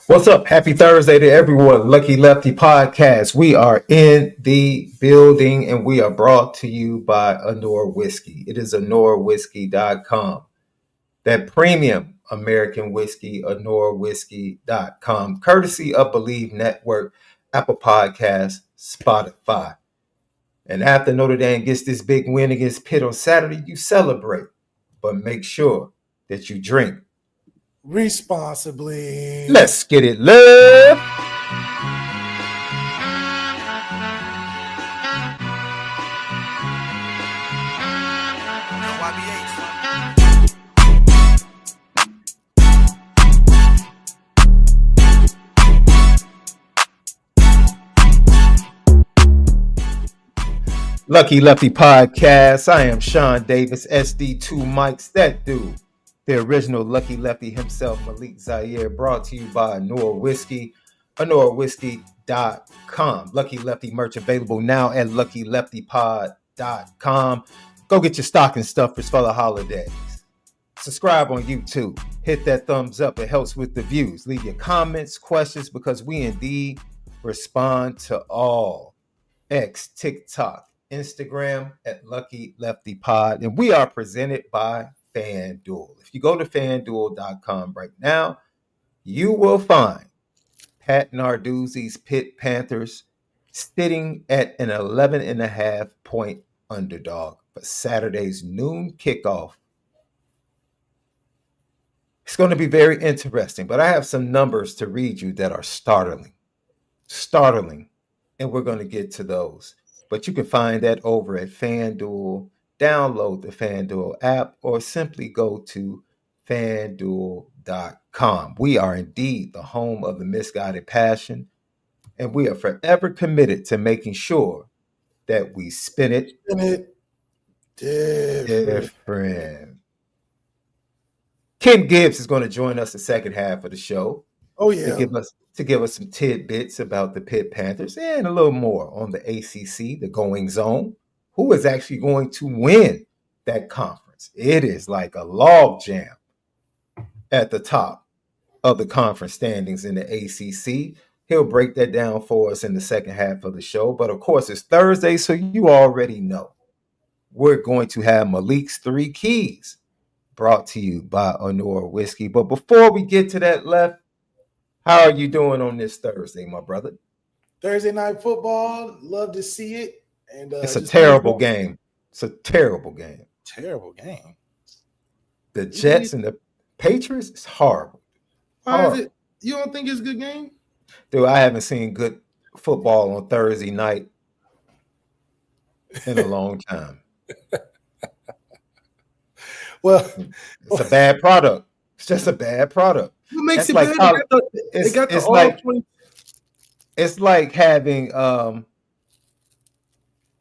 What's up? Happy Thursday to everyone. Lucky Lefty Podcast. We are in the building and we are brought to you by Anor Whiskey. It is AnorWhiskey.com. That premium American whiskey, AnorWhiskey.com. Courtesy of Bleav Network, Apple Podcasts, Spotify. And after Notre Dame gets this big win against Pitt on Saturday, you celebrate. But make sure that you drink responsibly. Let's get it, love. Lucky Lefty Podcast. I am Sean Davis, SD2 Mics, that dude. The original Lucky Lefty himself, MALIK'S ZAIRE, brought to you by Anor Whiskey, AnorWhiskey.com. Lucky Lefty merch available now at LuckyLeftyPod.com. Go get your stocking stuffers for the holidays. Subscribe on YouTube. Hit that thumbs up. It helps with the views. Leave your comments, questions, because we indeed respond to all. X, TikTok, Instagram at Lucky Lefty Pod. And we are presented by FanDuel. If you go to FanDuel.com right now, you will find Pat Narduzzi's Pitt Panthers sitting at an 11.5 point underdog for Saturday's noon kickoff. It's going to be very interesting, but I have some numbers to read you that are startling, and we're going to get to those. But you can find that over at FanDuel. Download the FanDuel app or simply go to FanDuel.com. We are indeed the home of the misguided passion, and we are forever committed to making sure that we spin it different. Ken Gibbs is going to join us the second half of the show. Oh, yeah. To give us some tidbits about the Pitt Panthers and a little more on the ACC, the going zone. Who is actually going to win that conference? It is like a log jam at the top of the conference standings in the ACC. He'll break that down for us in the second half of the show. But of course, it's Thursday, so you already know we're going to have Malik's 3 Keys brought to you by Anor Whiskey. But before we get to that left, how are you doing on this Thursday, my brother? Thursday night football. Love to see it. And it's a terrible game. It's a terrible game. Terrible game. The Jets and the Patriots is horrible. Why is it? You don't think it's a good game? Dude, I haven't seen good football on Thursday night in a long time. Well, it's a bad product. It's just a bad product. What makes it like bad? It's like having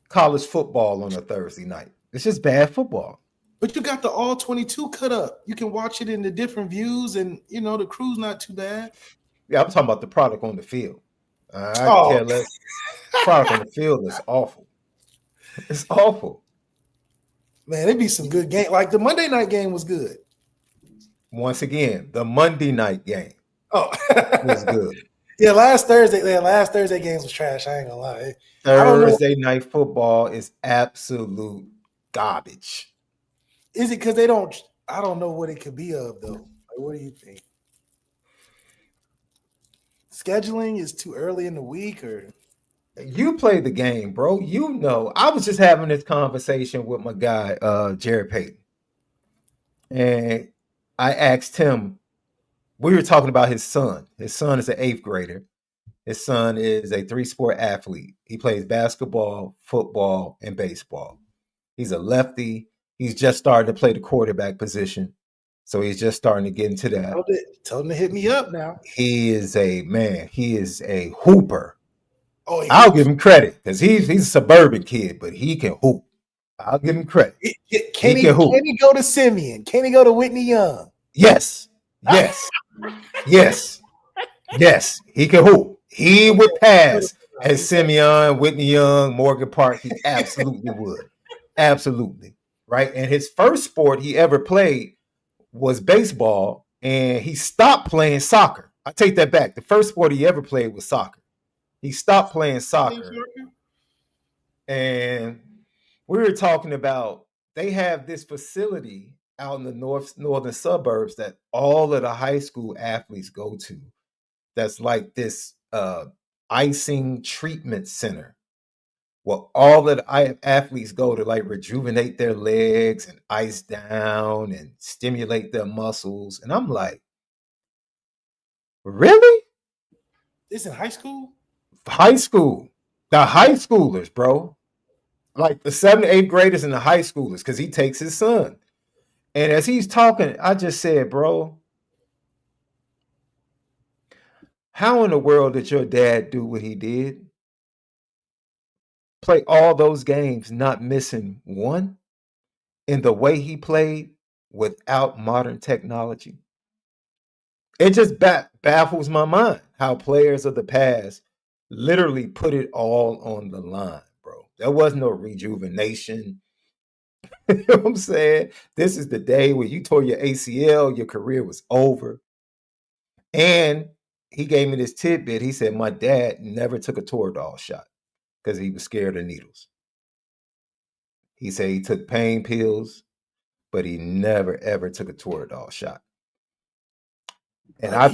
college football on a Thursday night. It's just bad football. But you got the all 22 cut up. You can watch it in the different views, and the crew's not too bad. Yeah, I'm talking about the product on the field. I can care less. The product on the field is awful. It's awful. Man, it'd be some good game. Like the Monday night game was good. Once again, the Monday night game was good. Yeah, last Thursday games was trash. I ain't gonna lie. Thursday night football is absolute garbage. Is it because they don't? I don't know what it could be of though. Like, what do you think? Scheduling is too early in the week, or you play the game, bro. I was just having this conversation with my guy, Jared Payton, and I asked him. We were talking about his son. His son is an 8th grader. His son is a 3-sport athlete. He plays basketball, football, and baseball. He's a lefty. He's just starting to play the quarterback position. So he's just starting to get into that. Tell him to hit me up now. He is a man. He is a hooper. Oh, I'll give him credit because he's a suburban kid, but he can hoop. I'll give him credit. Can he go to Simeon? Can he go to Whitney Young? Yes. Yes. He can hoop. He would pass at Simeon, Whitney Young, Morgan Park. He absolutely would. Absolutely. Right. And his first sport he ever played was baseball, and he stopped playing soccer. I take that back. The first sport he ever played was soccer. He stopped playing soccer, and we were talking about they have this facility out in the northern suburbs that all of the high school athletes go to. That's like this icing treatment center. Well, all of the athletes go to like rejuvenate their legs and ice down and stimulate their muscles. And I'm like, really? This in high school? High school. The high schoolers, bro. Like the 7th, 8th graders and the high schoolers, because he takes his son. And as he's talking, I just said, bro, how in the world did your dad do what he did? Play all those games, not missing one, in the way he played without modern technology. It just baffles my mind how players of the past literally put it all on the line, bro. There was no rejuvenation. You know what I'm saying? This is the day where you tore your ACL, your career was over. And he gave me this tidbit. He said, my dad never took a Toradol shot because he was scared of needles. He said he took pain pills, but he never, ever took a Toradol shot. And I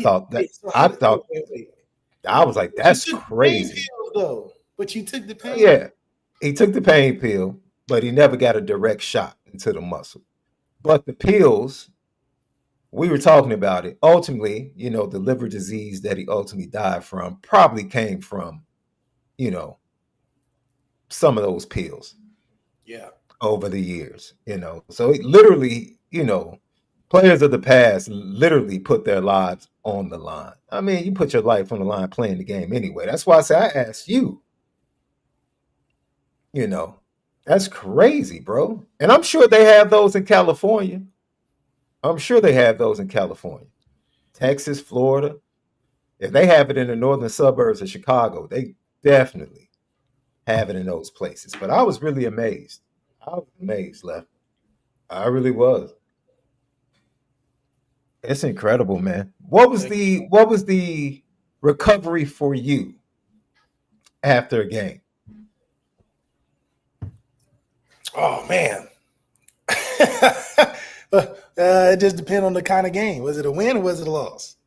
was like, that's crazy. Pain pills, though, but you took the pain. Yeah, he took the pain pill, but he never got a direct shot into the muscle. But the pills, we were talking about it. Ultimately, the liver disease that he ultimately died from probably came from, some of those pills. Yeah. Over the years, So it literally, players of the past literally put their lives on the line. I mean, you put your life on the line playing the game anyway. That's why I say I asked you. That's crazy, bro. And I'm sure they have those in California. Texas, Florida. If they have it in the northern suburbs of Chicago, they definitely have it in those places. But I was really amazed. Left. I really was. It's incredible, man. What was the recovery for you after a game? Oh man. It just depends on the kind of game. Was it a win or was it a loss?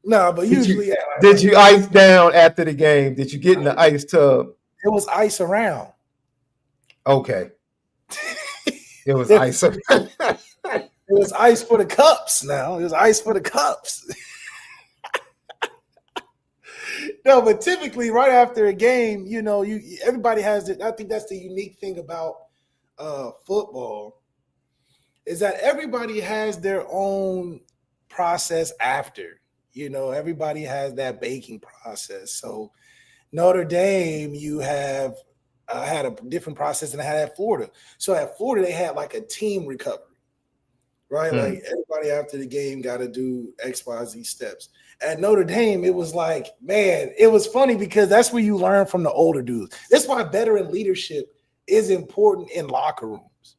No, but usually did you ice down after the game? Did you get in the ice tub? It was ice around. Okay. It was ice. It was ice for the cups now. It was ice for the cups. No, but typically right after a game, everybody has it. I think that's the unique thing about football is that everybody has their own process after. Everybody has that baking process. So Notre Dame, you have had a different process than I had at Florida. So at Florida, they had like a team recovery, right? Like everybody after the game got to do X, Y, Z steps. At Notre Dame, it was like, man, it was funny because that's where you learn from the older dudes. That's why veteran leadership is important in locker rooms.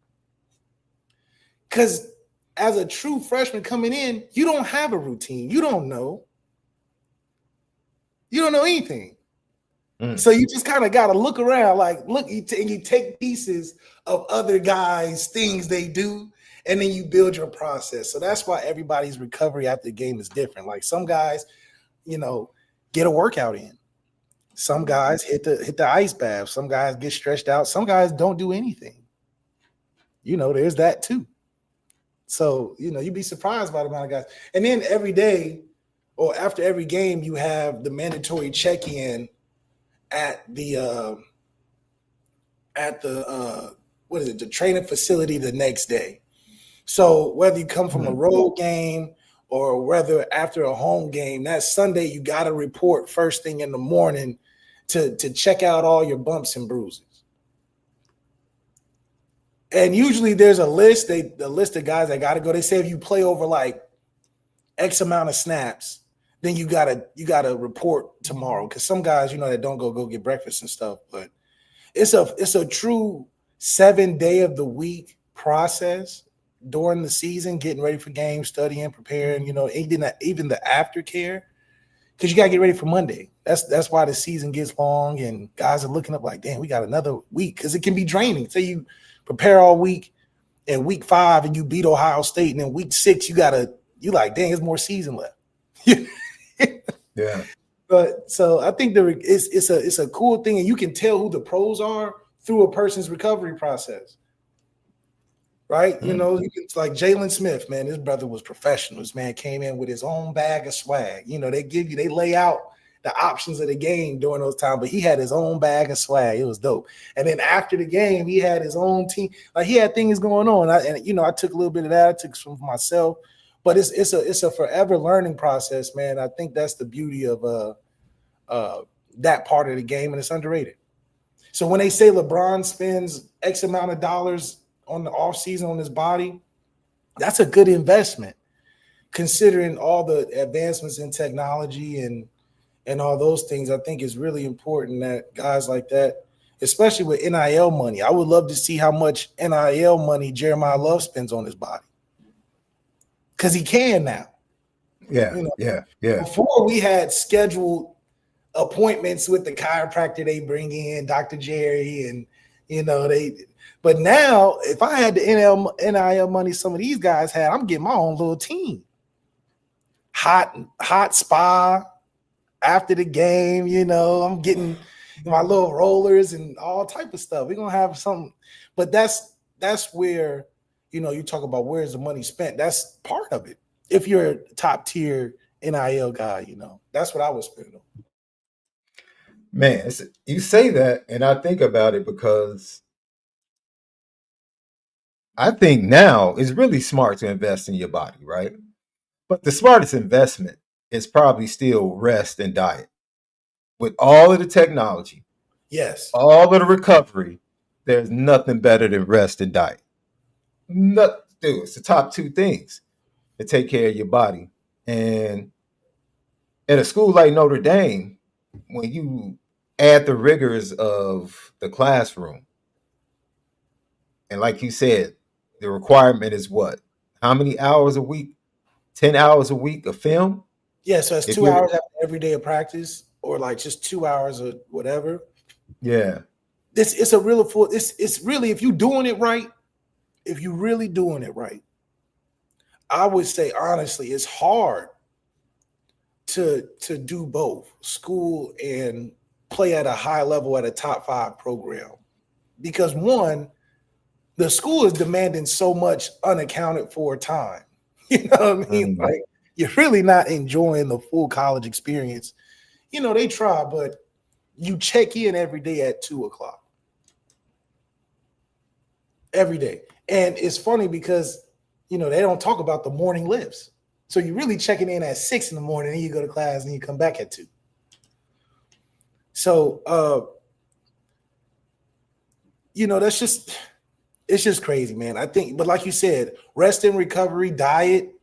Because as a true freshman coming in, you don't have a routine. You don't know. You don't know anything. So you just kind of got to look around, like, look, and you take pieces of other guys' things they do, and then you build your process. So that's why everybody's recovery after the game is different. Like some guys, get a workout in. Some guys hit the ice bath. Some guys get stretched out. Some guys don't do anything. There's that too. So, you'd be surprised by the amount of guys. And then every day or after every game, you have the mandatory check-in at the the training facility the next day. So whether you come from a road game or whether after a home game, that Sunday you got to report first thing in the morning to check out all your bumps and bruises. And usually there's a list, the list of guys that got to go. They say if you play over like X amount of snaps, then you gotta report tomorrow. Because some guys, that don't go get breakfast and stuff. But it's a true 7 day of the week process during the season, getting ready for games, studying, preparing, even the aftercare, because you gotta get ready for Monday. That's why the season gets long and guys are looking up like, damn, we got another week, because it can be draining. Say you prepare all week and week 5 and you beat Ohio State, and then week 6 you like, dang, there's more season left. Yeah. But so I think it's a cool thing, and you can tell who the pros are through a person's recovery process. Right? It's like Jalen Smith, man. His brother was professional. This man came in with his own bag of swag. They lay out the options of the game during those times, but he had his own bag of swag. It was dope. And then after the game, he had his own team. Like, he had things going on. I took a little bit of that. I took some for myself, but it's a forever learning process, man. I think that's the beauty of that part of the game, and it's underrated. So when they say LeBron spends X amount of dollars on the off season on his body, that's a good investment, considering all the advancements in technology and all those things. I think it's really important that guys like that, especially with NIL money, I would love to see how much NIL money Jeremiah Love spends on his body, because he can now. Yeah. Before, we had scheduled appointments with the chiropractor they bring in, Dr. Jerry, and but now, if I had the NIL money some of these guys had, I'm getting my own little team. Hot spa after the game, I'm getting my little rollers and all type of stuff. We're gonna have something, but that's where you talk about where's the money spent. That's part of it. If you're a top tier NIL guy, that's what I would spend on. Man, you say that, and I think about it because I think now it's really smart to invest in your body, right? But the smartest investment is probably still rest and diet. With all of the technology, yes, all of the recovery, there's nothing better than rest and diet. Dude, it's the top 2 things to take care of your body. And at a school like Notre Dame, when you add the rigors of the classroom, and like you said, the requirement is what? How many hours a week? 10 hours a week of film? Yeah, so it's 2 hours after every day of practice, or like just 2 hours or whatever. Yeah. It's really, if you're doing it right, if you're really doing it right, I would say honestly, it's hard to do both school and play at a high level at a top 5 program. Because one, the school is demanding so much unaccounted for time. You know what I mean? Mm-hmm. Like, you're really not enjoying the full college experience. They try, but you check in every day at 2:00 every day. And it's funny because, they don't talk about the morning lifts. So you're really checking in at 6 in the morning, and you go to class and you come back at 2. So, it's just crazy, man. I think, but like you said, rest and recovery, diet,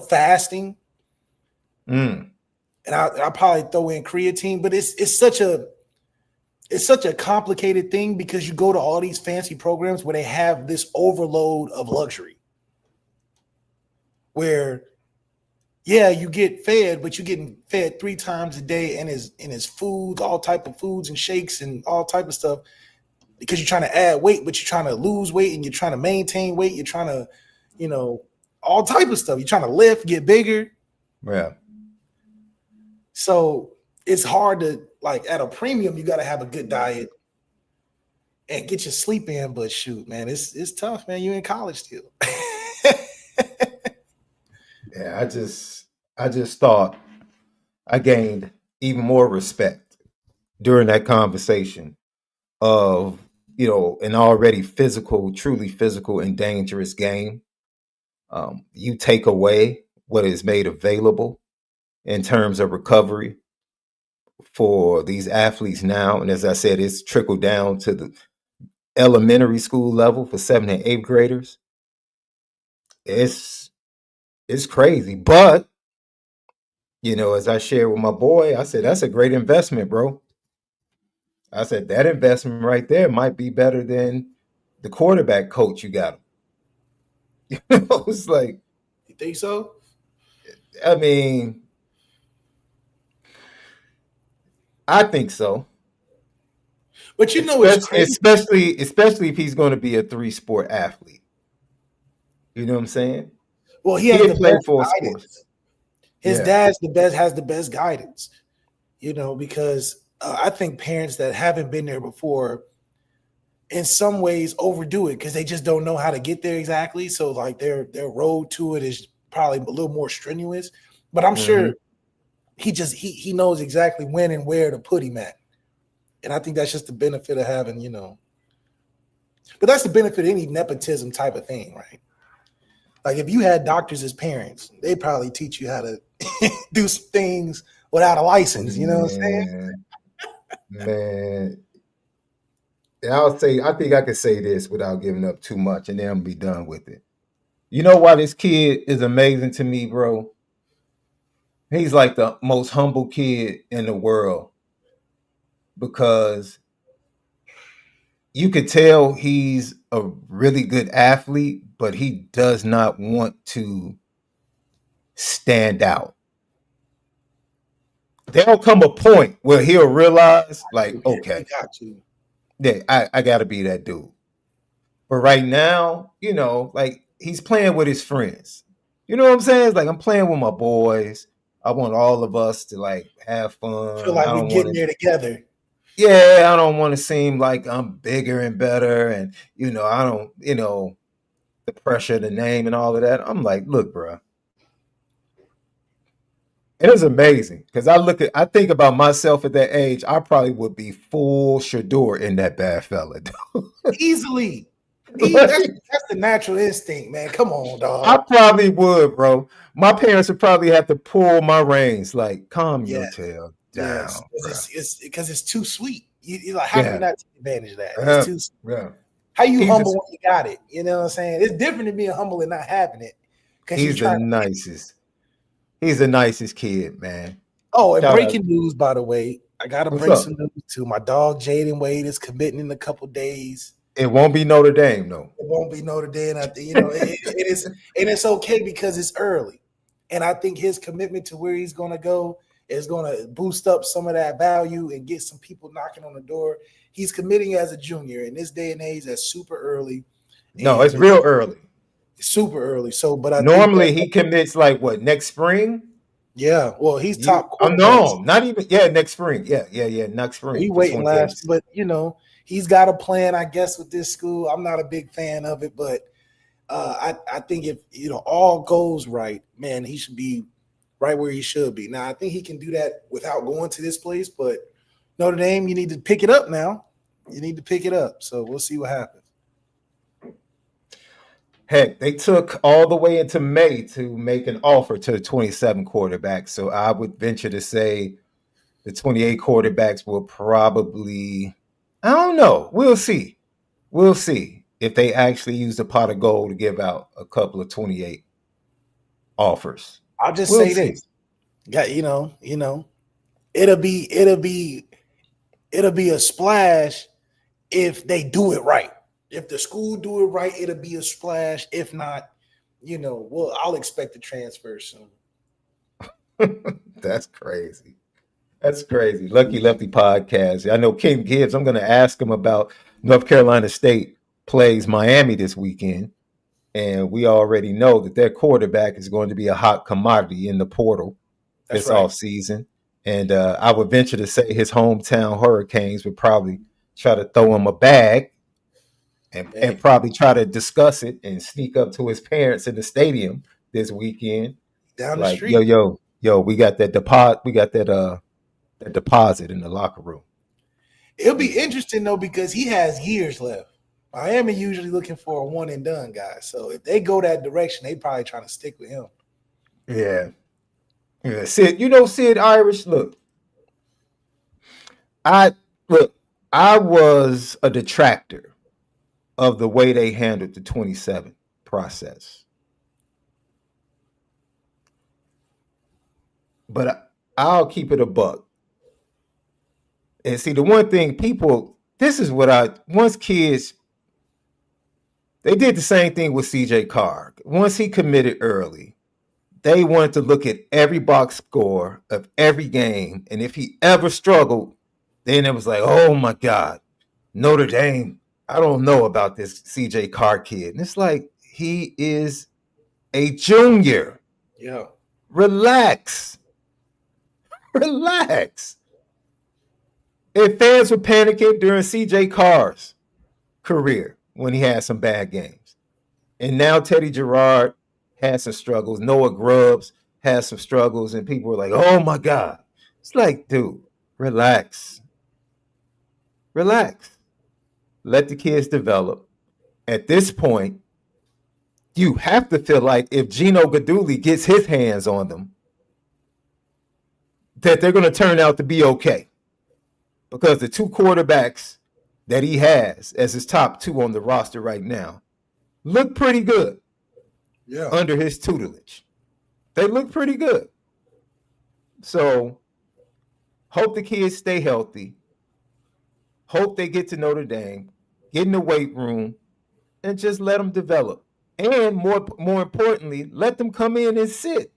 fasting. And I'll probably throw in creatine, but it's such a complicated thing, because you go to all these fancy programs where they have this overload of luxury, where, yeah, you get fed, but you're getting fed 3 times a day, and his foods, all type of foods and shakes and all type of stuff, because you're trying to add weight, but you're trying to lose weight, and you're trying to maintain weight. You're trying to, all type of stuff. You're trying to lift, get bigger. Yeah. So it's hard to, like, at a premium, you got to have a good diet and get your sleep in. But shoot, man, it's tough, man. You in college still. Yeah, I just thought I gained even more respect during that conversation of, an already truly physical and dangerous game. You take away what is made available in terms of recovery for these athletes now. And as I said, it's trickled down to the elementary school level for 7th and 8th graders. It's crazy. But, as I shared with my boy, I said, that's a great investment, bro. I said, that investment right there might be better than the quarterback coach you got him. It's like, You think so? I mean, I think so. But you know, it's crazy. Especially if he's going to be a three-sport athlete. You know what I'm saying? Well, he He has had the played best for a sport. guidance. His Yeah. dad's has the best guidance. You know, because I think parents that haven't been there before, in some ways, overdo it because they just don't know how to get there exactly. So, like their road to it is probably a little more strenuous. But I'm Mm-hmm. sure he knows exactly when and where to put him at. And I think that's just the benefit of having, but that's the benefit of any nepotism type of thing, right? Like if you had doctors as parents, they probably teach you how to do some things without a license. You know what I'm saying? Man. And I think I can say this without giving up too much, and then I'm gonna be done with it. You know why this kid is amazing to me, bro? He's like the most humble kid in the world because you could tell he's a really good athlete, but he does not want to stand out. There'll come a point where he'll realize, like, You okay, got to. yeah, I gotta be that dude. But right now, like he's playing with his friends. You know what I'm saying? It's like I'm playing with my boys. I want all of us to like have Feel fun. like I we don't want getting to there together. Yeah, I don't want to seem like I'm bigger and better and I don't, the pressure, the name and all of that. I'm like, look, bro. It is amazing because I think about myself at that age. I probably would be full Shador in that bad fella. Easily. Like, That's the natural instinct, man. Come on, I dog. probably would, bro. My parents would probably have to pull my reins, like, calm your Yes. tail Yes. down, bro. It's because it's too sweet. You like, how can you Yeah, not take advantage of that? It's too yeah. how you He's humble the, when you got it. You know what I'm saying? It's different than being humble and not having it. Because you he's the trying to nicest. He's the nicest kid, man. Oh, and Shout out. breaking news, by the way. I gotta What's bring up? some news too. My dog Jaden Wade is committing in a couple days. It won't be Notre Dame, no. It won't be Notre Dame. I think it is, and it's okay because it's early. And I think his commitment to where he's going to go is going to boost up some of that value and get some people knocking on the door. He's committing as a junior in this day and age. That's super early, No, it's and real early. super early. So, but I think that Normally he commits like what, next spring? yeah, well, he's top quarterback. No, not even next spring. Yeah, next spring We for waiting last, 2026. but he's got a plan, I guess, with this school. I'm not a big fan of it, but I think if all goes right, man, he should be right where he should be. Now, I think he can do that without going to this place, but Notre Dame, you need to pick it up now. You need to pick it up. So we'll see what happens. Heck, they took all the way into May to make an offer to the 27 quarterbacks. So I would venture to say the 28 quarterbacks will probably, I don't know. We'll see. We'll see if they actually use the pot of gold to give out a couple of 28 offers. I'll just We'll say see. this. Got it'll be a splash if they do it right. If the school do it right, it'll be a splash. If not, I'll expect a transfer soon. That's crazy. That's crazy. Lucky Lefty podcast. I know King Gibbs. I'm going to ask him about North Carolina State plays Miami this weekend. And we already know that their quarterback is going to be a hot commodity in the portal That's this right. offseason. And I would venture to say his hometown Hurricanes would probably try to throw him a bag and probably try to discuss it and sneak up to his parents in the stadium this weekend. Down the Like, street. yo, we got that deposit in the locker room. It'll be interesting though because he has years left. Miami usually looking for a one and done guy. So if they go that direction, they probably trying to stick with him. Yeah. Sid, Sid Irish, I was a detractor of the way they handled the 27 process. But I'll keep it a buck. And see, the one thing this is what once kids, They did the same thing with CJ Carr. Once he committed early, they wanted to look at every box score of every game. And if he ever struggled, then it was like, oh my God, Notre Dame, I don't know about this CJ Carr kid. And it's like, he is a junior. Yeah. Relax. Relax. And fans were panicking during CJ Carr's career when he had some bad games. And now Teddy Gerard had some struggles. Noah Grubbs had some struggles, and people were like, oh my God. It's like, dude, relax. Relax. Let the kids develop. At this point, you have to feel like if Gino Gaduli gets his hands on them, that they're going to turn out to be okay. Because the two quarterbacks that he has as his top two on the roster right now look pretty good under his tutelage. They look pretty good. So hope the kids stay healthy. Hope they get to Notre Dame, get in the weight room, and just let them develop. And more importantly, let them come in and sit.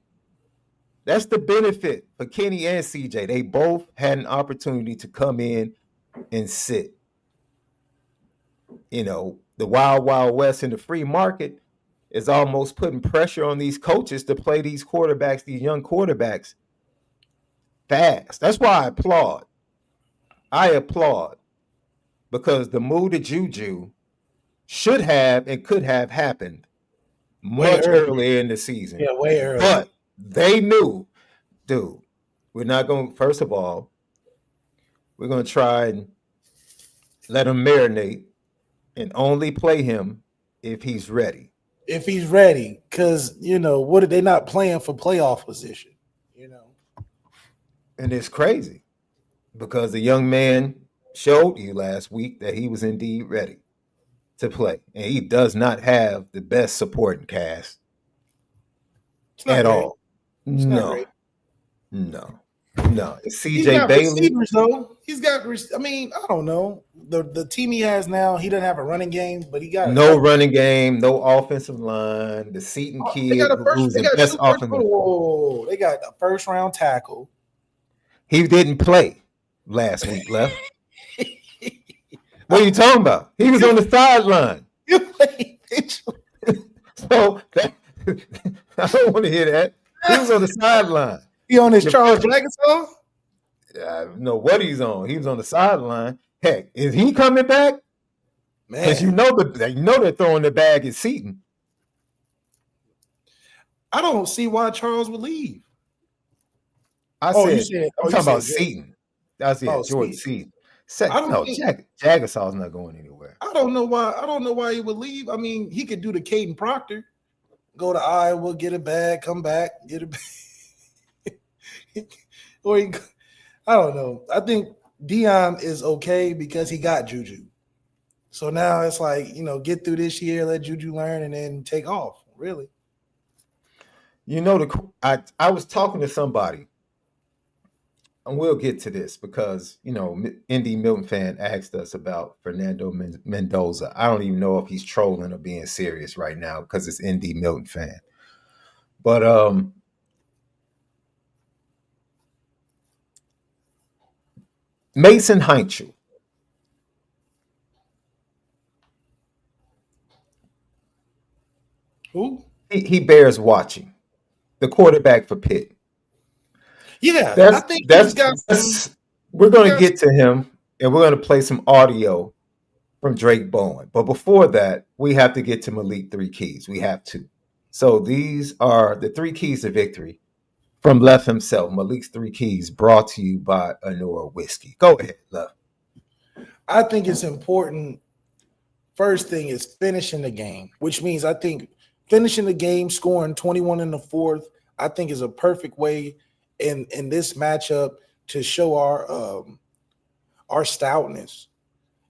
That's the benefit for Kenny and CJ. They both had an opportunity to come in and sit. You know, the wild, wild west in the free market is almost putting pressure on these coaches to play these quarterbacks, these young quarterbacks, fast. That's why I applaud. Because the move to Juju should have and could have happened much earlier in the season. Yeah, way earlier. But they knew, dude, we're not going to, first of all, we're going to try and let him marinate and only play him if he's ready. If he's ready, because, you know, what are they not playing for playoff position, you know? And it's crazy because the young man showed you last week that he was indeed ready to play. And he does not have the best supporting cast at all. No. It's CJ Bailey. Receivers, though. He's got, I mean, I don't know. The team he has now, he doesn't have a running game, but he got no running game, no offensive line. The Seton kid who's the best offensive. They got a first round tackle. He didn't play last week, Left. What are you talking about? He was on the sideline. You played Mitchell. So I don't want to hear that. He was on the sideline. He on his Charles Jackson song? I don't know what he's on. He was on the sideline. Heck, is he coming back? Man, because you know they're throwing the bag at Seton. I don't see why Charles would leave. I'm talking about Seton. That's Jordan Seton. Jagassaw's not going anywhere. I don't know why he would leave. I mean, he could do the Caden Proctor, go to Iowa, get a bag, come back, get a bag. Or I don't know. I think Deion is okay because he got Juju. So now it's like, you know, get through this year, let Juju learn, and then take off. Really. You know, I was talking to somebody, and we'll get to this because, you know, Indy Milton fan asked us about Fernando Mendoza. I don't even know if he's trolling or being serious right now because it's Indy Milton fan. But Mason HEINTSCHEL. Who? He bears watching. The quarterback for Pitt. Yeah, I think we're going to get to him, and we're going to play some audio from Drake Bowen. But before that, we have to get to Malik 3 keys. We have to. So these are the 3 keys to victory from Left himself. Malik's 3 keys brought to you by Honora Whiskey. Go ahead, Left. I think it's important. First thing is finishing the game, which means I think finishing the game, scoring 21 in the fourth, I think is a perfect way in this matchup to show our stoutness.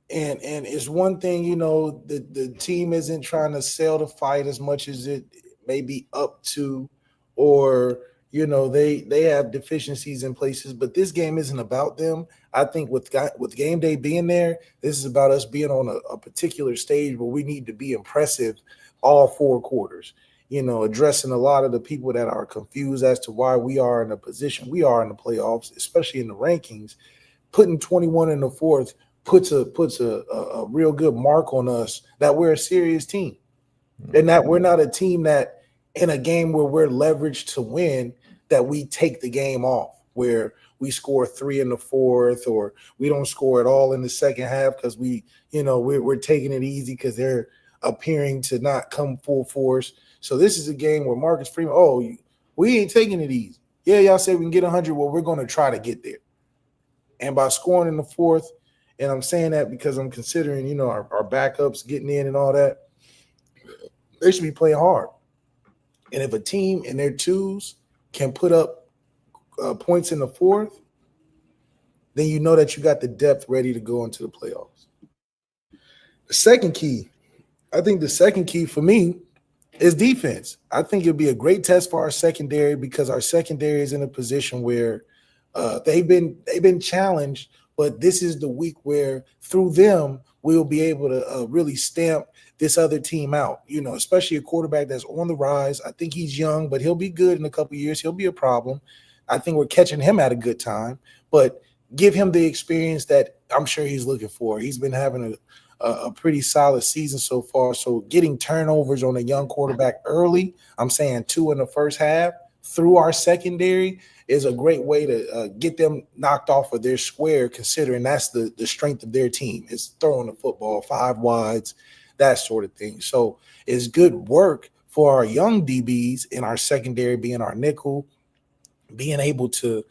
And it's one thing, you know, the team isn't trying to sell the fight as much as it may be up to, or They have deficiencies in places, but this game isn't about them. I think with game day being there, this is about us being on a particular stage where we need to be impressive all 4 quarters. Addressing a lot of the people that are confused as to why we are in the position we are in the playoffs, especially in the rankings. Putting 21 in the fourth puts a real good mark on us that we're a serious team, and that we're not a team that in a game where we're leveraged to win, that we take the game off, where we score 3 in the fourth or we don't score at all in the second half because we're taking it easy because they're appearing to not come full force. So this is a game where Marcus Freeman, we ain't taking it easy. Yeah, y'all say we can get 100. Well, we're going to try to get there. And by scoring in the fourth, and I'm saying that because I'm considering, our backups getting in and all that, they should be playing hard. And if a team in their twos can put up points in the fourth, then you know that you got the depth ready to go into the playoffs. I think the second key for me is defense. I think it'll be a great test for our secondary because our secondary is in a position where they've been challenged, but this is the week where through them we'll be able to really stamp this other team out, especially a quarterback that's on the rise. I think he's young, but he'll be good in a couple of years. He'll be a problem. I think we're catching him at a good time, but give him the experience that I'm sure he's looking for. He's been having a pretty solid season so far. So getting turnovers on a young quarterback early, I'm saying 2 in the first half through our secondary, is a great way to get them knocked off of their square, considering that's the strength of their team. It's throwing the football 5 wides, that sort of thing. So it's good work for our young DBs in our secondary, being our nickel, being able to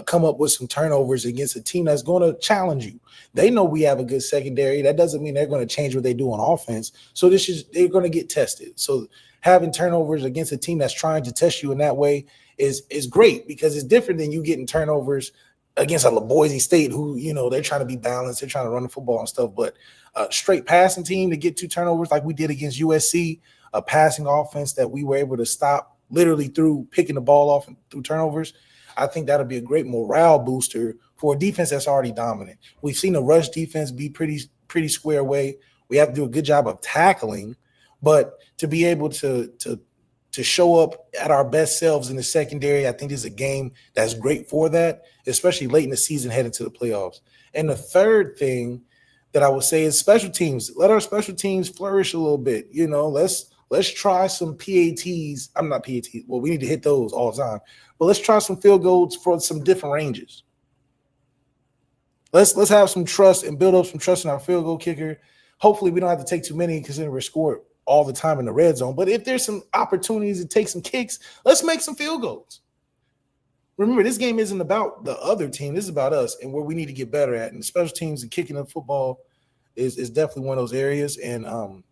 come up with some turnovers against a team that's going to challenge you. They know we have a good secondary. That doesn't mean they're going to change what they do on offense. So they're going to get tested. So having turnovers against a team that's trying to test you in that way is great, because it's different than you getting turnovers against a Boise State who, they're trying to be balanced. They're trying to run the football and stuff. But a straight passing team to get 2 turnovers like we did against USC, a passing offense that we were able to stop literally through picking the ball off and through turnovers, I think that'll be a great morale booster for a defense that's already dominant. We've seen the rush defense be pretty square away. We have to do a good job of tackling, but to be able to show up at our best selves in the secondary, I think is a game that's great for that, especially late in the season heading to the playoffs. And the third thing that I would say is special teams. Let our special teams flourish a little bit. Let's try some PATs. I'm not PATs. Well, we need to hit those all the time. But let's try some field goals for some different ranges. Let's have some trust and build up some trust in our field goal kicker. Hopefully we don't have to take too many because we're scored all the time in the red zone. But if there's some opportunities to take some kicks, let's make some field goals. Remember, this game isn't about the other team. This is about us and where we need to get better at. And special teams and kicking the football is definitely one of those areas. And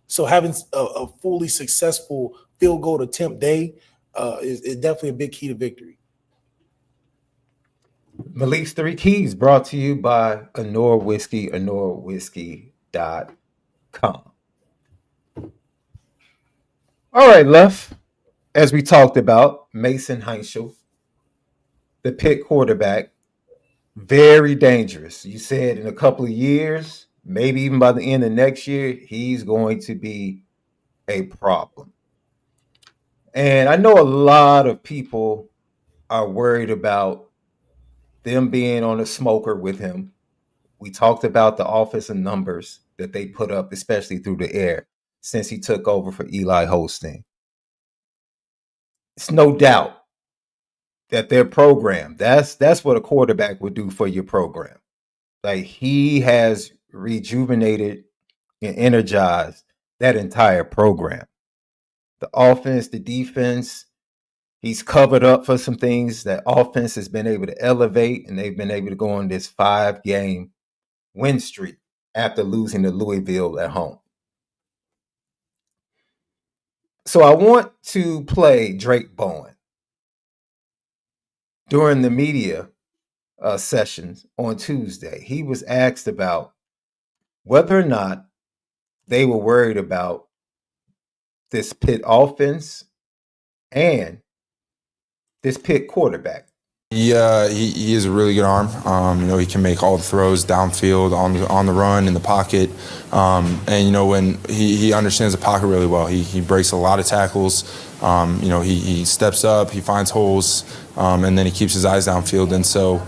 so having a fully successful field goal attempt day is definitely a big key to victory. Malik's 3 Keys brought to you by Anora Whiskey, AnoraWhiskey.com. All right, Lef, as we talked about, Mason HEINTSCHEL, the Pitt quarterback, very dangerous. You said in a couple of years, maybe even by the end of next year, he's going to be a problem. And I know a lot of people are worried about them being on a smoker with him. We talked about the offensive numbers that they put up, especially through the air, since he took over for Eli Holstein. It's no doubt that their program, that's what a quarterback would do for your program. Like, he has rejuvenated and energized that entire program. The offense, the defense, he's covered up for some things. That offense has been able to elevate, and they've been able to go on this 5-game win streak after losing to Louisville at home. So I want to play Drake Bowen. During the media sessions on Tuesday, he was asked about whether or not they were worried about this Pitt offense and this Pitt quarterback? Yeah, he is a really good arm. He can make all the throws downfield, on the run, in the pocket. And when he understands the pocket really well. He breaks a lot of tackles. He steps up, he finds holes, and then he keeps his eyes downfield. And so,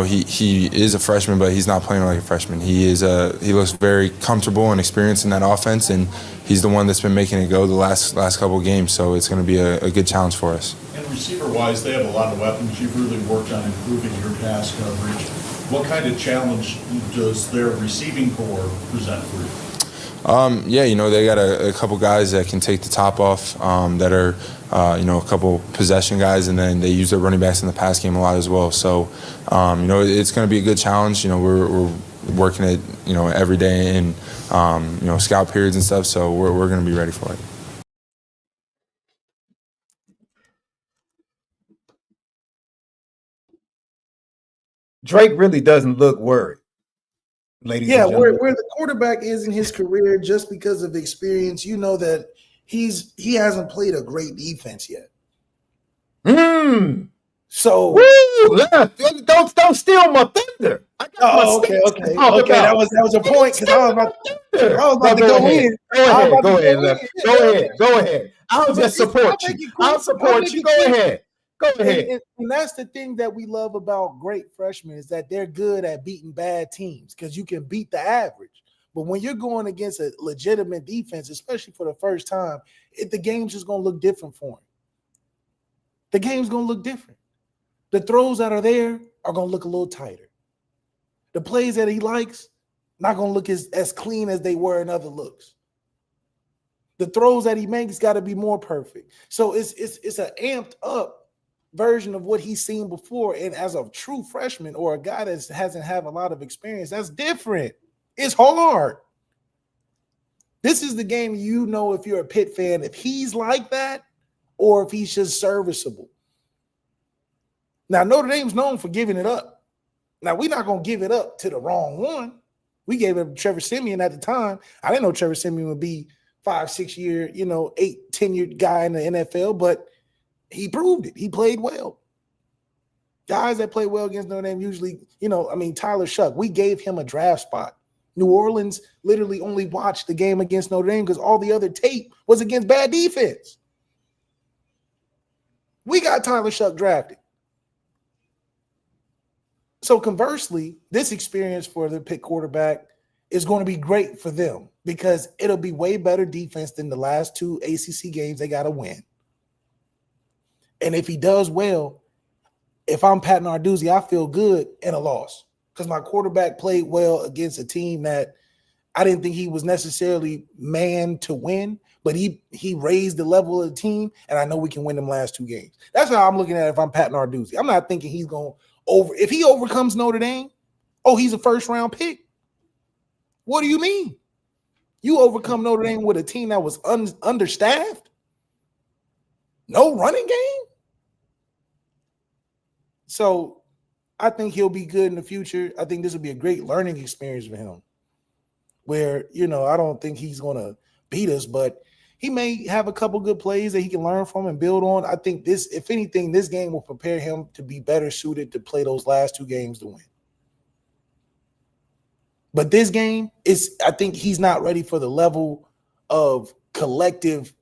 he is a freshman, but he's not playing like a freshman. He looks very comfortable and experienced in that offense, and he's the one that's been making it go the last couple of games. So it's going to be a good challenge for us. And receiver-wise, they have a lot of weapons. You've really worked on improving your pass coverage. What kind of challenge does their receiving core present for you? They got a couple guys that can take the top off, that are, a couple possession guys, and then they use their running backs in the pass game a lot as well. So, it's going to be a good challenge. We're working it, every day in, scout periods and stuff. So we're going to be ready for it. Drake really doesn't look worried, ladies and gentlemen. Where the quarterback is in his career, just because of experience, that he hasn't played a great defense yet. So don't steal my thunder. Okay. That was a point, because I was about to go in. Go ahead. I'll just support you. I'll support you. Go ahead. And that's the thing that we love about great freshmen, is that they're good at beating bad teams, because you can beat the average. But when you're going against a legitimate defense, especially for the first time, the game's just going to look different for him. The game's going to look different. The throws that are there are going to look a little tighter. The plays that he likes not going to look as clean as they were in other looks. The throws that he makes got to be more perfect. So it's an amped up version of what he's seen before. And as a true freshman, or a guy that hasn't had a lot of experience, that's different. It's hard. This is the game, if you're a Pitt fan, if he's like that or if he's just serviceable. Now, Notre Dame's known for giving it up. Now, we're not going to give it up to the wrong one. We gave it to Trevor Siemian at the time. I didn't know Trevor Siemian would be 5-6 year, 8-10-year guy in the NFL, but he proved it. He played well. Guys that play well against Notre Dame usually, Tyler Shuck, we gave him a draft spot. New Orleans literally only watched the game against Notre Dame because all the other tape was against bad defense. We got Tyler Shuck drafted. So conversely, this experience for the Pitt quarterback is going to be great for them, because it'll be way better defense than the last 2 ACC games they got to win. And if he does well, if I'm Pat Narduzzi, I feel good in a loss, because my quarterback played well against a team that I didn't think he was necessarily manned to win, but he raised the level of the team, and I know we can win them last 2 games. That's how I'm looking at it if I'm Pat Narduzzi. I'm not thinking he's going if he overcomes Notre Dame, he's a first-round pick. What do you mean? You overcome Notre Dame with a team that was understaffed? No running game? So I think he'll be good in the future. I think this will be a great learning experience for him, where, I don't think he's going to beat us, but he may have a couple good plays that he can learn from and build on. I think if anything, this game will prepare him to be better suited to play those last 2 games to win. But this game I think he's not ready for the level of collective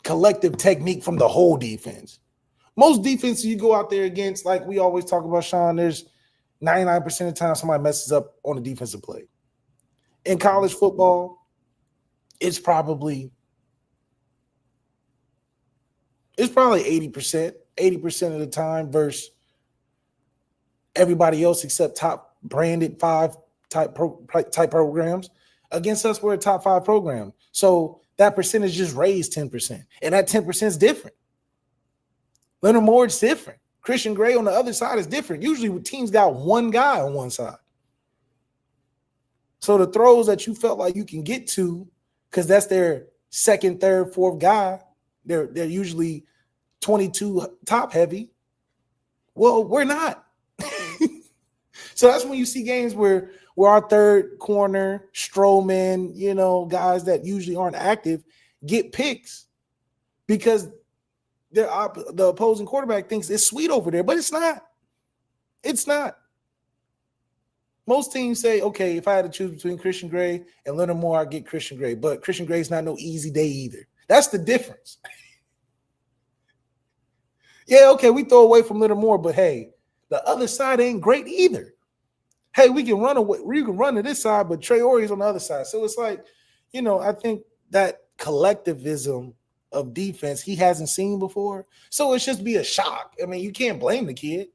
technique from the whole defense. Most defenses you go out there against, like we always talk about, Sean, there's 99% of the time somebody messes up on a defensive play. In college football, it's probably 80% of the time versus everybody else except top branded 5 type programs. Against us, we're a top 5 program. So that percentage just raised 10%. And that 10% is different. Leonard Moore's different. Christian Gray on the other side is different. Usually teams got one guy on one side. So the throws that you felt like you can get to, because that's their second, third, fourth guy, they're usually 22 top heavy. Well, we're not. So that's when you see games where our third corner, Stroman, guys that usually aren't active, get picks because the opposing quarterback thinks it's sweet over there, but it's not. It's not. Most teams say, okay, if I had to choose between Christian Gray and Leonard Moore, I'd get Christian Gray. But Christian Gray's not no easy day either. That's the difference. Yeah, okay, we throw away from Leonard Moore, but hey, the other side ain't great either. Hey, we can run away. We can run to this side, but Trey Orey's on the other side. So it's like, I think that collectivism of defense he hasn't seen before. So it's just be a shock. I mean, you can't blame the kid.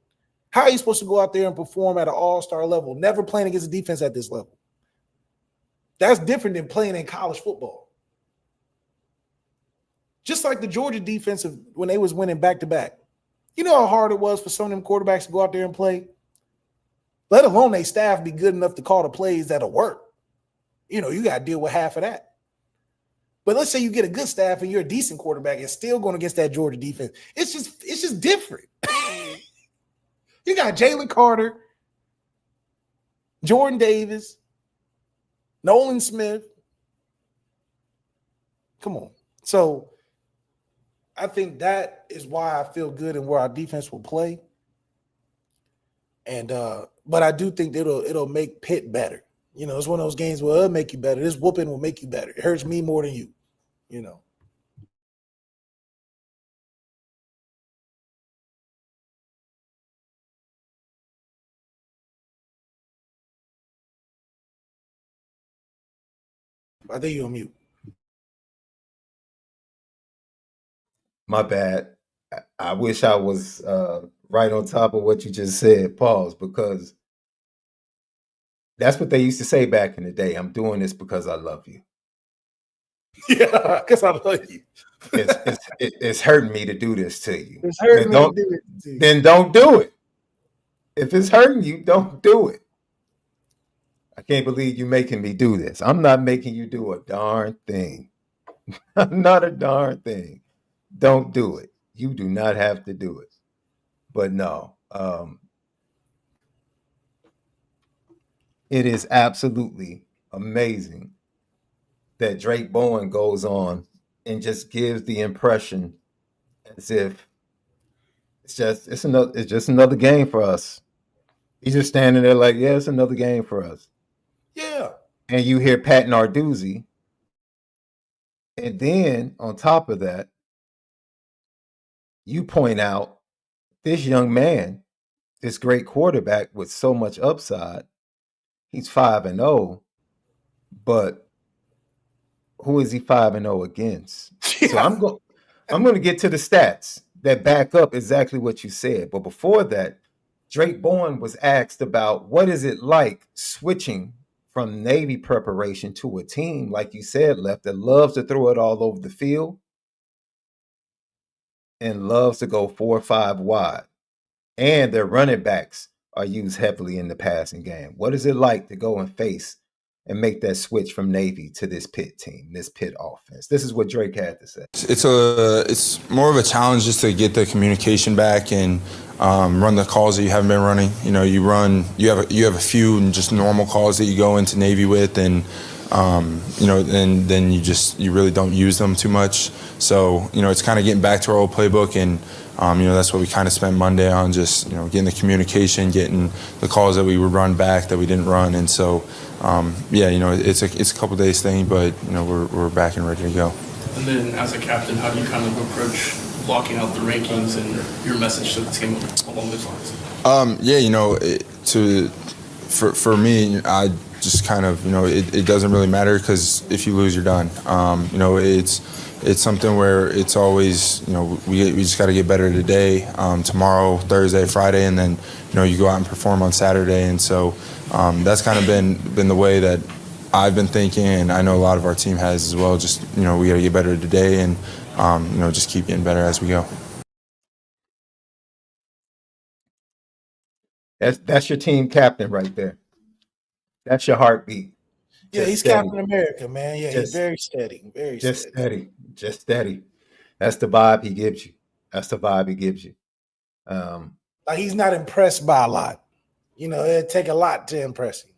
How are you supposed to go out there and perform at an all-star level, never playing against a defense at this level? That's different than playing in college football. Just like the Georgia defense when they was winning back-to-back. You know how hard it was for some of them quarterbacks to go out there and play? Let alone their staff be good enough to call the plays that'll work. You got to deal with half of that. But let's say you get a good staff and you're a decent quarterback and still going against that Georgia defense. It's just different. You got Jalen Carter, Jordan Davis, Nolan Smith. Come on. So I think that is why I feel good and where our defense will play. And but I do think it'll make Pitt better. It's one of those games where it'll make you better. This whooping will make you better. It hurts me more than you. I think you're on mute. My bad. I wish I was right on top of what you just said, pause, because that's what they used to say back in the day. I'm doing this because I love you. Yeah, because I love you. It's hurting me to do this to you. It's hurting me to do it to you. Then don't do it. If it's hurting you, don't do it. I can't believe you're making me do this. I'm not making you do a darn thing. Not a darn thing. Don't do it. You do not have to do it. But no, it is absolutely amazing that Drake Bowen goes on and just gives the impression as if it's just another game for us. He's just standing there like, yeah, it's another game for us. Yeah. And you hear Pat Narduzzi. And then on top of that, you point out this young man, this great quarterback with so much upside, he's 5-0, but who is he 5-0 against? Yeah. So I'm going to get to the stats that back up exactly what you said. But before that, Drake Bowen was asked about what is it like switching from Navy preparation to a team, like you said, Left, that loves to throw it all over the field and loves to go 4 or 5 wide. And their running backs are used heavily in the passing game. What is it like to go and face and make that switch from Navy to this Pitt team, this Pitt offense? This is what Drake had to say. It's more of a challenge just to get the communication back and run the calls that you haven't been running. You have a few just normal calls that you go into Navy with, and and then you really don't use them too much. So it's kind of getting back to our old playbook, and that's what we kind of spent Monday on, just getting the communication, getting the calls that we would run back that we didn't run, and so it's a couple days thing, but we're back and ready to go. And then as a captain, how do you kind of approach blocking out the rankings and your message to the team along those lines? For me, I just kind of it doesn't really matter, because if you lose, you're done. It's something where it's always we just got to get better today, tomorrow, Thursday, Friday, and then you go out and perform on Saturday. And so that's kind of been the way that I've been thinking, and I know a lot of our team has as well. Just we got to get better today, and just keep getting better as we go. That's your team captain right there. That's your heartbeat. Yeah, he's Captain America, man. Yeah, he's very steady. Just steady. That's the vibe he gives you. Like, he's not impressed by a lot. It'd take a lot to impress him.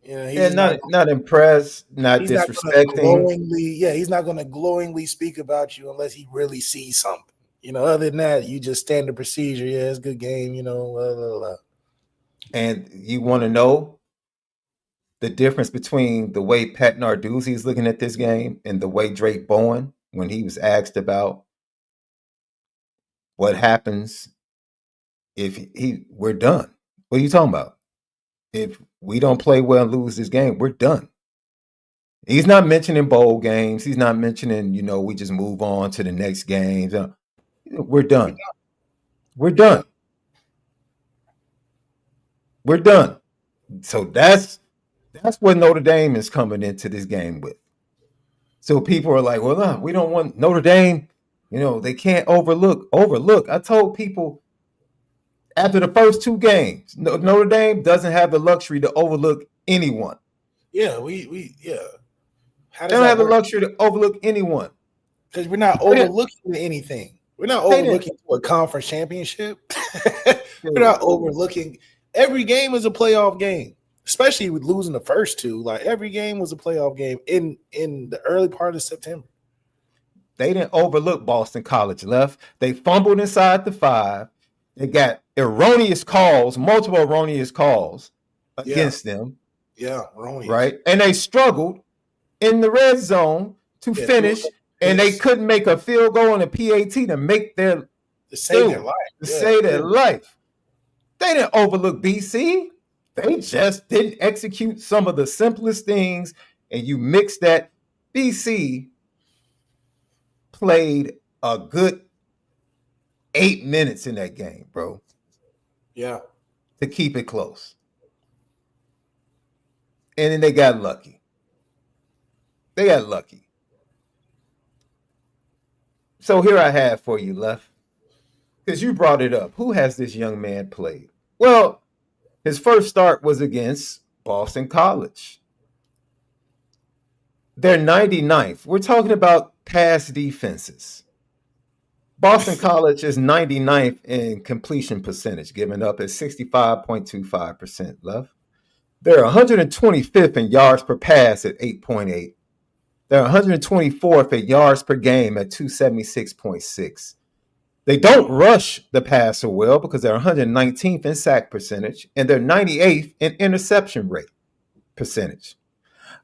He's not impressed, not disrespecting. He's not going to glowingly speak about you unless he really sees something. Other than that, you just standard procedure. Yeah, it's a good game. Blah, blah, blah. And you want to know the difference between the way Pat Narduzzi is looking at this game and the way Drake Bowen, when he was asked about what happens if we're done. What are you talking about? If we don't play well and lose this game, we're done. He's not mentioning bowl games. He's not mentioning, we just move on to the next games. We're done. We're done. We're done. So that's what Notre Dame is coming into this game with. So people are like, well, no, we don't want Notre Dame. They can't overlook. I told people after the first two games, Notre Dame doesn't have the luxury to overlook anyone. Yeah, we They don't have the luxury to overlook anyone. Because we're not overlooking anything. We're not overlooking a conference championship. We're not overlooking. Every game is a playoff game, especially with losing the first two. Like every game was a playoff game in the early part of September. They didn't overlook Boston College left. They fumbled inside the 5. They got multiple erroneous calls against them. Yeah, erroneous. Right? And they struggled in the red zone to finish, and they couldn't make a field goal and a PAT to save their life. They didn't overlook BC. They just didn't execute some of the simplest things, and you mix that. BC played a good 8 minutes in that game, bro. Yeah. To keep it close. And then they got lucky. So here I have for you, Lef, because you brought it up. Who has this young man played? Well, his first start was against Boston College. They're 99th. We're talking about pass defenses. Boston College is 99th in completion percentage, given up at 65.25% left. They're 125th in yards per pass at 8.8. They're 124th at yards per game at 276.6. They don't rush the passer well because they're 119th in sack percentage, and they're 98th in interception rate percentage.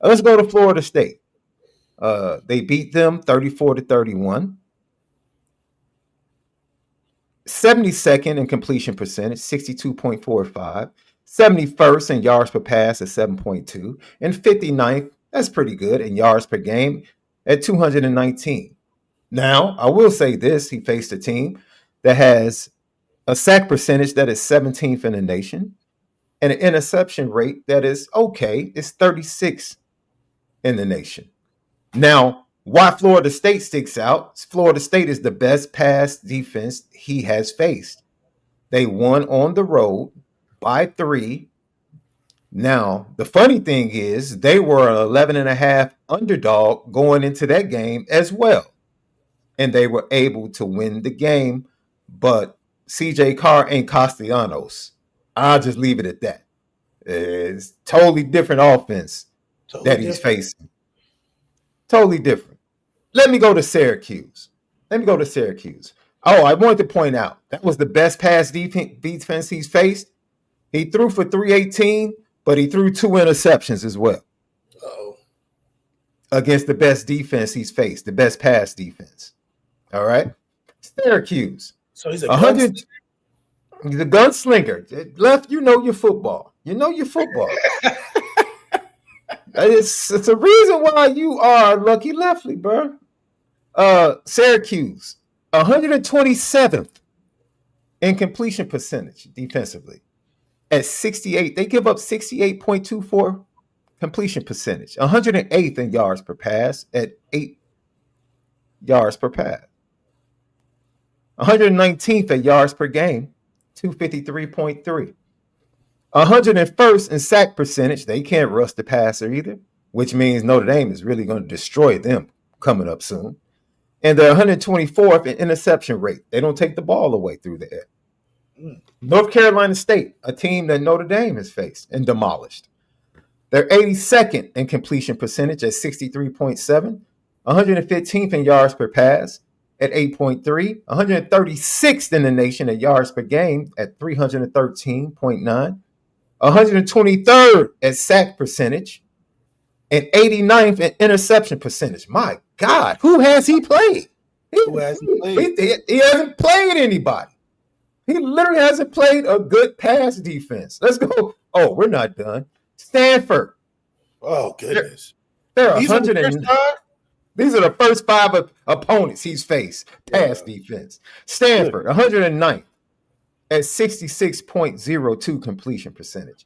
Let's go to Florida State. They beat them 34-31. 72nd in completion percentage, 62.45. 71st in yards per pass at 7.2. And 59th, that's pretty good, in yards per game at 219. Now, I will say this. He faced a team that has a sack percentage that is 17th in the nation and an interception rate that is okay. It's 36 in the nation. Now, why Florida State sticks out, Florida State is the best pass defense he has faced. They won on the road by 3. Now, the funny thing is they were an 11.5 underdog going into that game as well. And they were able to win the game. But CJ Carr ain't Castellanos. I'll just leave it at that. It's totally different offense he's facing. Totally different. Let me go to Syracuse. Oh, I wanted to point out, that was the best pass defense he's faced. He threw for 318, but he threw 2 interceptions as well. Uh-oh. Against the best defense he's faced, the best pass defense. All right? Syracuse. So he's a 100. He's a gunslinger. Left, you know your football. It's a reason why you are Lucky Lefty, bro. Syracuse, 127th in completion percentage defensively at 68. They give up 68.24 completion percentage, 108th in yards per pass at 8 yards per pass, 119th at yards per game, 253.3. 101st in sack percentage. They can't rush the passer either, which means Notre Dame is really going to destroy them coming up soon. And they're 124th in interception rate. They don't take the ball away through the air. North Carolina State, a team that Notre Dame has faced and demolished. They're 82nd in completion percentage at 63.7, 115th in yards per pass, at 8.3, 136th in the nation at yards per game at 313.9, 123rd at sack percentage, and 89th in interception percentage. My God, who has he played? Who has he played? He hasn't played anybody. He literally hasn't played a good pass defense. Let's go. Oh, we're not done. Stanford. Oh, goodness. They're These 100 are the first time? These are the first 5 opponents he's faced. Pass defense. Stanford, 109th at 66.02 completion percentage.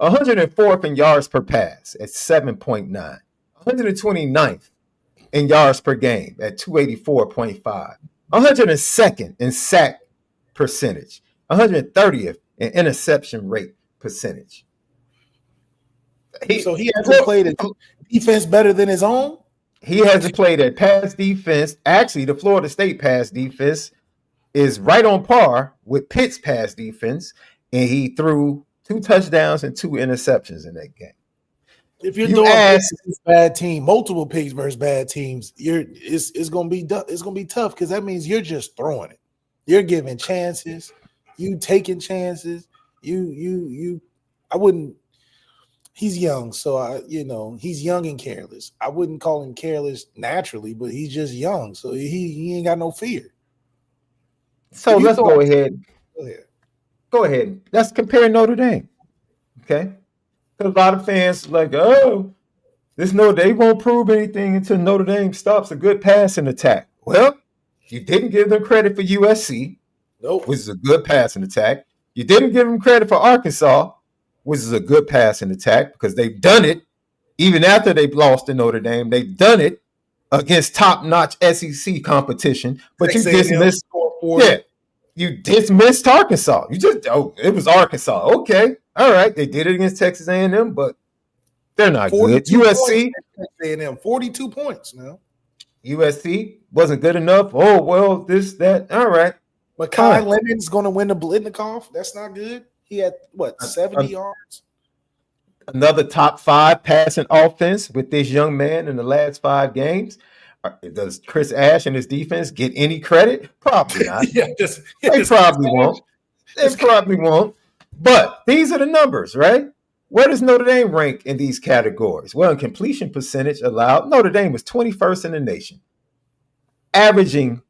104th in yards per pass at 7.9. 129th in yards per game at 284.5. 102nd in sack percentage. 130th in interception rate percentage. So he hasn't played a defense better than his own? He hasn't played a pass defense. Actually, the Florida State pass defense is right on par with Pitt's pass defense, and he threw 2 touchdowns and 2 interceptions in that game. If you're throwing picks versus bad team, multiple picks versus bad teams, it's gonna be tough because that means you're just throwing it. You're giving chances, you taking chances. I wouldn't. He's young, so he's young and careless. I wouldn't call him careless naturally, but he's just young, so he ain't got no fear. So let's go ahead. Go ahead. Let's compare Notre Dame. Okay. Because a lot of fans are like, oh, they won't prove anything until Notre Dame stops a good passing attack. Well, you didn't give them credit for USC, which is a good passing attack. You didn't give them credit for Arkansas, which is a good passing attack, because they've done it even after they've lost to Notre Dame. They've done it against top-notch SEC competition, but you dismissed. Yeah, you dismissed Arkansas. It was Arkansas. Okay, all right. They did it against Texas A&M, but they're not good. USC, A&M, 42 points now. USC wasn't good enough. Oh well, this that. All right. But Kai Lemon's going to win the Blitnikoff. That's not good. He had 70 yards. Another top 5 passing offense with this young man in the last 5 games. Does Chris Ash and his defense get any credit? Probably not. They probably won't. They probably won't. But these are the numbers, right? Where does Notre Dame rank in these categories? Well, in completion percentage allowed, Notre Dame was 21st in the nation, averaging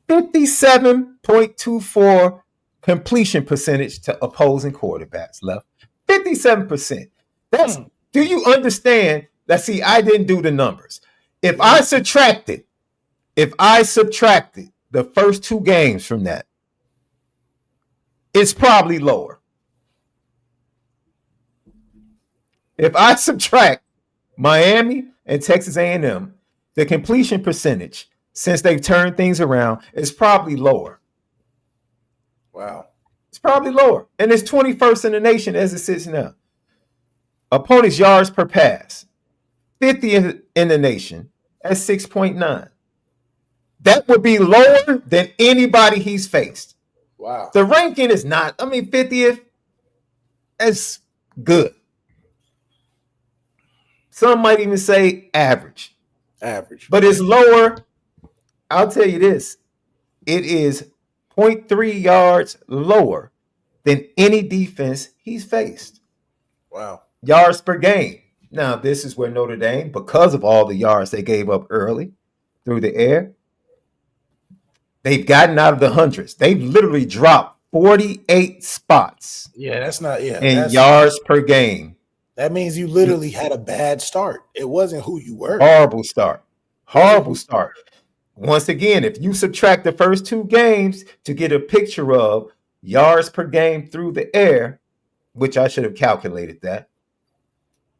57.24 completion percentage to opposing quarterbacks. Left 57%. Do you understand that? See, I didn't do the numbers. If I subtracted the first 2 games from that, it's probably lower. If I subtract Miami and Texas A&M, the completion percentage since they've turned things around is probably lower. Wow. It's probably lower. And it's 21st in the nation as it sits now. Opponent's yards per pass, 50th in the nation at 6.9. That would be lower than anybody he's faced. Wow. The ranking is not, 50th, that's good. Some might even say average. But it's lower. I'll tell you this. It is 0.3 yards lower than any defense he's faced. Wow. Yards per game. Now, this is where Notre Dame, because of all the yards they gave up early through the air, they've gotten out of the hundreds. They've literally dropped 48 spots. Yeah, that's not in yards per game. That means you literally had a bad start. It wasn't who you were. Horrible start. Once again, if you subtract the first 2 games to get a picture of yards per game through the air, which I should have calculated that,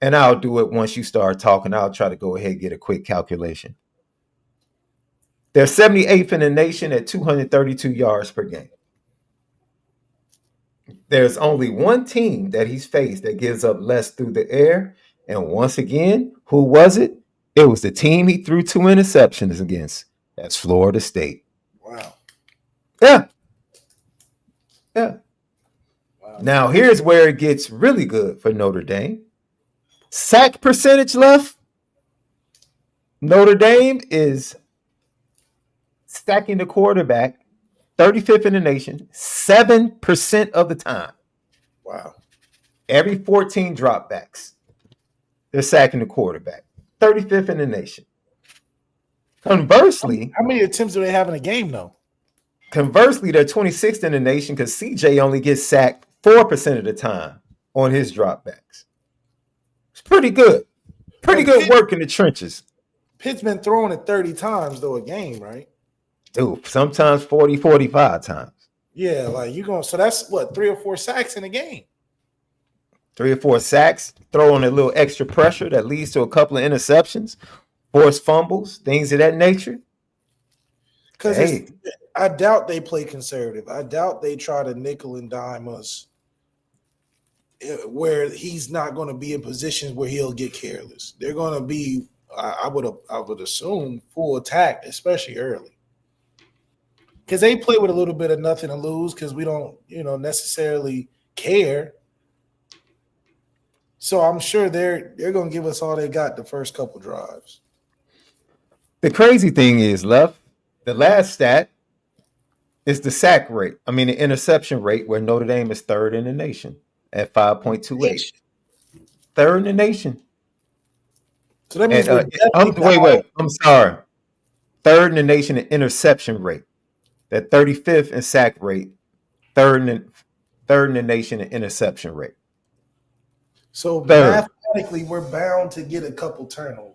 and I'll do it once you start talking. I'll try to go ahead and get a quick calculation. They're 78th in the nation at 232 yards per game. There's only one team that he's faced that gives up less through the air. And once again, who was it? It was the team he threw 2 interceptions against. That's Florida State. Wow. Yeah. Wow. Now, here's where it gets really good for Notre Dame. Sack percentage left. Notre Dame is sacking the quarterback, 35th in the nation, 7% of the time. Wow. Every 14 dropbacks, they're sacking the quarterback. 35th in the nation. Conversely, how many attempts do they have in a game, though? Conversely, they're 26th in the nation because CJ only gets sacked 4% of the time on his dropbacks. It's pretty good. Pretty good work in the trenches. Pitt's been throwing it 30 times, though, a game, right? Dude, sometimes 40, 45 times. Yeah, like so that's what, 3 or 4 sacks in a game. 3 or 4 sacks, throw on a little extra pressure that leads to a couple of interceptions, forced fumbles, things of that nature. Because I doubt they play conservative. I doubt they try to nickel and dime us where he's not going to be in positions where he'll get careless. They're going to be, I would assume, full attack, especially early. Because they play with a little bit of nothing to lose because we don't, necessarily care. So I'm sure they're going to give us all they got the first couple drives. The crazy thing is, Left, the last stat is the sack rate. I mean, the interception rate, where Notre Dame is 3rd in the nation at 5.28. 3rd in the nation. So that means wait. I'm sorry. 3rd in the nation in interception rate. That 35th in sack rate. 3rd in the nation in interception rate. So mathematically, we're bound to get a couple turnovers.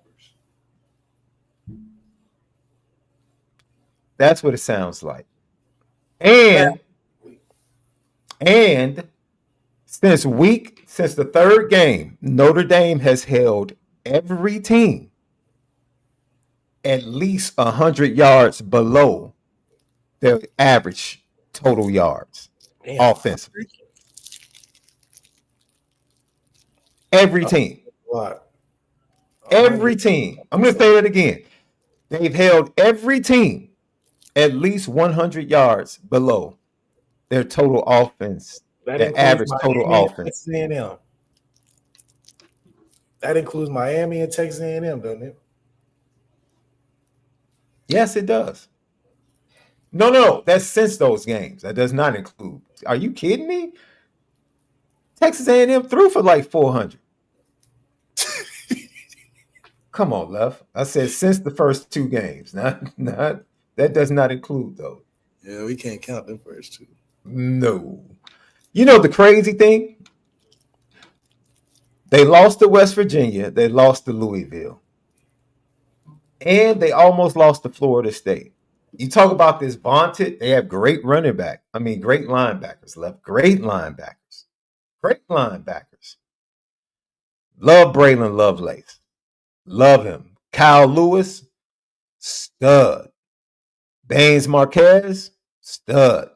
That's what it sounds like. And since the 3rd game, Notre Dame has held every team at least 100 yards below their average total yards offensively. Every team. What? Every team. I'm going to say that again. They've held every team at least 100 yards below their total offense, their average total offense. That includes Miami and Texas A&M, doesn't it? Yes, it does. No, that's since those games. That does not include. Are you kidding me? Texas A&M threw for like 400. Come on, Left. I said since the first 2 games. Not that does not include those. Yeah, we can't count them first 2. No. You know the crazy thing? They lost to West Virginia. They lost to Louisville. And they almost lost to Florida State. You talk about this vaunted, they have great running back. I mean, great linebackers, Left. Great linebackers. Great linebackers. Love Braylon Lovelace. Love him. Kyle Lewis, stud. Baines Marquez, stud.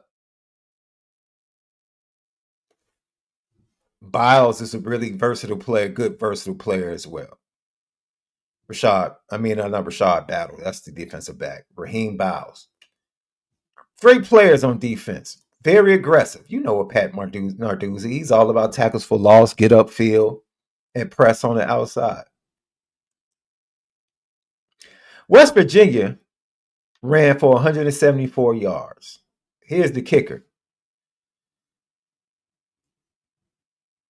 Biles is a really versatile player, good versatile player as well. Not Rashad Battle. That's the defensive back. Raheem Biles. Great players on defense. Very aggressive. You know what Pat Narduzzi. He's all about tackles for loss, get upfield, and press on the outside. West Virginia ran for 174 yards. Here's the kicker.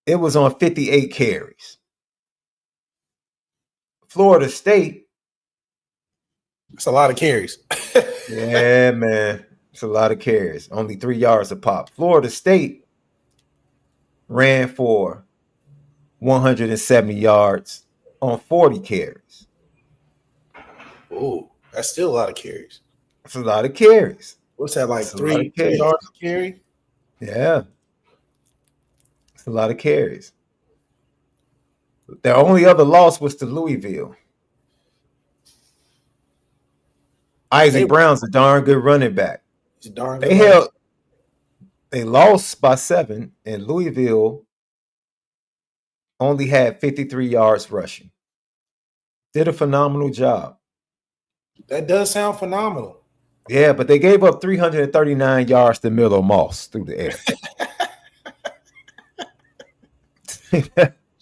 It was on 58 carries. Florida State. It's a lot of carries. Yeah, man. It's a lot of carries. Only 3 yards a pop. Florida State ran for 170 yards on 40 carries. Oh, that's still a lot of carries. That's a lot of carries. What's that, like 3 yards a carry? Yeah. It's a lot of carries. Their only other loss was to Louisville. Isaac Brown's a darn good running back. He's a darn good They lost by 7, and Louisville only had 53 yards rushing. Did a phenomenal job. That does sound phenomenal. Yeah, but they gave up 339 yards to Miller Moss through the air.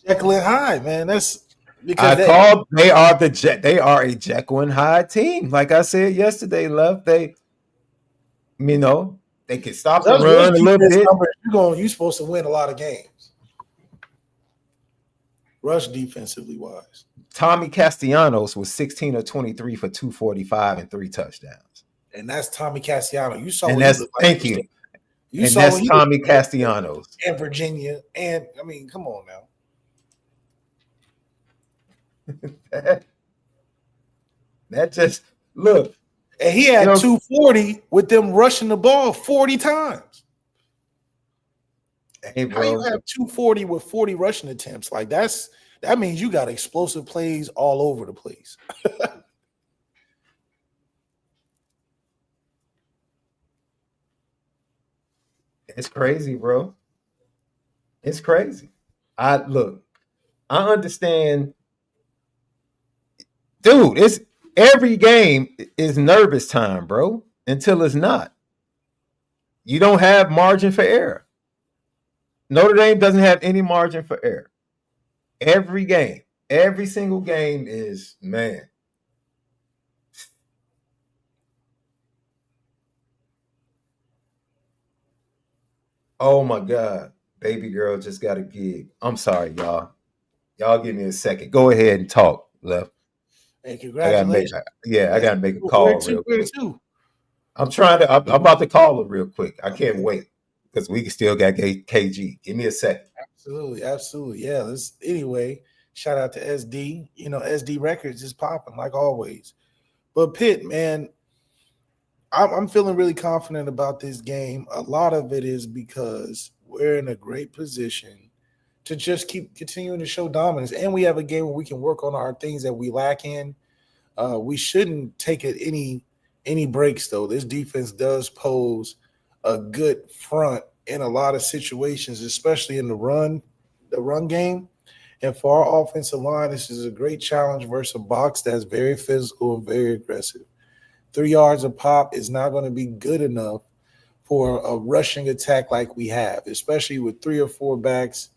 Jekyll and Hyde, man. That's because they are a Jekyll and Hyde team. Like I said yesterday, Love, they You know, they can stop the Those rush run a little defense bit. numbers, you're supposed to win a lot of games. Rush defensively wise. Tommy Castellanos was 16 of 23 for 245 and 3 touchdowns. And that's Tommy Castellanos. You saw And what he that's looked like. thank you. You And saw that's what he Tommy looked like Castellanos. in Virginia. And I mean, come on now. That just look. And he had 240 with them rushing the ball 40 times. Hey, How you have 240 with 40 rushing attempts? Like that means you got explosive plays all over the place. It's crazy, bro. It's crazy. I understand. Dude, it's every game is nervous time, bro, until it's not. You don't have margin for error. Notre Dame doesn't have any margin for error. Every game, every single game is, man. Oh my God. Baby girl just got a gig. I'm sorry, y'all. Y'all give me a second. Go ahead and talk, Left. Hey, congratulations. I gotta make a call real quick. I'm about to call her real quick. I can't wait because we still got KG. Give me a second. Absolutely. Yeah. Anyway, shout out to SD. SD Records is popping like always. But Pitt, man, I'm feeling really confident about this game. A lot of it is because we're in a great position to just keep continuing to show dominance. And we have a game where we can work on our things that we lack in. We shouldn't take it any breaks, though. This defense does pose a good front in a lot of situations, especially in the run game. And for our offensive line, this is a great challenge versus a box that's very physical and very aggressive. 3 yards a pop is not going to be good enough for a rushing attack like we have, especially with 3 or 4 backs.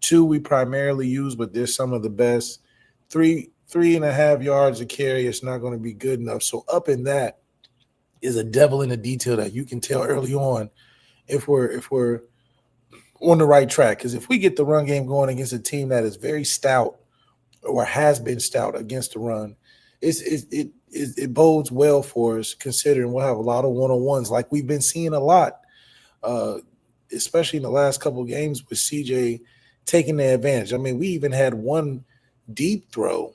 2 we primarily use, but they're some of the best. 3.5 yards a carry is not going to be good enough. So up in that is a devil in the detail that you can tell early on if we're on the right track. Because if we get the run game going against a team that is very stout or has been stout against the run, it bodes well for us, considering we'll have a lot of one-on-ones like we've been seeing a lot, especially in the last couple of games with CJ taking the advantage. I mean, we even had one deep throw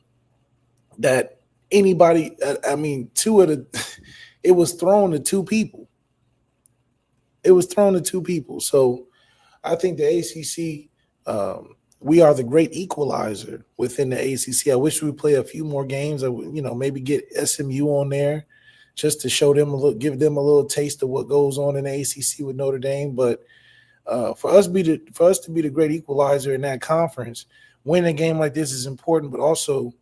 that anybody – it was thrown to 2 people. So I think the ACC we are the great equalizer within the ACC. I wish we play a few more games. Maybe get SMU on there just to show them give them a little taste of what goes on in the ACC with Notre Dame. But for us to be the great equalizer in that conference, winning a game like this is important. But also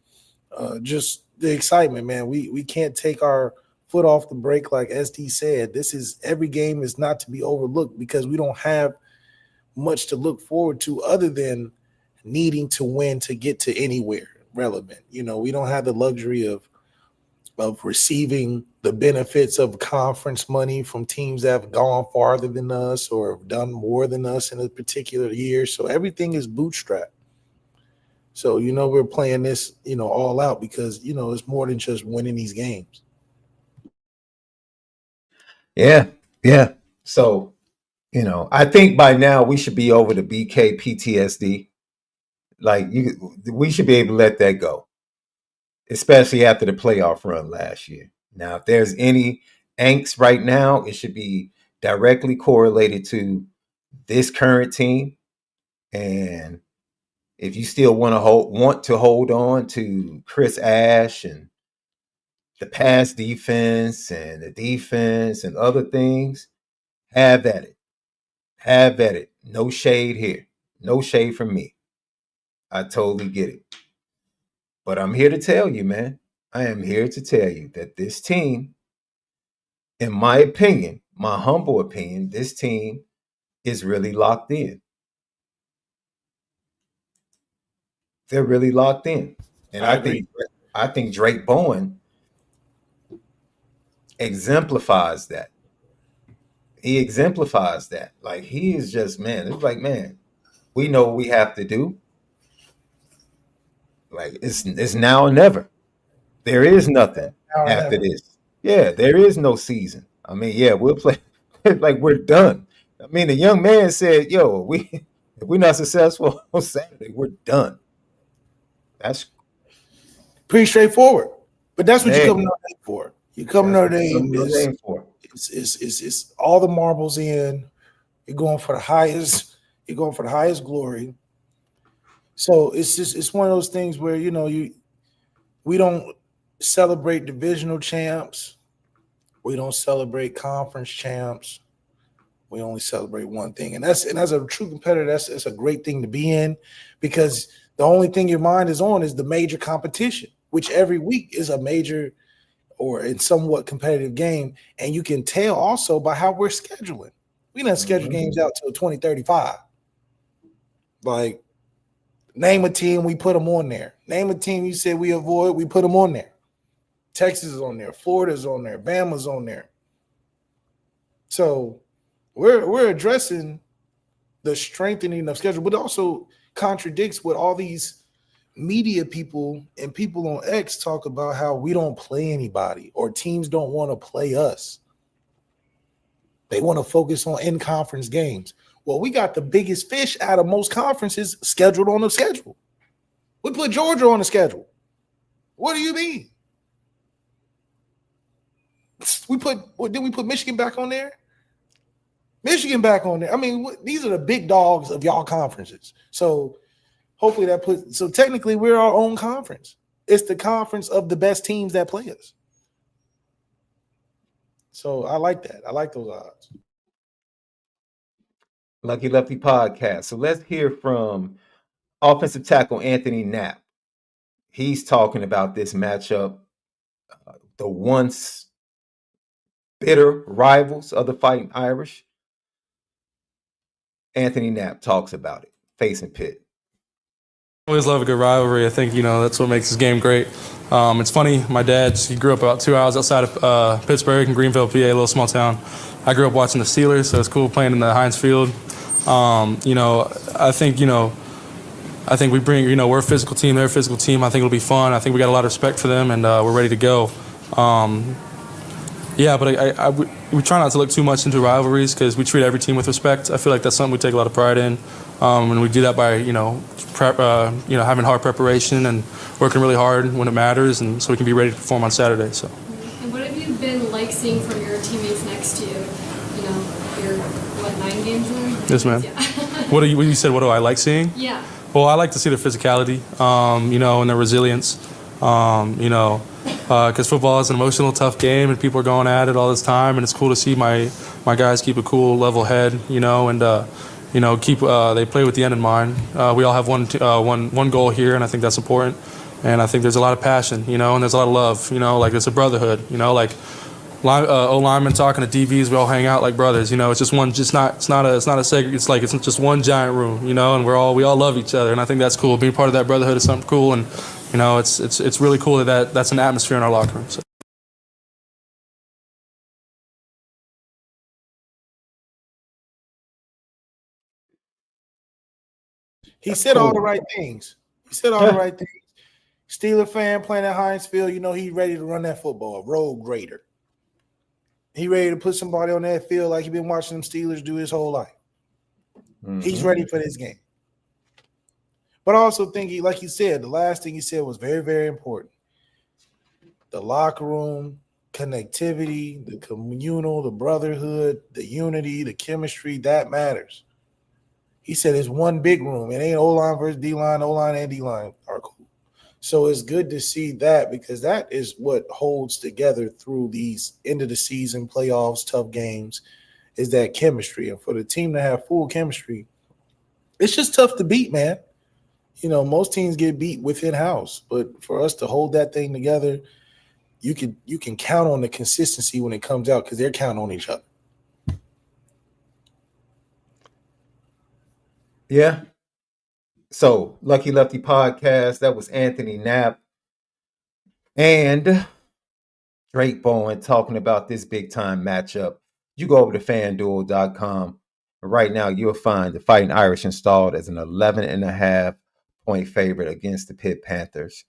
just the excitement, man. We can't take our foot off the brake, like SD said. Every game is not to be overlooked because we don't have much to look forward to other than needing to win to get to anywhere relevant. We don't have the luxury of receiving the benefits of conference money from teams that have gone farther than us or have done more than us in a particular year. So everything is bootstrapped. So, we're playing this, all out because, it's more than just winning these games. Yeah. So, I think by now we should be over the BK PTSD. We should be able to let that go, especially after the playoff run last year. Now, if there's any angst right now, it should be directly correlated to this current team. And if you still want to hold on to Chris Ash and the pass defense and the defense and other things, have at it. No shade here. No shade from me. I totally get it. But I'm here to tell you, man. I am here to tell you that this team, in my opinion, my humble opinion, this team is really locked in. They're really locked in. And I think Drake Bowen exemplifies that. he exemplifies that. Like he is just man. It's like man, we know what we have to do. Like it's now or never. There is nothing Now or after never. this. Yeah, there is no season. I mean, yeah, we'll play like we're done. I mean, the young man said, "Yo, if we're not successful on Saturday, we're done." That's Pretty straightforward. But that's what you man. come to Notre Dame for. You come to That's Notre what Dame I'm Notre is Dame for. it's all the marbles in. You're going for the highest. You're going for the highest glory. So it's one of those things where we don't celebrate divisional champs. We don't celebrate conference champs. We only celebrate one thing, and as a true competitor, that's a great thing to be in, because the only thing your mind is on is the major competition, which every week is a major or in somewhat competitive game, and you can tell also by how we're scheduling. We don't schedule games out till 2035. Like, name a team, we put them on there. Name a team you said we avoid, we put them on there. Texas is on there, Florida's on there, Bama's on there. So we're addressing the strengthening of schedule, but also contradicts what all these media people and people on X talk about, how we don't play anybody or teams don't want to play us. They want to focus on in-conference games. Well, we got the biggest fish out of most conferences scheduled on the schedule. We put Georgia on the schedule. What do you mean? Did we put Michigan back on there? Michigan back on there. I mean, these are the big dogs of y'all conferences. So hopefully so technically we're our own conference. It's the conference of the best teams that play us. So I like that. I like those odds. Lucky Lefty podcast. So let's hear from offensive tackle Anthony Knapp. He's talking about this matchup, the once bitter rivals of the Fighting Irish. Anthony Knapp talks about it, facing Pitt. Always love a good rivalry. I think, that's what makes this game great. It's funny, my dad, he grew up about 2 hours outside of Pittsburgh in Greenville, PA, a little small town. I grew up watching the Steelers, so it's cool playing in the Heinz Field. I think we bring, we're a physical team, they're a physical team. I think it'll be fun. I think we got a lot of respect for them, and we're ready to go. But we try not to look too much into rivalries because we treat every team with respect. I feel like that's something we take a lot of pride in. And we do that by, having hard preparation and working really hard when it matters, and so we can be ready to perform on Saturday. So. And what have you been like seeing from your teammates next to you? You're 9 games in? Yes, ma'am. Yeah. What you said? What do I like seeing? Yeah. Well, I like to see their physicality, and their resilience. Because football is an emotional, tough game, and people are going at it all this time, and it's cool to see my guys keep a cool, level head, and keep they play with the end in mind. We all have one goal here, and I think that's important. And I think there's a lot of passion, and there's a lot of love, like it's a brotherhood, like O-linemen talking to DBs, we all hang out like brothers, it's just one, it's not a segment, it's just one giant room, and we all love each other, and I think that's cool. Being part of that brotherhood is something cool, and it's really cool that's an atmosphere in our locker room. So. He said all the right things. Steeler fan playing at Heinz Field, he's ready to run that football, road grader. He ready to put somebody on that field like he's been watching them Steelers do his whole life. Mm-hmm. He's ready for this game. But I also think, like he said, the last thing he said was very, very important. The locker room, connectivity, the communal, the brotherhood, the unity, the chemistry, that matters. He said it's one big room. It ain't O-line versus D-line, O-line and D-line are cool. So it's good to see that, because that is what holds together through these end of the season playoffs, tough games, is that chemistry. And for the team to have full chemistry, it's just tough to beat, man. Most teams get beat within house, but for us to hold that thing together, you can count on the consistency when it comes out, because they're counting on each other. Yeah. So, Lucky Lefty podcast, that was Anthony Knapp and Drake Bowen talking about this big time matchup. you go over to FanDuel.com. And right now, you'll find the Fighting Irish installed as an 11.5-point favorite against the Pitt Panthers.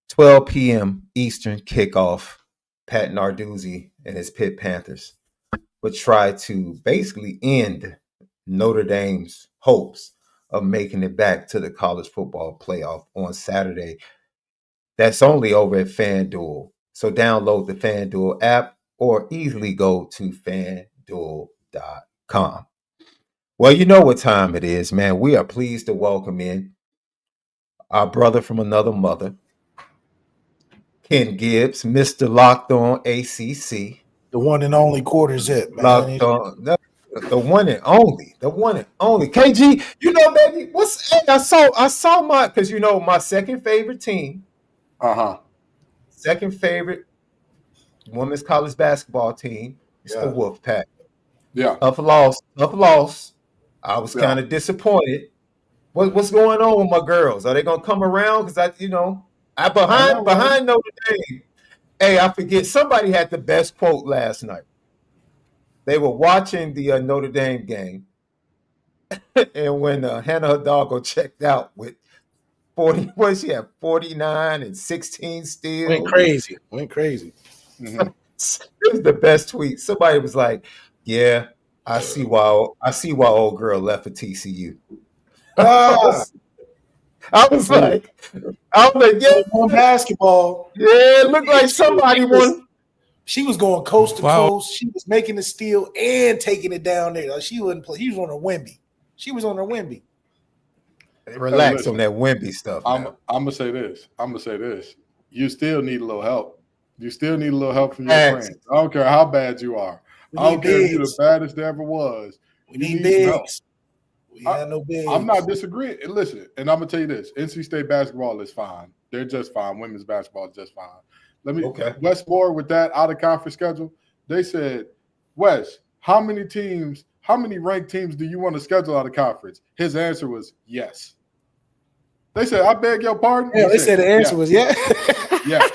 12 p.m. Eastern kickoff. Pat Narduzzi and his Pitt Panthers would try to basically end Notre Dame's hopes of making it back to the college football playoff on Saturday. That's only over at FanDuel. So download the FanDuel app or easily go to FanDuel.com. Well, you know what time it is, man. We are pleased to welcome in our brother from another mother, Ken Gibbs, Mr. Locked On ACC. The one and only quarter zip, man. Locked On, the one and only, KG. You know, baby, I saw my, because you know my second favorite team. Second favorite women's college basketball team is the Wolfpack. Yeah. Up a loss. I was kind of disappointed. What's going on with my girls? Are they gonna come around? Because I behind Notre Dame. Hey, I forget. Somebody had the best quote last night. They were watching the Notre Dame game, and when Hannah Hidalgo checked out with 40, what she had 49 and 16 steals. Went crazy. Mm-hmm. It was the best tweet. Somebody was like, "Yeah, I see why old girl left for TCU." I was like, yeah, on basketball. Yeah, it looked like somebody won. She was going coast to coast. She was making the steal and taking it down there. Like she wouldn't play. He was on her Wemby. She was on her Wemby. Relax on that Wemby stuff. I'm gonna say this. You still need a little help. You still need a little help from your friends. I don't care how bad you are. I don't care if you're the baddest there ever was. We need bigs. We got no bigs. I'm not disagreeing. And listen, and I'm gonna tell you this: NC State basketball is fine. They're just fine. Women's basketball is just fine. Westmore with that out of conference schedule, they said, Wes, how many ranked teams do you want to schedule out of conference? His answer was yes. They said, I beg your pardon? Yeah, they said the answer was yes. Yes.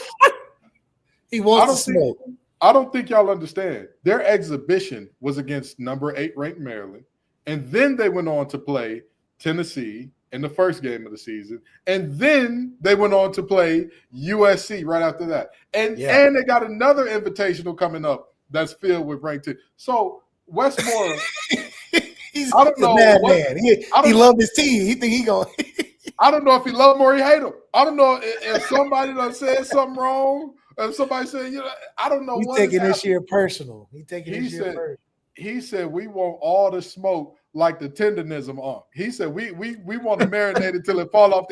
He wants to smoke. I don't think y'all understand. Their exhibition was against number 8 ranked Maryland, and then they went on to play Tennessee in the first game of the season, and then they went on to play USC right after that. And they got another invitational coming up that's filled with ranked teams. So Westmore, he's I don't know man. He loved his team. He think he going. I don't know if he loved him or he hate him. I don't know if somebody done said something wrong. If somebody said, I don't know. He's taking this year personal. He said we want all the smoke like the tendonism on. He said we want to marinate it till it fall off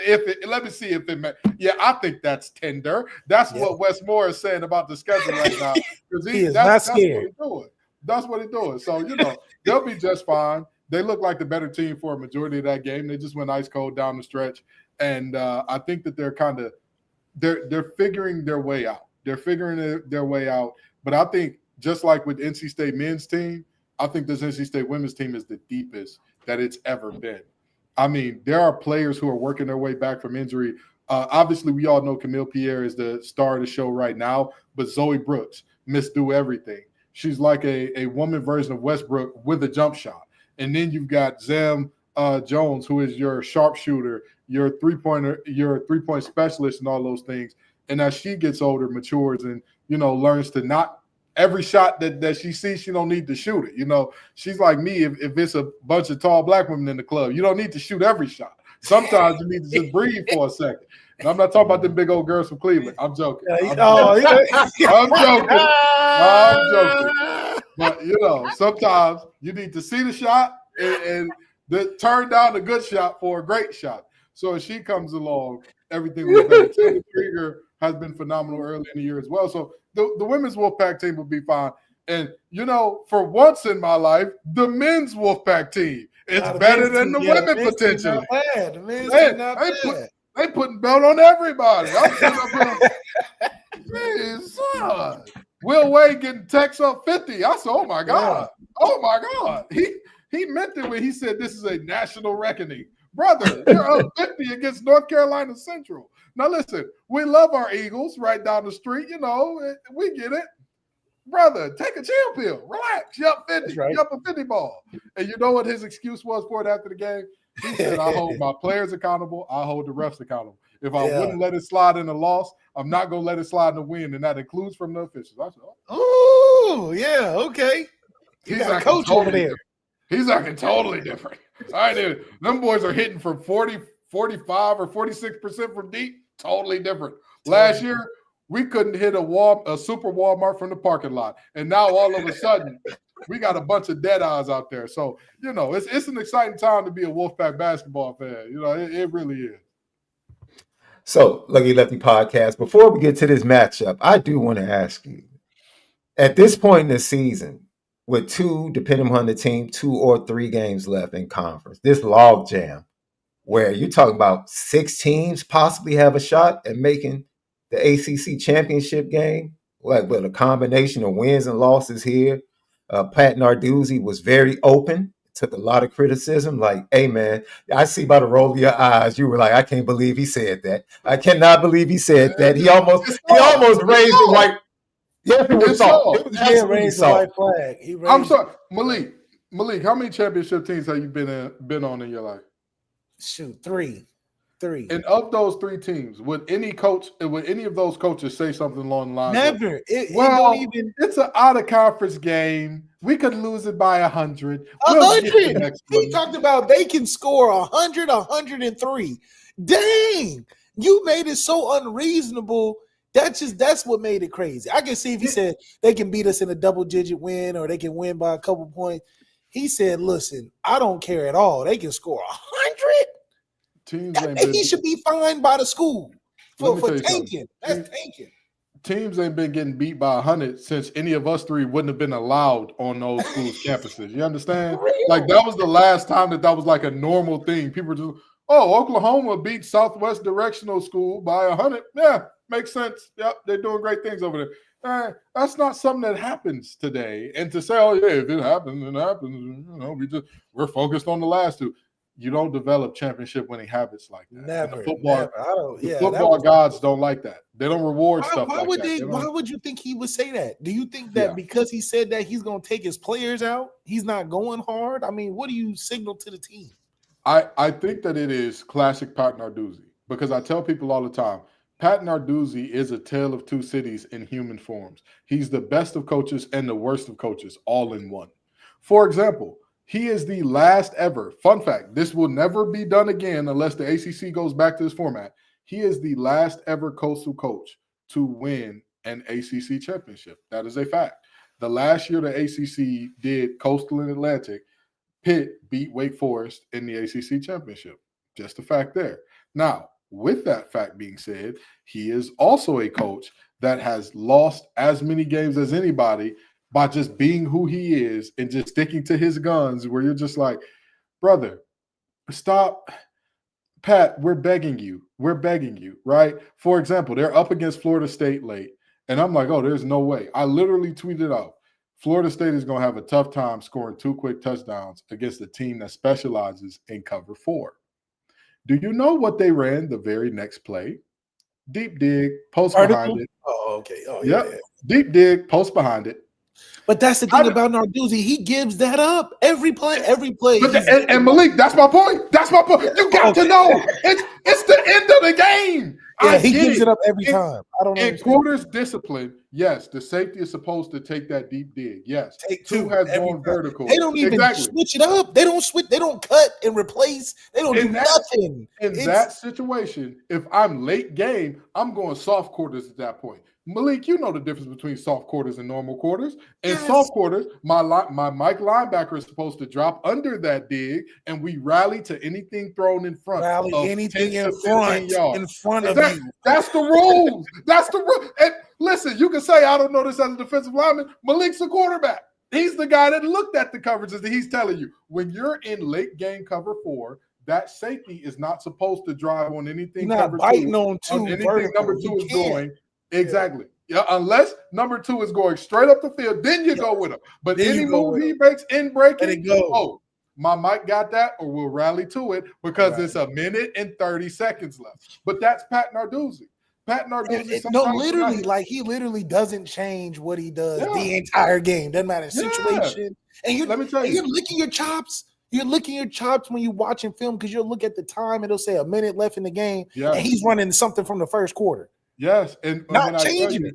let me see if it I think that's tender. That's what Westmore is saying about the schedule right now. Because he is not scared. That's what he's doing. So they'll be just fine. They look like the better team for a majority of that game. They just went ice cold down the stretch. And I think that they're figuring their way out. They're figuring their way out. But I think just like with NC State men's team, I think this NC State women's team is the deepest that it's ever been. I mean, there are players who are working their way back from injury. Obviously, we all know Camille Pierre is the star of the show right now, but Zoe Brooks missed do everything. She's like a woman version of Westbrook with a jump shot. And then you've got Zam Jones, who is your sharpshooter, your three-point specialist and all those things. And as she gets older, matures, and, learns to not every shot that she sees, she don't need to shoot it. She's like me. If it's a bunch of tall black women in the club, you don't need to shoot every shot. Sometimes you need to just breathe for a second. And I'm not talking about the big old girls from Cleveland. I'm joking. I'm joking. But, sometimes you need to see the shot and turn down a good shot for a great shot. So as she comes along, everything will be better. Taylor Krieger has been phenomenal early in the year as well. So the women's Wolfpack team will be fine. And, for once in my life, the men's Wolfpack team is better than the women potentially. The men's team not bad. They putting belt on everybody. Will Wade getting text up 50. I said, oh my God. Oh my God. He meant it when he said this is a national reckoning. Brother, you're up 50 against North Carolina Central. Now listen, we love our Eagles right down the street. We get it. brother, take a chill pill. Relax. You up 50. Right. You up a 50 ball. And you know what his excuse was for it after the game? He said, I hold my players accountable. I hold the refs accountable. If I wouldn't let it slide in a loss, I'm not going to let it slide in a win. And that includes from the officials. I said, oh, yeah, okay. He's got a coach totally over there. Different. He's acting totally different. All right, dude. Them boys are hitting from 40, 45 or 46% from deep. Totally different. Last year, we couldn't hit a super Walmart from the parking lot. And now all of a sudden, we got a bunch of dead eyes out there. So, you know, it's an exciting time to be a Wolfpack basketball fan. You know, it really is. So, Lucky Lefty Podcast, before we get to this matchup, I do want to ask you, at this point in the season, with depending on the team, 2 or 3 games left in conference, this log jam, where you're talking about 6 teams possibly have a shot at making the ACC championship game, like with a combination of wins and losses here. Pat Narduzzi was very open, took a lot of criticism. Like, hey, man, I see by the roll of your eyes, you were like, I can't believe he said that. I cannot believe he said that. He almost raised the white. Yes, it was soft. It was absolutely soft. Flag. I'm sorry, Malik, how many championship teams have you been on in your life? Shoot, 3. And of those 3 teams, would any of those coaches say something along the lines? Never. It's an out of conference game. We could lose it by 100. 100. He talked about they can score 100, 103. Dang, you made it so unreasonable. That's what made it crazy. I can see if he said they can beat us in a double-digit win or they can win by a couple points. He said, listen, I don't care at all. They can score 100. He should be fined by the school for tanking. That's tanking. Teams ain't been getting beat by 100 since any of us 3 wouldn't have been allowed on those schools' campuses. You understand? Like, that was the last time that was like a normal thing. People just, Oklahoma beat Southwest Directional School by 100. Yeah, makes sense. Yep, they're doing great things over there. That's not something that happens today. And to say, if it happens, it happens. You know, we're focused on the last 2. You don't develop championship winning habits like that. Never. Football gods don't like that. They don't reward stuff like that. Why would you think he would say that? Do you think that because he said that he's going to take his players out, he's not going hard? I mean, what do you signal to the team? I think that it is classic Pat Narduzzi, because I tell people all the time, Pat Narduzzi is a tale of 2 cities in human forms. He's the best of coaches and the worst of coaches all in one. For example, he is the last ever, fun fact, this will never be done again unless the ACC goes back to this format. He is the last ever coastal coach to win an ACC championship. That is a fact. The last year the ACC did Coastal and Atlantic, Pitt beat Wake Forest in the ACC championship. Just a fact there. Now, with that fact being said, he is also a coach that has lost as many games as anybody by just being who he is and just sticking to his guns, where you're just like, brother, stop. Pat, we're begging you. We're begging you, right? For example, they're up against Florida State late, and I'm like, there's no way. I literally tweeted out, Florida State is going to have a tough time scoring 2 quick touchdowns against a team that specializes in cover 4. Do you know what they ran the very next play? Deep dig, post behind it. Oh, okay. Oh, yep. Yeah. Deep dig, post behind it. But that's the thing about Narduzzi. He gives that up every play. But and Malik, that's my point. That's my point. You got to know it's the end of the game. Yeah, he gives it up every time. I don't know. In quarters discipline, yes, the safety is supposed to take that deep dig. Yes, take 2 has gone vertical. They don't even switch it up. They don't switch. They don't cut and replace. They don't do nothing. In that situation, if I'm late game, I'm going soft quarters at that point. Malik, you know the difference between soft quarters and normal quarters. In soft quarters, my Mike linebacker is supposed to drop under that dig, and we rally to anything thrown in front. Rally anything in front of you. That's the rules. That's the rule. And listen, you can say I don't know this as a defensive lineman. Malik's a quarterback. He's the guy that looked at the coverages that he's telling you. When you're in late game cover 4, that safety is not supposed to drive on anything. Not biting on anything vertical. Number 2 is going. Exactly. Yeah, unless number 2 is going straight up the field, then you go with him. But then any move he makes in breaking, my Mike got that, or we'll rally to it because it's a minute and 30 seconds left. But that's Pat Narduzzi. Pat Narduzzi. No, literally, like he literally doesn't change what he does the entire game. Doesn't matter situation. And let me tell you, you're licking your chops. You're licking your chops when you're watching film because you'll look at the time. It'll say a minute left in the game, and he's running something from the first quarter. Yes, and not changing it.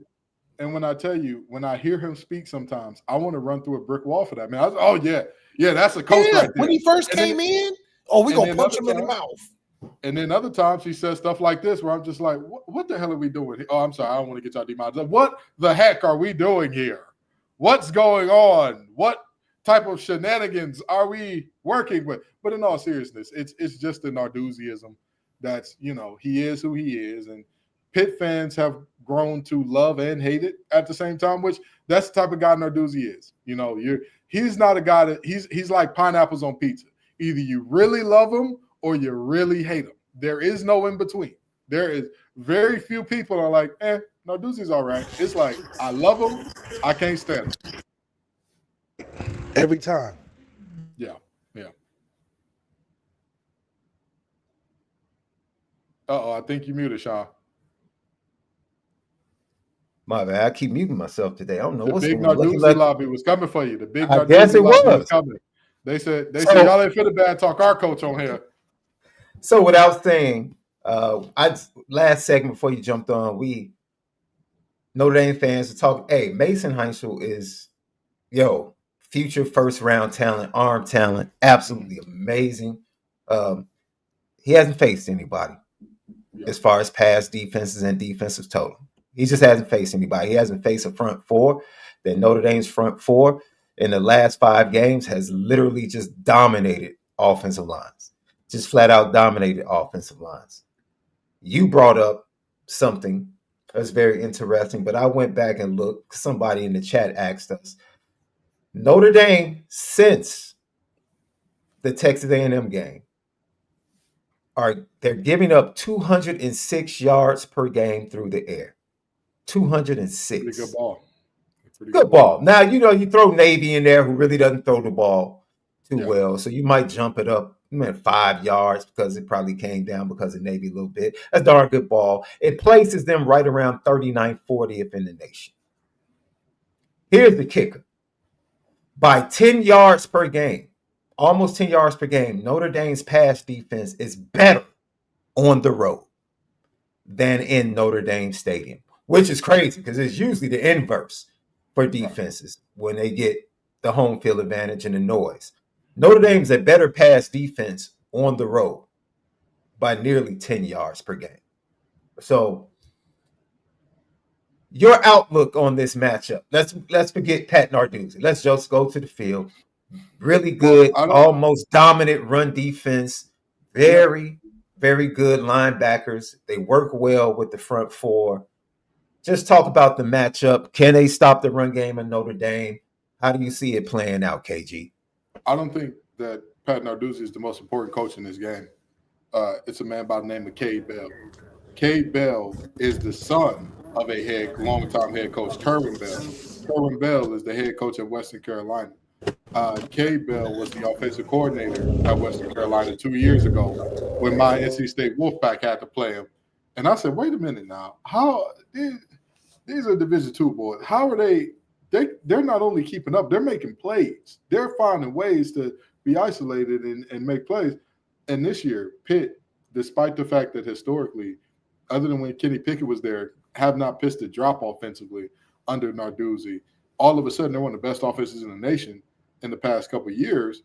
And when I tell you, when I hear him speak, sometimes I want to run through a brick wall for that man. I was, oh yeah, that's a coach right there. When he first came in, we gonna punch him in the mouth. And then other times he says stuff like this, where I'm just like, what the hell are we doing? Oh, I'm sorry, I don't want to get y'all demonetized. What the heck are we doing here? What's going on? What type of shenanigans are we working with? But in all seriousness, it's just a Narduzziism. That's, he is who he is, and Pitt fans have grown to love and hate it at the same time, which that's the type of guy Narduzzi is. He's not a guy that he's like pineapples on pizza. Either you really love him or you really hate him. There is no in between. There is very few people are like, Narduzzi's all right. It's like, I love him, I can't stand him. Every time. Yeah. I think you muted, Shaun. My bad. I keep muting myself today. I don't know what's going on. The big Narduzzi lobby was coming for you. The big Narduzzi lobby was coming. They said y'all ain't fit a bad talk our coach on here. So without saying, last segment before you jumped on, we Notre Dame fans are talking. Hey, Mason HEINTSCHEL is future first round talent, arm talent, absolutely amazing. He hasn't faced anybody as far as pass defenses and defensive total. He just hasn't faced anybody. He hasn't faced a front four. That Notre Dame's front four in the last 5 games has literally just dominated offensive lines. Just flat out dominated offensive lines. You brought up something that's very interesting, but I went back and looked. Somebody in the chat asked us, Notre Dame, since the Texas A&M game, they're giving up 206 yards per game through the air. 206. Pretty good ball. Good ball. Now, you throw Navy in there, who really doesn't throw the ball too well. So you might jump it up 5 yards because it probably came down because of Navy a little bit. That's a darn good ball. It places them right around 39th, 40th in the nation. Here's the kicker. By 10 yards per game, almost 10 yards per game, Notre Dame's pass defense is better on the road than in Notre Dame Stadium, which is crazy because it's usually the inverse for defenses when they get the home field advantage and the noise. Notre Dame's a better pass defense on the road by nearly 10 yards per game. So your outlook on this matchup, let's forget Pat Narduzzi. Let's just go to the field. Really good, almost dominant run defense. Very, very good linebackers. They work well with the front four. Just talk about the matchup. Can they stop the run game in Notre Dame? How do you see it playing out, KG? I don't think that Pat Narduzzi is the most important coach in this game. It's a man by the name of Cade Bell. Cade Bell is the son of a longtime head coach, Kerwin Bell. Kerwin Bell is the head coach at Western Carolina. Cade Bell was the offensive coordinator at Western Carolina 2 years ago when my NC State Wolfpack had to play him. And I said, wait a minute now. How these are Division II boys. How are they're not only keeping up, they're making plays. They're finding ways to be isolated and make plays. And this year, Pitt, despite the fact that historically, other than when Kenny Pickett was there, have not pissed a drop offensively under Narduzzi. All of a sudden, they're one of the best offenses in the nation in the past couple of years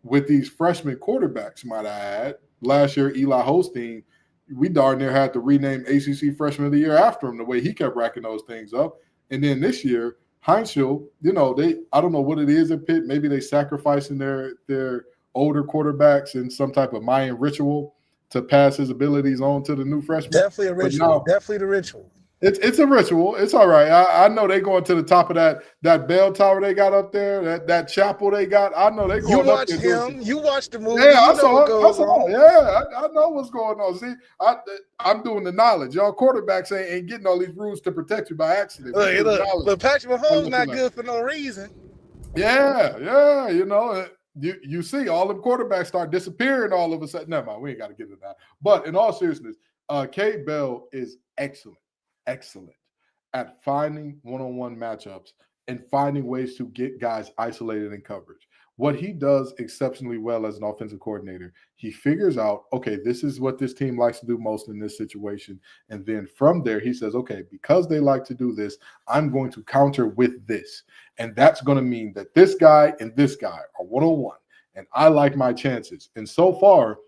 with these freshman quarterbacks, might I add. Last year, Eli Holstein, we darn near had to rename ACC Freshman of the Year after him, the way he kept racking those things up. And then this year, HEINTSCHEL, I don't know what it is at Pitt. Maybe they sacrificing their older quarterbacks in some type of Mayan ritual to pass his abilities on to the new freshman. Definitely a ritual. Definitely the ritual. It's a ritual. It's all right. I know they going to the top of that bell tower they got up there, that chapel they got. I know they going up there. You watch him. You watch the movie. Yeah, I saw it. Yeah, I know what's going on. See, I'm doing the knowledge. Y'all quarterbacks ain't getting all these rules to protect you by accident. Look, Patrick Mahomes not good for no reason. Yeah. You see all them quarterbacks start disappearing all of a sudden. Never mind, we ain't got to get into that. But in all seriousness, Cade Bell is excellent at finding one-on-one matchups and finding ways to get guys isolated in coverage. What he does exceptionally well as an offensive coordinator, he figures out, okay, this is what this team likes to do most in this situation. And then from there, he says, okay, because they like to do this, I'm going to counter with this. And that's going to mean that this guy and this guy are one-on-one. And I like my chances. And so far,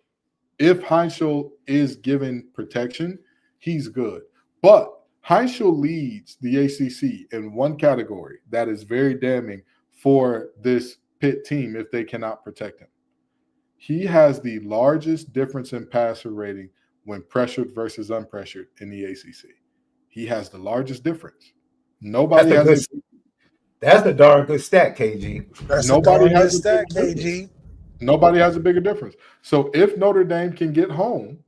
if HEINTSCHEL is given protection, he's good. But HEINTSCHEL leads the ACC in one category that is very damning for this Pitt team if they cannot protect him. He has the largest difference in passer rating when pressured versus unpressured in the ACC. He has the largest difference. Nobody has that's a darn good stat, KG. That's nobody a darn has good a stat, big KG. Nobody has a bigger difference. So if Notre Dame can get home,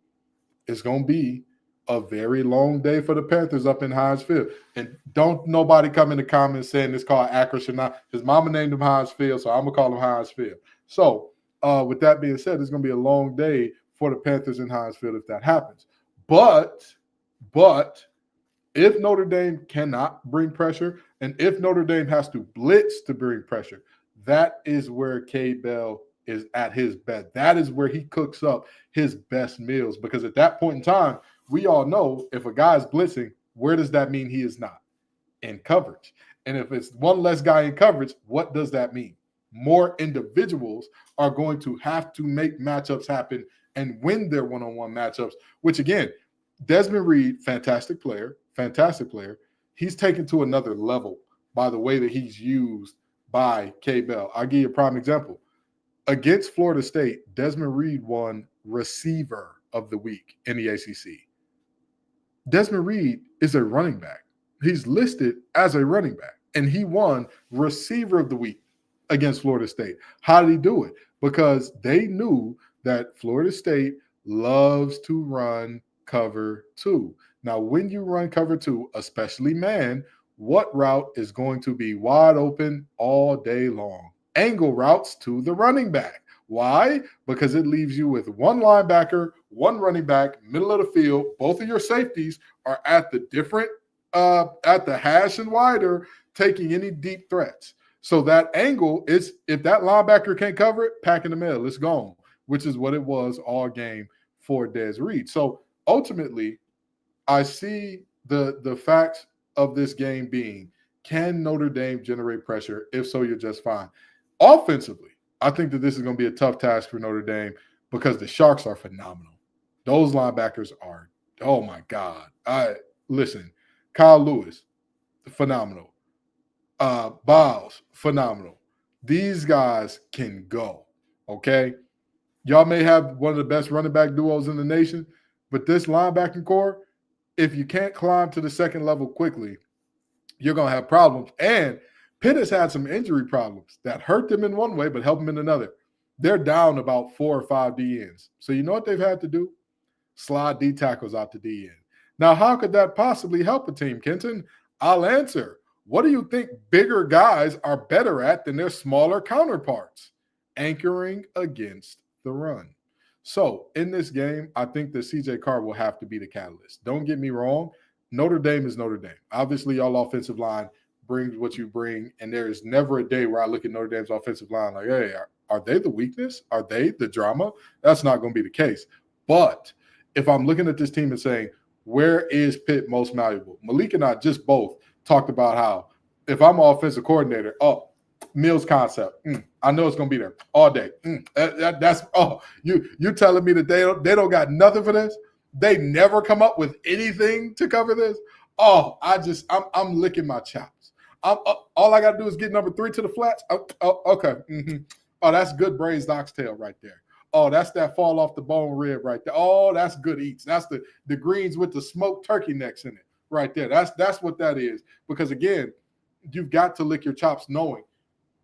it's going to be a very long day for the Panthers up in Heinz Field. And don't nobody come in the comments saying it's called Akron or not. His mama named him Heinz Field, so I'm going to call him Heinz Field. So with that being said, it's going to be a long day for the Panthers in Heinz Field if that happens. But if Notre Dame cannot bring pressure, and if Notre Dame has to blitz to bring pressure, that is where K. Bell is at his best. That is where he cooks up his best meals, because at that point in time, we all know if a guy is blitzing, where does that mean he is not? In coverage. And if it's one less guy in coverage, what does that mean? More individuals are going to have to make matchups happen and win their one-on-one matchups, which again, Desmond Reed, fantastic player. He's taken to another level by the way that he's used by K. Bell. I'll give you a prime example. Against Florida State, Desmond Reed won Receiver of the Week in the ACC. Desmond Reed is a running back. He's listed as a running back, and he won Receiver of the Week against Florida State. How did he do it? Because they knew that Florida State loves to run cover two. Now, when you run cover two, especially man, what route is going to be wide open all day long? Angle routes to the running back. Why? Because it leaves you with one linebacker, one running back, middle of the field. Both of your safeties are at the different, at the hash and wider, taking any deep threats. So that angle is, if that linebacker can't cover it, pack in the mail, it's gone, which is what it was all game for Des Reed. So ultimately, I see the facts of this game being, can Notre Dame generate pressure? If so, you're just fine. Offensively, I think that this is going to be a tough task for Notre Dame because the Sharks are phenomenal. Those linebackers are, oh my God. Listen, Kyle Lewis, phenomenal. Biles, phenomenal. These guys can go, okay? Y'all may have one of the best running back duos in the nation, but this linebacking core, if you can't climb to the second level quickly, you're going to have problems. And Pitt has had some injury problems that hurt them in one way but help them in another. They're down about 4 or 5 DNs. So you know what they've had to do? Slide D tackles out to DN. Now, how could that possibly help a team, Kenton? I'll answer. What do you think bigger guys are better at than their smaller counterparts? Anchoring against the run. So in this game, I think that CJ Carr will have to be the catalyst. Don't get me wrong. Notre Dame is Notre Dame. Obviously, y'all offensive line brings what you bring, and there is never a day where I look at Notre Dame's offensive line like, hey, are they the weakness? Are they the drama? That's not going to be the case. But if I'm looking at this team and saying, where is Pitt most malleable? Malik and I just both talked about how if I'm an offensive coordinator, Mills concept, I know it's going to be there all day. You're telling me that they don't got nothing for this? They never come up with anything to cover this? I'm licking my chops. All I got to do is get number 3 to the flats. Okay. Oh, that's good braised oxtail right there. Oh, that's that fall off the bone rib right there. Oh, that's good eats. That's the greens with the smoked turkey necks in it right there. That's what that is. Because, again, you've got to lick your chops knowing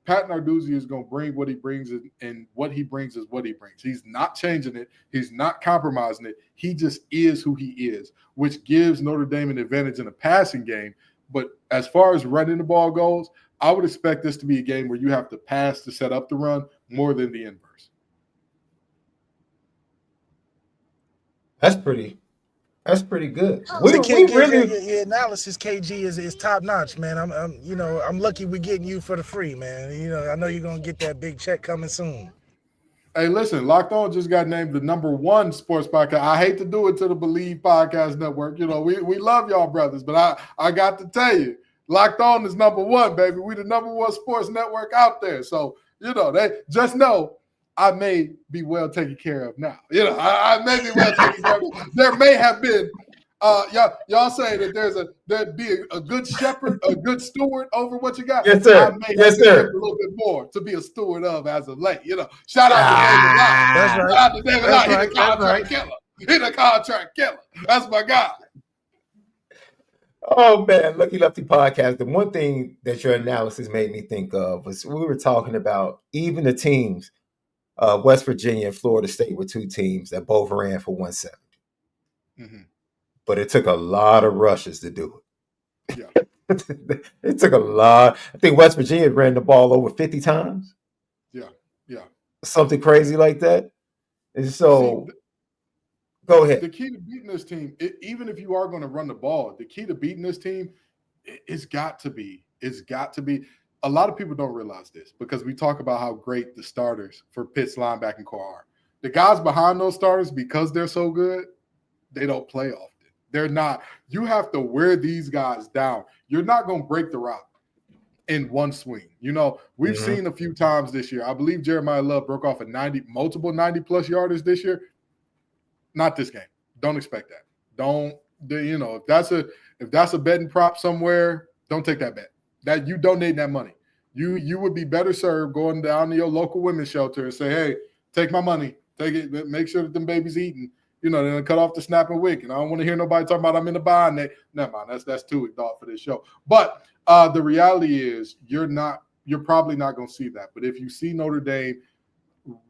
Pat Narduzzi is going to bring what he brings, and what he brings is what he brings. He's not changing it. He's not compromising it. He just is who he is, which gives Notre Dame an advantage in a passing game. But as far as running the ball goes, I would expect this to be a game where you have to pass to set up the run more than the inverse. That's pretty That's pretty good. See, We really your analysis, KG, is top notch, man. I'm lucky we're getting you for the free, man. I know you're gonna get that big check coming soon. Hey, listen, Locked On just got named the #1 sports podcast. I hate to do it to the Bleav Podcast Network. We love y'all brothers, but I got to tell you, Locked On is #1, baby. We the #1 sports network out there. So, they just know I may be well taken care of now. I may be well taken care of. There may have been y'all say that there'd be a good shepherd, a good steward over what you got. Yes, sir. I may Yes, have sir. a little bit more to be a steward of as of late. Shout out to David Lott. That's right. Shout out to David Lott. He's a That's contract right. killer. He's a contract killer. That's my guy. Oh man, Lucky Lefty podcast. The one thing that your analysis made me think of was we were talking about even the teams, West Virginia and Florida State were two teams that both ran for 170. Mm-hmm. But it took a lot of rushes to do it. Yeah. It took a lot. I think West Virginia ran the ball over 50 times. Yeah. Something crazy like that. And so go ahead. The key to beating this team, even if you are going to run the ball, the key to beating this team, it's got to be. A lot of people don't realize this because we talk about how great the starters for Pitt's linebacking core are. The guys behind those starters, because they're so good, they don't play often. They're not. You have to wear these guys down. You're not going to break the rock in one swing. We've seen a few times this year. I believe Jeremiah Love broke off multiple 90-plus yarders this year. Not this game. Don't expect that. If that's a betting prop somewhere, don't take that bet. That you donate that money. You would be better served going down to your local women's shelter and say, hey, take my money. Take it. Make sure that them babies eating. Then cut off the snapping wick. And I don't want to hear nobody talking about I'm in the bind. Never mind. That's too adult for this show. But the reality is you're probably not going to see that. But if you see Notre Dame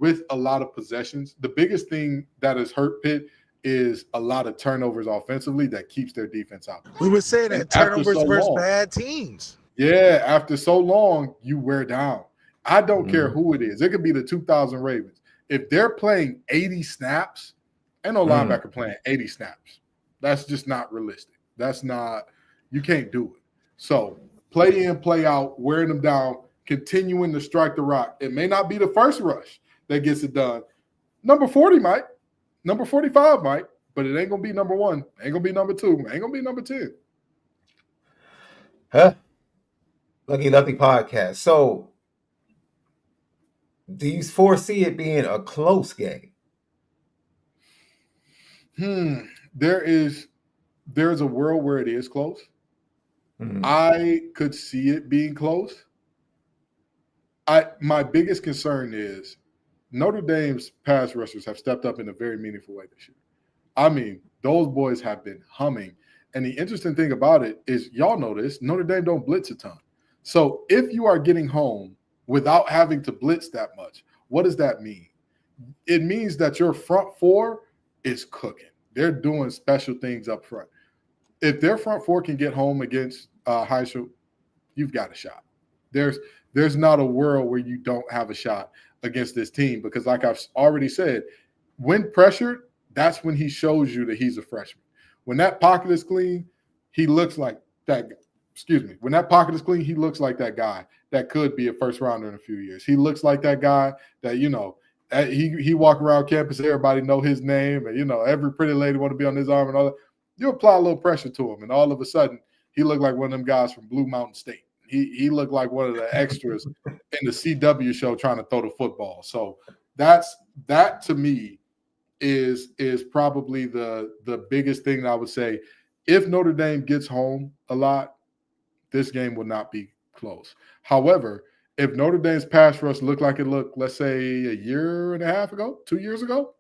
with a lot of possessions, the biggest thing that has hurt Pitt is a lot of turnovers offensively that keeps their defense out. We would say that turnovers versus bad teams. Yeah, after so long, you wear down. I don't care who it is. It could be the 2000 Ravens. If they're playing 80 snaps, ain't no linebacker playing 80 snaps. That's just not realistic. You can't do it. So play in, play out, wearing them down, continuing to strike the rock. It may not be the first rush that gets it done. Number 40 might. Number 45 might. But it ain't going to be number 1. Ain't going to be number 2. Ain't going to be number 10. Huh? Lucky Lefty podcast. So do you foresee it being a close game? There's a world where it is close. I could see it being close. My biggest concern is Notre Dame's pass rushers have stepped up in a very meaningful way this year. I mean, those boys have been humming. And the interesting thing about it is, y'all know this, Notre Dame don't blitz a ton. So if you are getting home without having to blitz that much, what does that mean? It means that your front four is cooking. They're doing special things up front. If their front four can get home against HEINTSCHEL, you've got a shot. There's not a world where you don't have a shot against this team because, like I've already said, when pressured, that's when he shows you that he's a freshman. When that pocket is clean, he looks like that. When that pocket is clean, he looks like that guy that could be a first rounder in a few years. He looks like that guy that, he walk around campus, everybody know his name, and, every pretty lady want to be on his arm and all that. You apply a little pressure to him, and all of a sudden, he looked like one of them guys from Blue Mountain State. He looked like one of the extras in the CW show trying to throw the football. So that to me is probably the biggest thing that I would say. If Notre Dame gets home a lot, this game will not be close. However, if Notre Dame's pass rush looked like it looked, let's say, a year and a half ago, 2 years ago,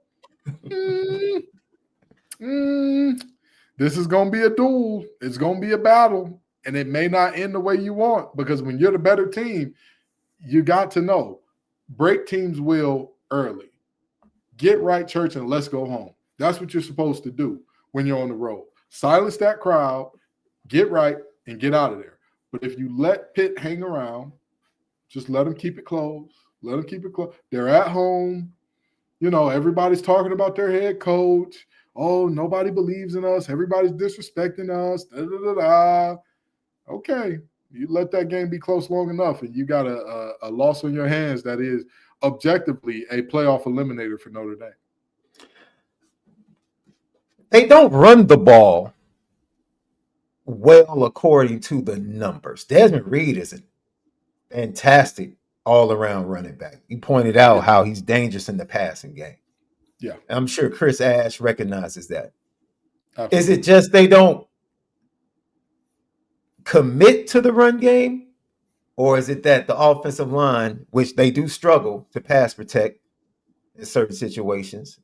this is going to be a duel. It's going to be a battle, and it may not end the way you want because when you're the better team, you got to know, break teams' will early. Get right, church, and let's go home. That's what you're supposed to do when you're on the road. Silence that crowd, get right, and get out of there. But if you let Pitt hang around, just let them keep it close. Let them keep it close. They're at home. Everybody's talking about their head coach. oh, nobody believes in us. Everybody's disrespecting us. Da, da, da, da. Okay, you let that game be close long enough, and you got a loss on your hands that is objectively a playoff eliminator for Notre Dame. They don't run the ball well according to the numbers. Desmond Reed is a fantastic all-around running back. You pointed out how he's dangerous in the passing game. Yeah. I'm sure Chris Ash recognizes that. Absolutely. Is it just they don't commit to the run game? Or is it that the offensive line, which they do struggle to pass protect in certain situations,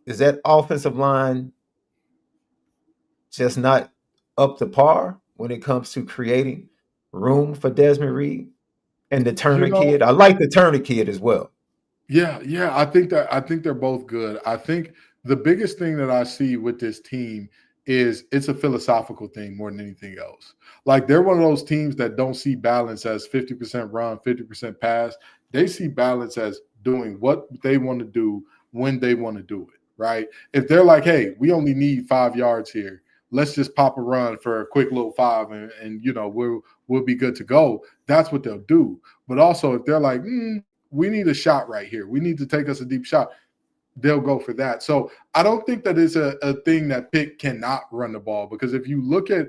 is that offensive line just not up to par when it comes to creating room for Desmond Reed and the Turner kid? I like the Turner kid as well. Yeah. I think they're both good. I think the biggest thing that I see with this team is it's a philosophical thing more than anything else. Like they're one of those teams that don't see balance as 50% run, 50% pass. They see balance as doing what they want to do when they want to do it, right? If they're like, hey, we only need 5 yards here, let's just pop a run for a quick little 5 and we'll be good to go. That's what they'll do. But also if they're like, we need a shot right here, we need to take us a deep shot, they'll go for that. So I don't think that it's a thing that Pitt cannot run the ball, because if you look at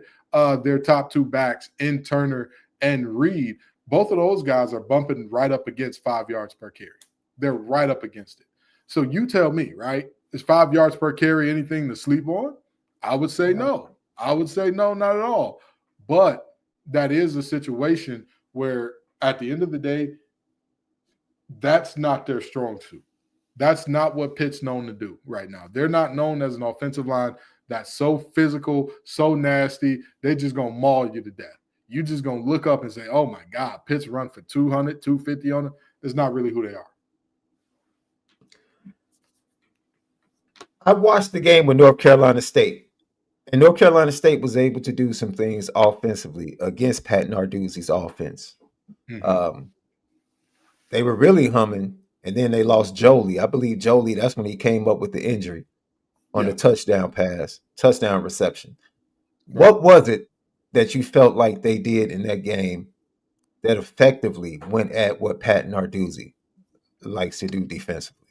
their top 2 backs in Turner and Reed, both of those guys are bumping right up against 5 yards per carry. They're right up against it. So you tell me, right? Is 5 yards per carry anything to sleep on? I would say no. I would say no, not at all. But that is a situation where at the end of the day, that's not their strong suit. That's not what Pitt's known to do right now. They're not known as an offensive line that's so physical, so nasty, they just going to maul you to death. You just going to look up and say, oh, my God, Pitt's run for 200, 250 on them. It's not really who they are. I watched the game with North Carolina State, and North Carolina State was able to do some things offensively against Pat Narduzzi's offense. Mm-hmm. They were really humming, and then they lost Jolie. I believe Jolie, that's when he came up with the injury on the touchdown reception. Right. What was it that you felt like they did in that game that effectively went at what Pat Narduzzi likes to do defensively?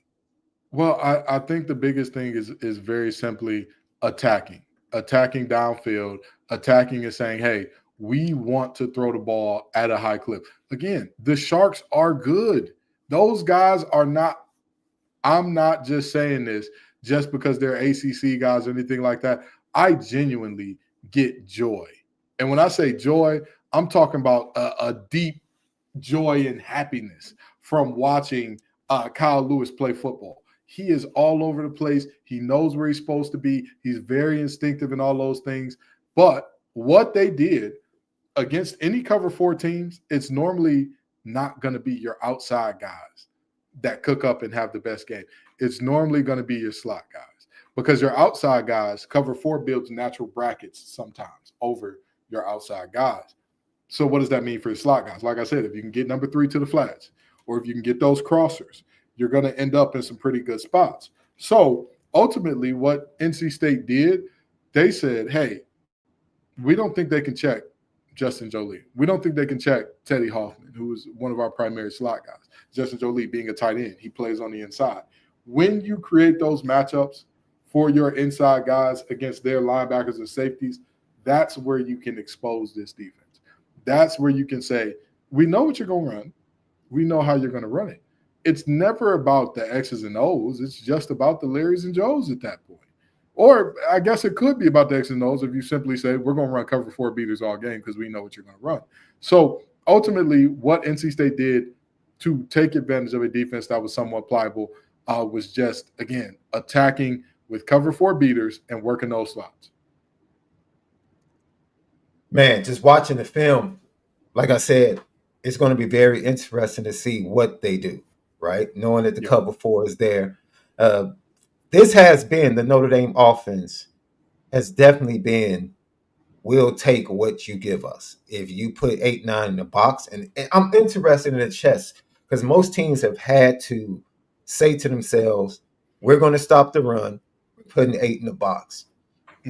Well, I think the biggest thing is very simply attacking downfield, attacking and saying, hey, we want to throw the ball at a high clip. Again, the Sharks are good. Those guys are not – I'm not just saying this just because they're ACC guys or anything like that. I genuinely get joy. And when I say joy, I'm talking about a deep joy and happiness from watching Kyle Lewis play football. He is all over the place. He knows where he's supposed to be. He's very instinctive in all those things. But what they did against any cover 4 teams, it's normally not going to be your outside guys that cook up and have the best game. It's normally going to be your slot guys, because your outside guys, cover 4 builds natural brackets sometimes over your outside guys. So what does that mean for your slot guys? Like I said, if you can get number 3 to the flats, or if you can get those crossers, you're going to end up in some pretty good spots. So ultimately what NC State did, they said, hey, we don't think they can check Justin Jolie. We don't think they can check Teddy Hoffman, who is one of our primary slot guys. Justin Jolie being a tight end, he plays on the inside. When you create those matchups for your inside guys against their linebackers and safeties, that's where you can expose this defense. That's where you can say, we know what you're going to run. We know how you're going to run it. It's never about the X's and O's. It's just about the Larrys and Joes at that point. Or I guess it could be about the X's and O's if you simply say, we're going to run cover 4 beaters all game because we know what you're going to run. So ultimately what NC State did to take advantage of a defense that was somewhat pliable was just, again, attacking with cover 4 beaters and working those slots. Man, just watching the film, like I said, it's going to be very interesting to see what they do, right? Knowing that the cover 4 is there. This has been the Notre Dame offense has definitely been, we'll take what you give us. If you put 8-9 in the box, and I'm interested in the chess, because most teams have had to say to themselves, we're going to stop the run. We're putting 8 in the box.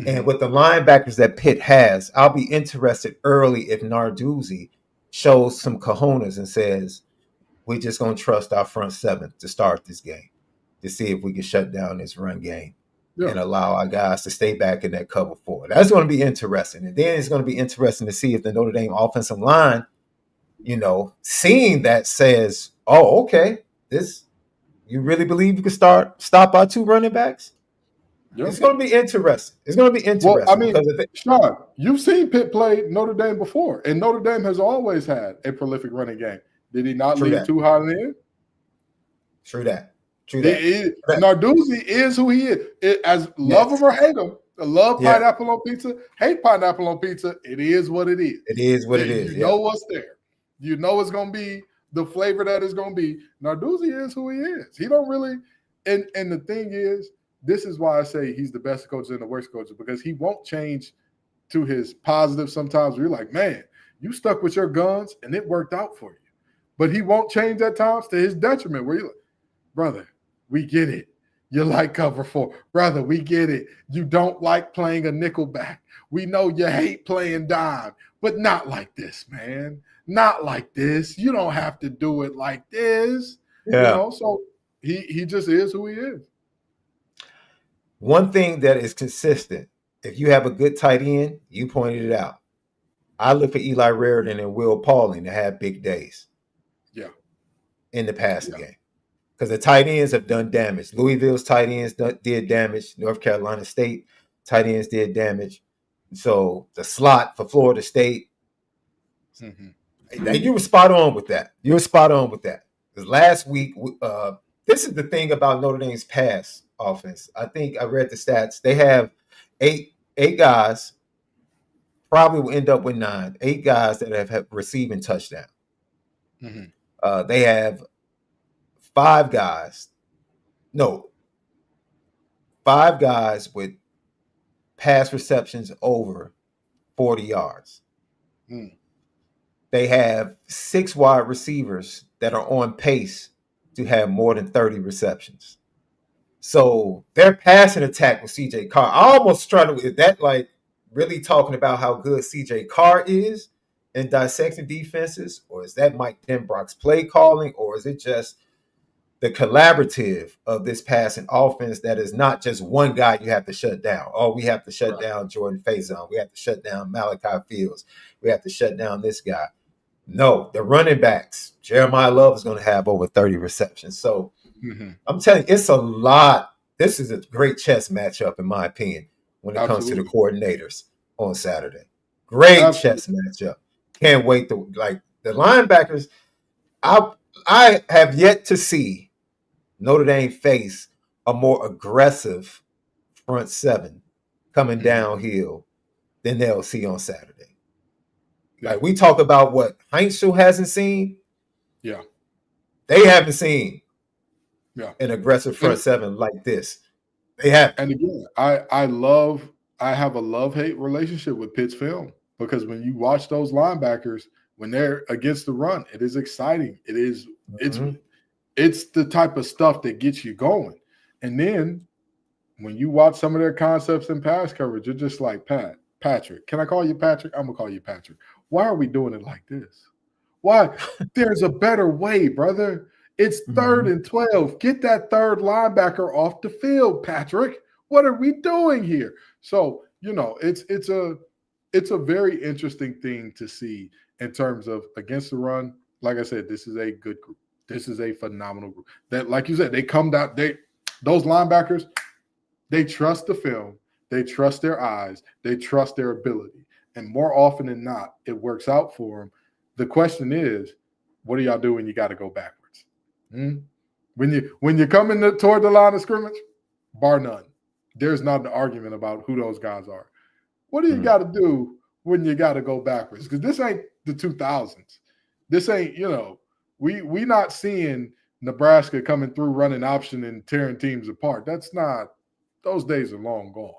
And with the linebackers that Pitt has, I'll be interested early if Narduzzi shows some cojones and says, we're just going to trust our front seven to start this game to see if we can shut down this run game and allow our guys to stay back in that cover 4. That's going to be interesting. And then it's going to be interesting to see if the Notre Dame offensive line, seeing that says, oh, okay, you really believe you can stop our 2 running backs? Yeah. It's going to be interesting. Well, I mean, Sean, you've seen Pitt play Notre Dame before, and Notre Dame has always had a prolific running game. Did he not lead too high in the end? True that. Narduzzi is who he is. Love him or hate him, love pineapple on pizza, hate pineapple on pizza. It is what it is. It is what it is. You know what's there. You know it's going to be the flavor that it's going to be. Narduzzi is who he is. He don't really – and the thing is, this is why I say he's the best coach and the worst coach, because he won't change to his positive sometimes. Where you're like, man, you stuck with your guns and it worked out for you. But he won't change at times to his detriment, where you're like, brother, we get it. You like cover 4. Brother, we get it. You don't like playing a nickel back. We know you hate playing dime, but not like this, man. Not like this. You don't have to do it like this. Yeah. So he just is who he is. One thing that is consistent, if you have a good tight end, you pointed it out. I look for Eli Raritan and Will Pauling to have big days. Yeah. In the passing game. Because the tight ends have done damage. Louisville's tight ends did damage. North Carolina State tight ends did damage. So the slot for Florida State, you were spot on with that. Because last week, this is the thing about Notre Dame's pass offense. I think I read the stats. They have eight guys, probably will end up with 9. 8 guys that have receiving touchdown. They have 5 guys with pass receptions over 40 yards. They have 6 wide receivers that are on pace to have more than 30 receptions. So their passing attack with CJ Carr, I almost struggle with that, like really talking about how good CJ Carr is in dissecting defenses, or is that Mike Denbrock's play calling, or is it just the collaborative of this passing offense that is not just one guy you have to shut down? Oh, we have to shut down Jordan Faison. We have to shut down Malachi Fields. We have to shut down this guy. No, the running backs, Jeremiah Love is going to have over 30 receptions. So I'm telling you, it's a lot. This is a great chess matchup, in my opinion, when it comes to the coordinators on Saturday. Great chess matchup. Can't wait to, like, the linebackers. I have yet to see Notre Dame face a more aggressive front 7 coming downhill than they'll see on Saturday. Like, we talk about what HEINTSCHEL hasn't seen. Yeah. They haven't seen an aggressive front 7 like this. They have. And again, I have a love-hate relationship with Pitt's film, because when you watch those linebackers, when they're against the run, it is exciting. It is it's the type of stuff that gets you going. And then when you watch some of their concepts in pass coverage, you're just like, Patrick. Can I call you Patrick? I'm gonna call you Patrick. Why are we doing it like this? Why? There's a better way, brother. It's 3rd and 12. Get that third linebacker off the field, Patrick. What are we doing here? So, it's a very interesting thing to see in terms of against the run. Like I said, this is a good group. This is a phenomenal group. That, like you said, they come down. Those linebackers, they trust the film. They trust their eyes. They trust their ability. And more often than not, it works out for them. The question is, what do y'all do when you got to go backwards? When you're coming toward the line of scrimmage, bar none, there's not an argument about who those guys are. What do you got to do when you got to go backwards? Because this ain't the 2000s. This ain't, we not seeing Nebraska coming through running option and tearing teams apart. Those days are long gone.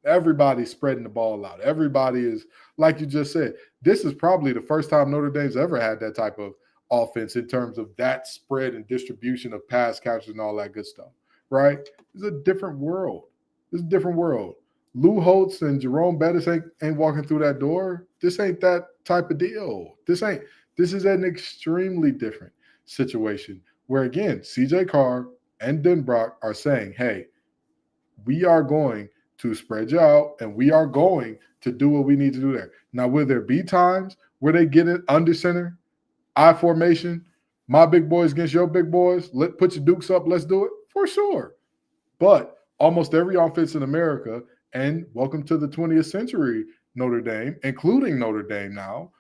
Everybody's spreading the ball out. Everybody is, like you just said, this is probably the first time Notre Dame's ever had that type of offense in terms of that spread and distribution of pass catches and all that good stuff, right? It's a different world. This is a different world. Lou Holtz and Jerome Bettis ain't walking through that door. This ain't that type of deal. This is an extremely different situation where, again, CJ Carr and Denbrock are saying, hey, we are going to spread you out and we are going to do what we need to do there. Now, will there be times where they get it under center, I formation, my big boys against your big boys, put your dukes up, let's do it? For sure. But almost every offense in America, and welcome to the 20th century, Notre Dame, including Notre Dame now,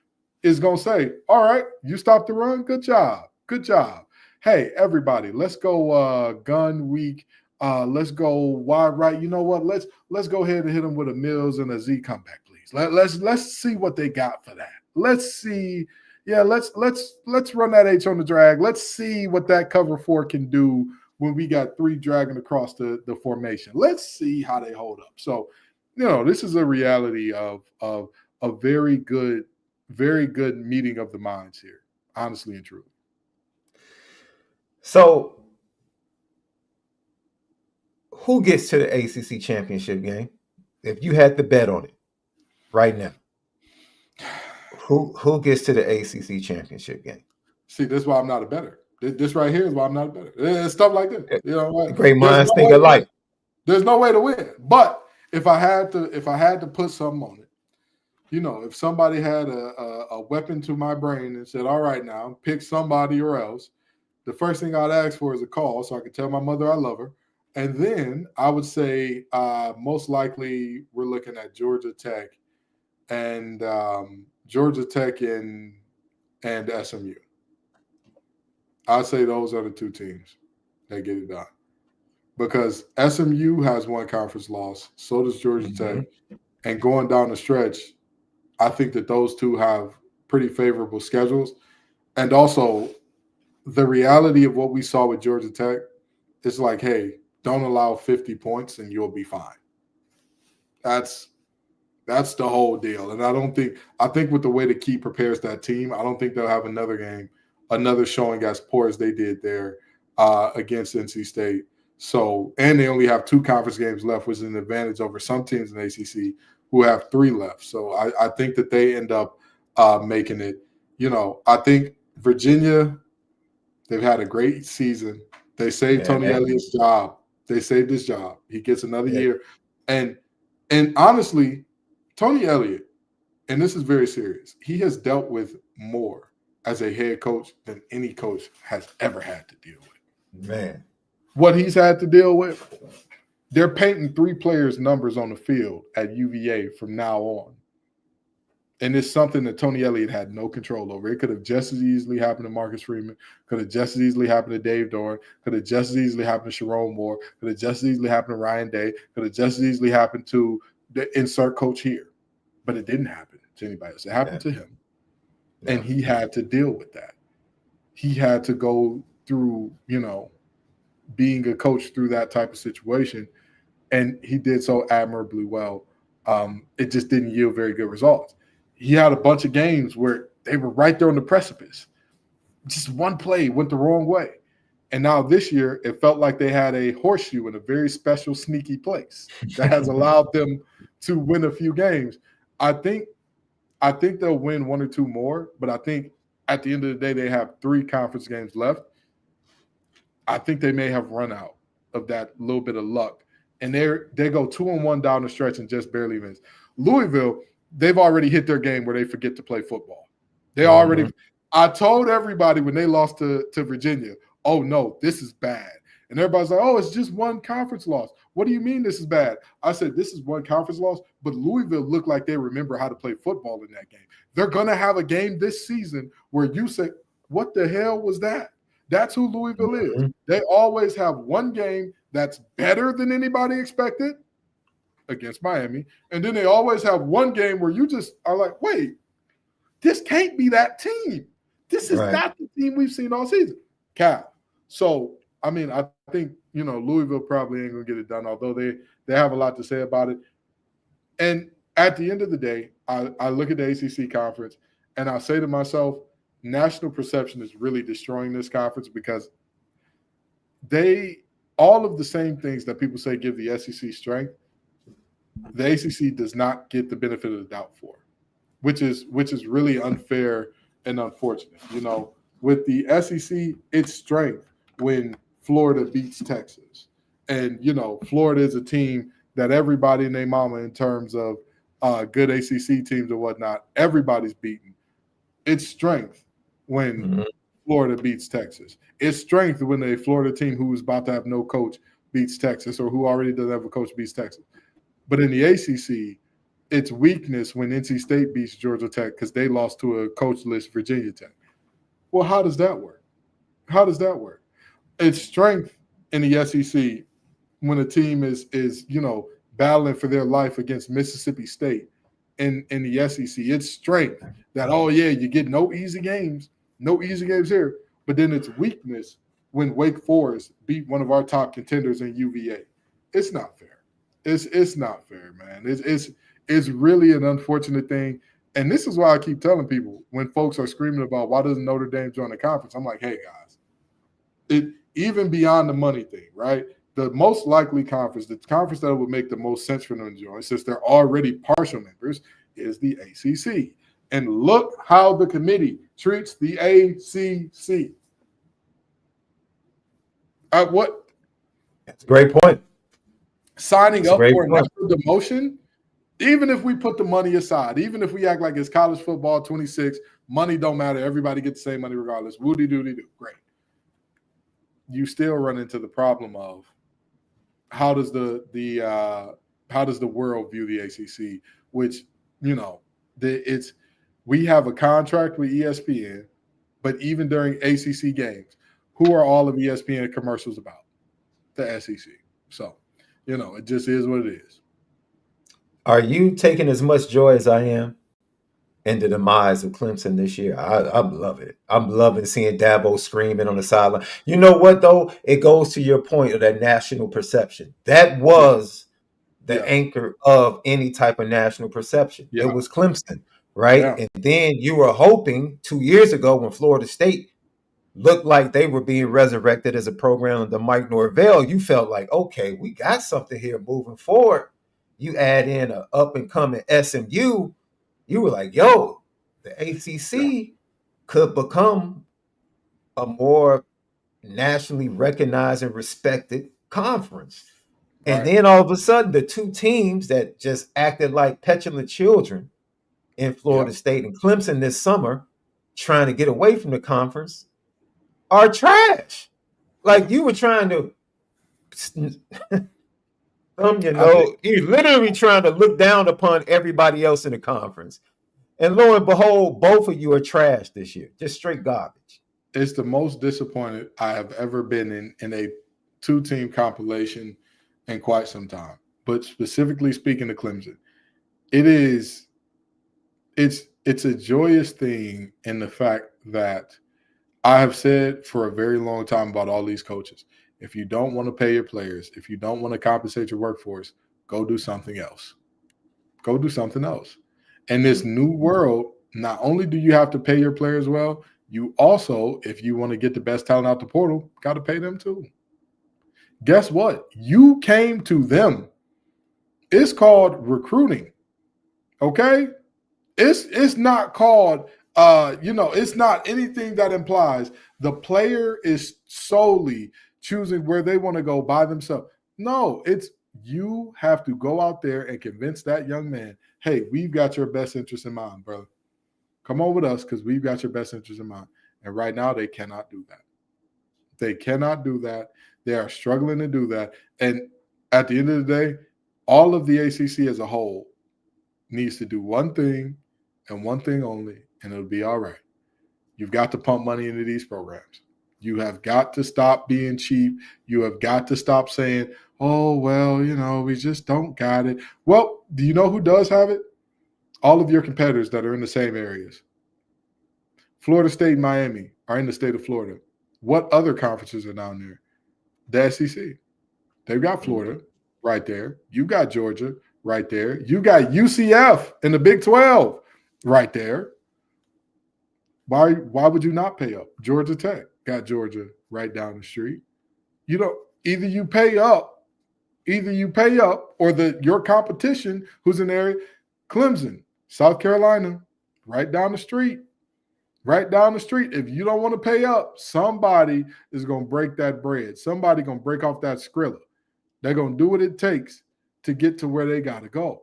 is going to say, all right, you stopped the run, good job, good job. Hey, everybody, let's go gun week. Let's go wide right. You know what? Let's go ahead and hit them with a Mills and a Z comeback, please. Let's see what they got for that. Let's see. Yeah, let's run that H on the drag. Let's see what that cover 4 can do when we got 3 dragging across the formation. Let's see how they hold up. So, this is a reality of a very good meeting of the minds here, honestly and truly. So, who gets to the ACC championship game? If you had to bet on it right now, who gets to the ACC championship game? See, this is why I'm not a bettor. This right here is why I'm not a bettor. It's stuff like this. Great minds think alike. There's no way to win. But if I had to put something on it, if somebody had a weapon to my brain and said, all right, now pick somebody or else, the first thing I'd ask for is a call so I could tell my mother I love her. And then I would say most likely we're looking at Georgia Tech and SMU. I'd say those are the 2 teams that get it done. Because SMU has 1 conference loss, so does Georgia Tech. And going down the stretch, I think that those 2 have pretty favorable schedules. And also, the reality of what we saw with Georgia Tech is like, hey, don't allow 50 points and you'll be fine. That's the whole deal. And I think with the way the Key prepares that team, I don't think they'll have another showing as poor as they did there against NC State. So, and they only have 2 conference games left, which is an advantage over some teams in the ACC who have 3 left. So I think that they end up making it. I think Virginia, they've had a great season. They saved Tony Elliott's job. They saved his job. He gets another year. And honestly, Tony Elliott, and this is very serious, he has dealt with more as a head coach than any coach has ever had to deal with. Man. What he's had to deal with, they're painting 3 players' numbers on the field at UVA from now on. And it's something that Tony Elliott had no control over. It could have just as easily happened to Marcus Freeman, could have just as easily happened to Dave Doran, could have just as easily happened to Sharon Moore, could have just as easily happened to Ryan Day, could have just as easily happened to the insert coach here. But it didn't happen to anybody else. It happened to him. And he had to deal with that. He had to go through, being a coach through that type of situation. And he did so admirably well. It just didn't yield very good results. He had a bunch of games where they were right there on the precipice. Just one play went the wrong way. And now this year, it felt like they had a horseshoe in a very special, sneaky place that has allowed them to win a few games. I think they'll win 1 or 2 more, but I think at the end of the day, they have 3 conference games left. I think they may have run out of that little bit of luck. And they go 2-1 down the stretch and just barely wins. Louisville, they've already hit their game where they forget to play football. They already – I told everybody when they lost to Virginia, oh, no, this is bad. And everybody's like, oh, it's just 1 conference loss. What do you mean this is bad? I said, this is 1 conference loss, but Louisville looked like they remember how to play football in that game. They're going to have a game this season where you say, what the hell was that? That's who Louisville is. They always have 1 game that's better than anybody expected against Miami. And then they always have 1 game where you just are like, wait, this can't be that team. This is not the team we've seen all season. Cal. So, I mean, I think, Louisville probably ain't going to get it done, although they have a lot to say about it. And at the end of the day, I look at the ACC conference and I say to myself, national perception is really destroying this conference because all of the same things that people say give the SEC strength, the ACC does not get the benefit of the doubt for, which is really unfair and unfortunate. With the SEC, it's strength when Florida beats Texas, and Florida is a team that everybody and their mama in terms of good ACC teams and whatnot, everybody's beaten. It's strength when Florida beats Texas. It's strength when a Florida team who's about to have no coach beats Texas, or who already doesn't have a coach beats Texas. But in the ACC, it's weakness when NC State beats Georgia Tech because they lost to a coachless Virginia Tech. Well, how does that work? It's strength in the SEC when a team is battling for their life against Mississippi State in the SEC. It's strength that, oh yeah, you get no easy games here. But then it's weakness when Wake Forest beat one of our top contenders in UVA. It's not fair. It's not fair, man. It's really an unfortunate thing. And this is why I keep telling people when folks are screaming about why doesn't Notre Dame join the conference, I'm like, hey guys, even beyond the money thing, right? The most likely conference, the conference that would make the most sense for them to join, since they're already partial members, is the ACC. And look how the committee treats the ACC. What? That's a great point. Signing up for an extra demotion, even if we put the money aside, even if we act like it's college football 26, money don't matter. Everybody gets the same money regardless. Woody-doody-doo. Great. You still run into the problem of how does the world view the ACC, which, we have a contract with ESPN, but even during ACC games, who are all of ESPN commercials about? The SEC. So, it just is what it is. Are you taking as much joy as I am in the demise of Clemson this year? I love it. I'm loving seeing Dabo screaming on the sideline. You know what, though? It goes to your point of that national perception. That was the anchor of any type of national perception. It was Clemson, right? Yeah. And then you were hoping 2 years ago when Florida State looked like they were being resurrected as a program under Mike Norvell, you felt like, okay, we got something here moving forward. You add in an up-and-coming SMU, you were like, yo, the ACC could become a more nationally recognized and respected conference. And then all of a sudden, the two teams that just acted like petulant children in Florida State and Clemson this summer, trying to get away from the conference, are trash. Like you were trying to you're literally trying to look down upon everybody else in the conference. And lo and behold, both of you are trash this year. Just straight garbage. It's the most disappointed I have ever been in a two-team compilation in quite some time. But specifically speaking to Clemson, it's a joyous thing in the fact that I have said for a very long time about all these coaches, if you don't want to pay your players, if you don't want to compensate your workforce, go do something else. Go do something else. In this new world, not only do you have to pay your players well, you also, if you want to get the best talent out the portal, got to pay them too. Guess what? You came to them. It's called recruiting. Okay? It's not called it's not anything that implies the player is solely choosing where they want to go by themselves. No, it's you have to go out there and convince that young man, hey, we've got your best interest in mind, brother. Come on with us because we've got your best interest in mind. And right now they cannot do that. They cannot do that. They are struggling to do that. And at the end of the day, all of the ACC as a whole needs to do one thing and one thing only, and it'll be all right. You've got to pump money into these programs. You have got to stop being cheap. You have got to stop saying, oh, well, we just don't got it. Well, do you know who does have it? All of your competitors that are in the same areas. Florida State and Miami are in the state of Florida. What other conferences are down there? The SEC. They've got Florida right there. You got Georgia right there. You got UCF in the Big 12 right there. Why would you not pay up? Georgia Tech got Georgia right down the street. Either you pay up Either you pay up or your competition who's in the area, Clemson, South Carolina, right down the street. Right down the street. If you don't want to pay up, somebody is going to break that bread. Somebody going to break off that Skrilla. They're going to do what it takes to get to where they got to go.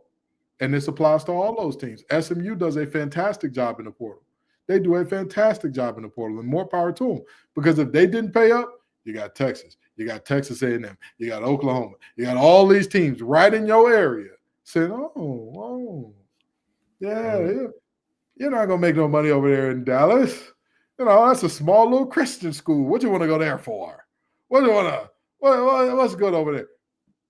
And this applies to all those teams. SMU does a fantastic job in the portal. They do a fantastic job in the portal, and more power to them. Because if they didn't pay up, you got Texas. You got Texas A&M. You got Oklahoma. You got all these teams right in your area saying, yeah. You're not going to make no money over there in Dallas. That's a small little Christian school. What you want to go there for? What's good over there?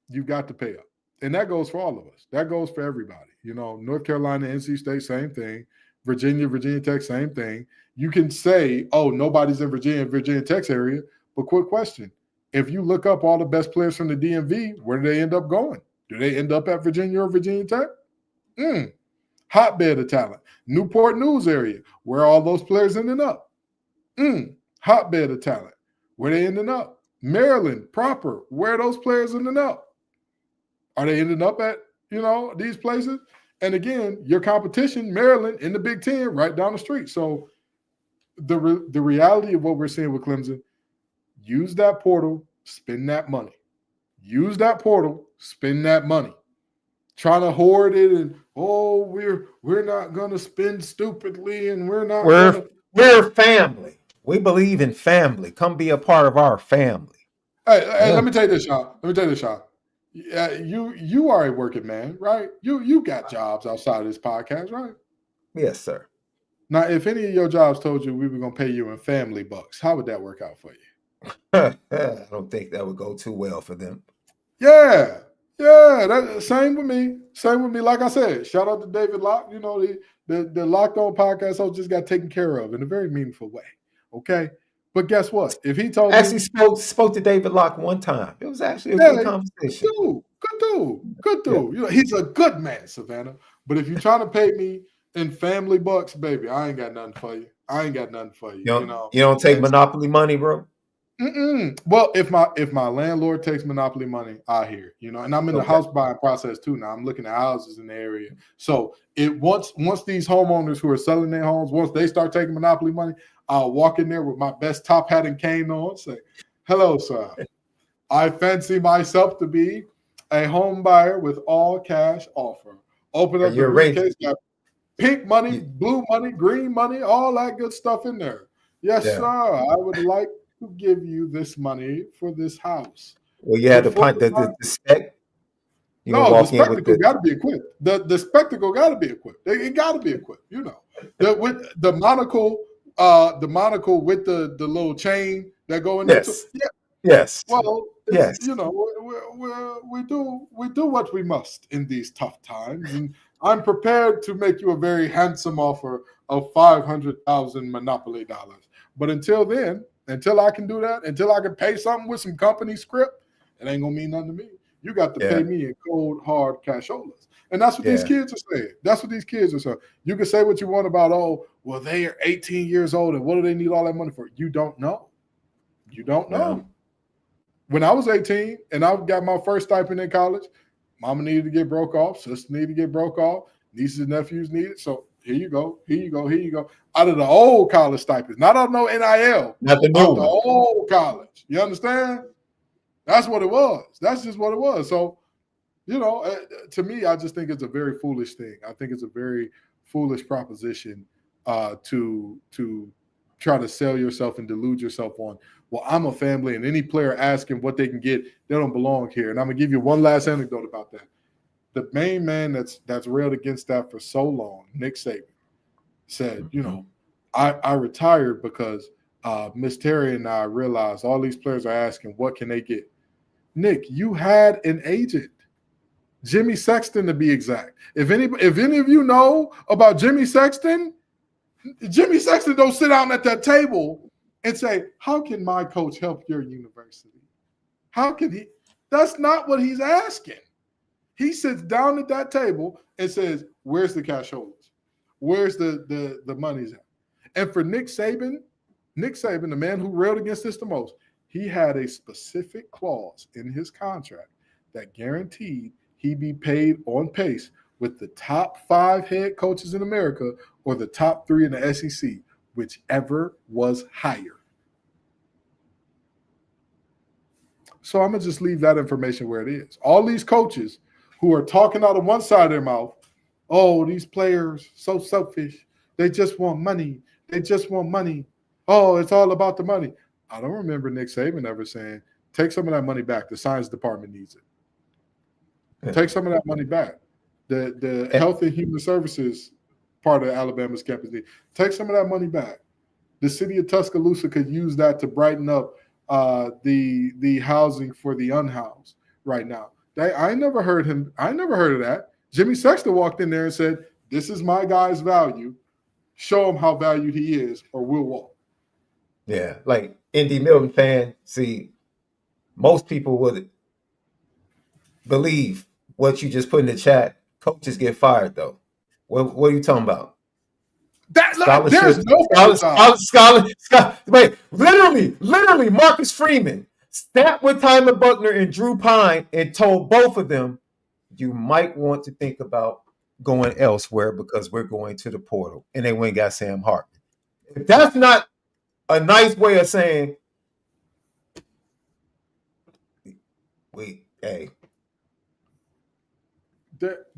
You've got to pay up. And that goes for all of us. That goes for everybody. North Carolina, NC State, same thing. Virginia Tech, same thing. You can say, nobody's in Virginia Tech's area. But quick question. If you look up all the best players from the DMV, where do they end up going? Do they end up at Virginia or Virginia Tech? Hotbed of talent. Newport News area, where all those players ending up. Hotbed of talent. Where they ending up? Maryland proper, where those players ending up? Are they ending up at, these places? And again, your competition, Maryland, in the Big Ten, right down the street. So the reality of what we're seeing with Clemson, use that portal, spend that money. Use that portal, spend that money. Trying to hoard it and we're not gonna spend stupidly and we're family. We believe in family. Come be a part of our family. Hey, let me tell you this, Sean. You are a working man, right? You got jobs outside of this podcast, right? Yes, sir. Now, if any of your jobs told you we were gonna pay you in family bucks, how would that work out for you? I don't think that would go too well for them. Yeah. Yeah, same with me. Like I said, shout out to David Locke. The Locked On podcast host just got taken care of in a very meaningful way. Okay, but guess what? If he told me spoke to David Locke one time, it was actually a good conversation. Good dude. Yeah. He's a good man, Savannah. But if you're trying to pay me in family bucks, baby, I ain't got nothing for you. You don't take Monopoly money, bro. Well, if my landlord takes Monopoly money, I hear, and I'm in the house buying process too now. I'm looking at houses in the area. So once these homeowners who are selling their homes, once they start taking Monopoly money, I'll walk in there with my best top hat and cane on, say, "Hello, sir. I fancy myself to be a home buyer with all cash offer." Open up the briefcase, got pink money, blue money, green money, all that good stuff in there. Yes, sir. I would like to give you this money for this house. Well, you had to punt the spec. The spectacle got to be equipped. The spectacle got to be equipped. It got to be equipped. With the monocle, with the little chain that go in there. Yes. Well, yes. We do what we must in these tough times, and I'm prepared to make you a very handsome offer of $500,000 Monopoly dollars. But until then. Until I can do that, until I can pay something with some company script, it ain't gonna mean nothing to me. You got to pay me in cold, hard casholas. And that's what these kids are saying. That's what these kids are saying. You can say what you want about, they are 18 years old, and what do they need all that money for? You don't know. When I was 18 and I got my first stipend in college, mama needed to get broke off, sister needed to get broke off, nieces and nephews needed. So here you go. Out of the old college stipends, not out of no NIL, not the new out the old college. You understand? That's what it was. That's just what it was. So, to me, I just think it's a very foolish thing. I think it's a very foolish proposition to try to sell yourself and delude yourself on, well, I'm a family, and any player asking what they can get, they don't belong here. And I'm going to give you one last anecdote about that. The main man that's railed against that for so long, Nick Saban, said, I retired because Miss Terry and I realized all these players are asking, what can they get? Nick, you had an agent, Jimmy Sexton to be exact. If any of you know about Jimmy Sexton don't sit down at that table and say, how can my coach help your university? How can he? That's not what he's asking. He sits down at that table and says, where's the casholas? Where's the money's at? And for Nick Saban, the man who railed against this the most, he had a specific clause in his contract that guaranteed he'd be paid on pace with the top 5 head coaches in America or the top 3 in the SEC, whichever was higher. So I'm going to just leave that information where it is. All these coaches who are talking out of one side of their mouth, oh, these players, so selfish. They just want money. They just want money. Oh, it's all about the money. I don't remember Nick Saban ever saying, take some of that money back. The science department needs it. Yeah. Take some of that money back. The Health and Human Services part of Alabama's campus needs. Take some of that money back. The city of Tuscaloosa could use that to brighten up the housing for the unhoused right now. I never heard of that. Jimmy Sexton walked in there and said, this is my guy's value. Show him how valued he is or we'll walk. Yeah, like Indy Milton fan, see, most people would believe what you just put in the chat. Coaches get fired, though. What are you talking about? There's no wait, literally, Marcus Freeman sat with Tyler Buckner and Drew Pine and told both of them, you might want to think about going elsewhere because we're going to the portal. And they went and got Sam Hartman. If that's not a nice way of saying, hey.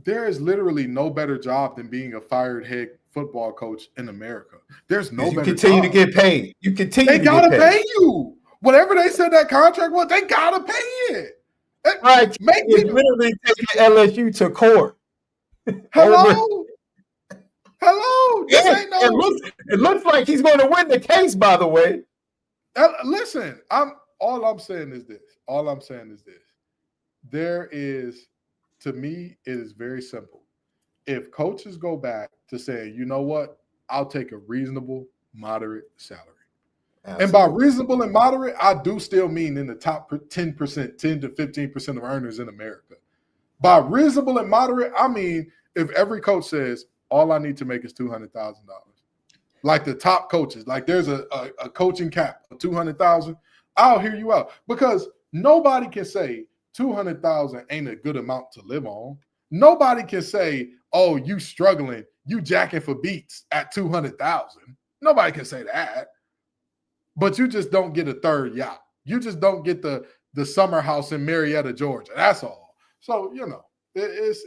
There is literally no better job than being a fired head football coach in America. There's no better continue job. to get paid. You continue They to gotta get paid. pay you. Whatever they said that contract was, they gotta pay it. Right. It's literally taking LSU to court. Hello? This ain't no. It looks like he's going to win the case, by the way. Listen, all I'm saying is this. There is, to me, it is very simple. If coaches go back to saying, you know what, I'll take a reasonable, moderate salary. Absolutely. And by reasonable and moderate, I do still mean in the top 10%, 10 to 15% of earners in America. By reasonable and moderate, I mean if every coach says, all I need to make is $200,000. Like the top coaches, like there's a coaching cap of $200,000, I'll hear you out. Because nobody can say $200,000 ain't a good amount to live on. Nobody can say, oh, you struggling, you jacking for beats at $200,000. Nobody can say that. But you just don't get a third yacht. You just don't get the summer house in Marietta, Georgia. That's all. So, you know, it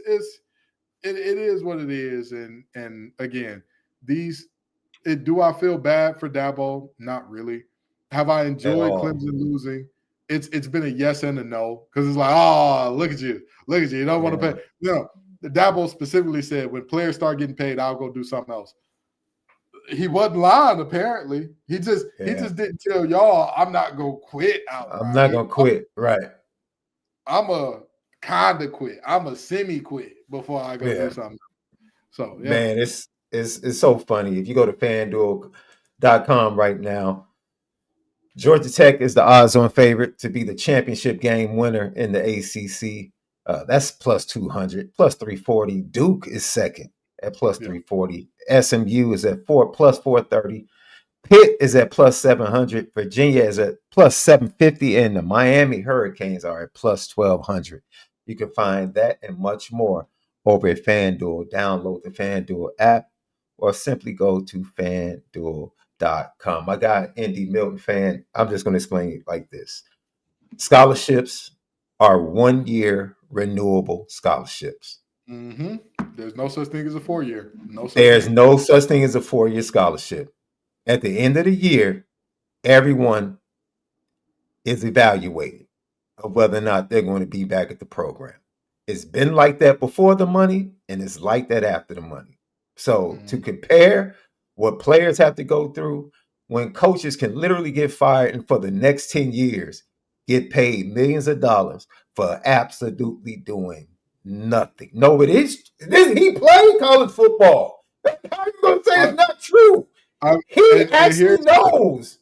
is what it is. And again, do I feel bad for Dabo? Not really. Have I enjoyed Clemson losing? It's been a yes and a no, because it's like, oh, look at you. You don't want to pay. No, the Dabo specifically said when players start getting paid, I'll go do something else. He wasn't lying, apparently. He just didn't tell y'all, I'm not gonna quit outright. I'm not gonna quit. Right. I'm a kind of quit. I'm a semi-quit before I go do something. So man, it's so funny. If you go to FanDuel.com right now, Georgia Tech is the odds-on favorite to be the championship game winner in the ACC. That's plus 200, plus 340. Duke is second at plus 340. SMU is at plus 430. Pitt is at plus 700. Virginia is at plus 750. And the Miami Hurricanes are at plus 1200. You can find that and much more over at FanDuel. Download the FanDuel app or simply go to FanDuel.com. My guy, Indy Milton fan, I'm just going to explain it like this. Scholarships are 1 year renewable scholarships. Mm-hmm. There's no such thing as a 4-year. There's no such thing as a 4-year scholarship. At the end of the year, everyone is evaluated of whether or not they're going to be back at the program. It's been like that before the money, and it's like that after the money. So to compare what players have to go through when coaches can literally get fired and for the next 10 years get paid millions of dollars for absolutely doing nothing. No, it is. He played college football. How are you going to say it's not true? He actually knows.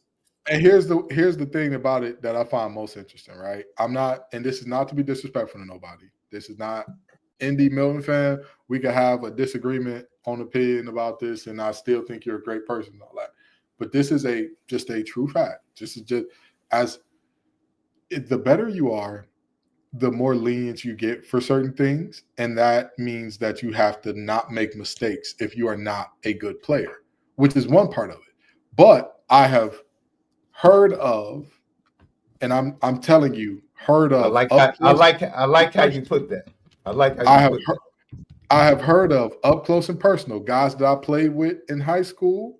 And here's the thing about it that I find most interesting, right? I'm not, and this is not to be disrespectful to nobody. This is not Indy Milton fan. We could have a disagreement on opinion about this, and I still think you're a great person and all that. But this is just a true fact. The better you are, the more lenient you get for certain things. And that means that you have to not make mistakes if you are not a good player, which is one part of it. But I have heard of, and I'm telling you, heard of. I like how you put that. I like how you put that. I have heard of up close and personal guys that I played with in high school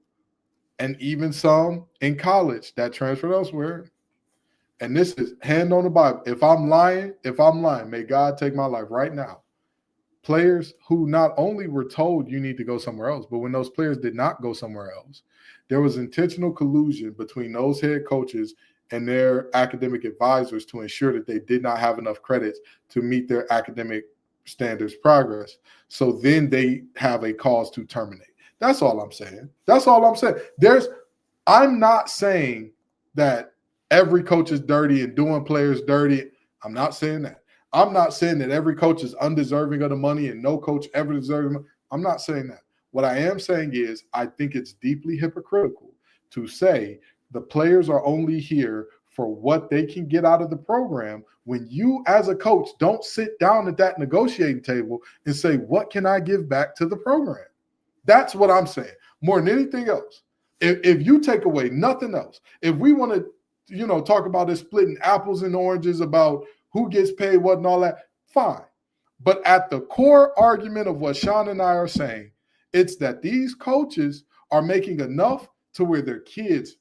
and even some in college that transferred elsewhere. And this is hand on the Bible. If I'm lying, may God take my life right now. Players who not only were told you need to go somewhere else, but when those players did not go somewhere else, there was intentional collusion between those head coaches and their academic advisors to ensure that they did not have enough credits to meet their academic standards progress. So then they have a cause to terminate. That's all I'm saying. I'm not saying that every coach is dirty and doing players dirty. I'm not saying that. I'm not saying that every coach is undeserving of the money and no coach ever deserves money. I'm not saying that. What I am saying is I think it's deeply hypocritical to say the players are only here for what they can get out of the program when you as a coach don't sit down at that negotiating table and say, what can I give back to the program? That's what I'm saying. More than anything else. If you take away nothing else, if we want to, talk about this splitting apples and oranges about who gets paid what and all that, fine. But at the core argument of what Sean and I are saying, it's that these coaches are making enough to where their kids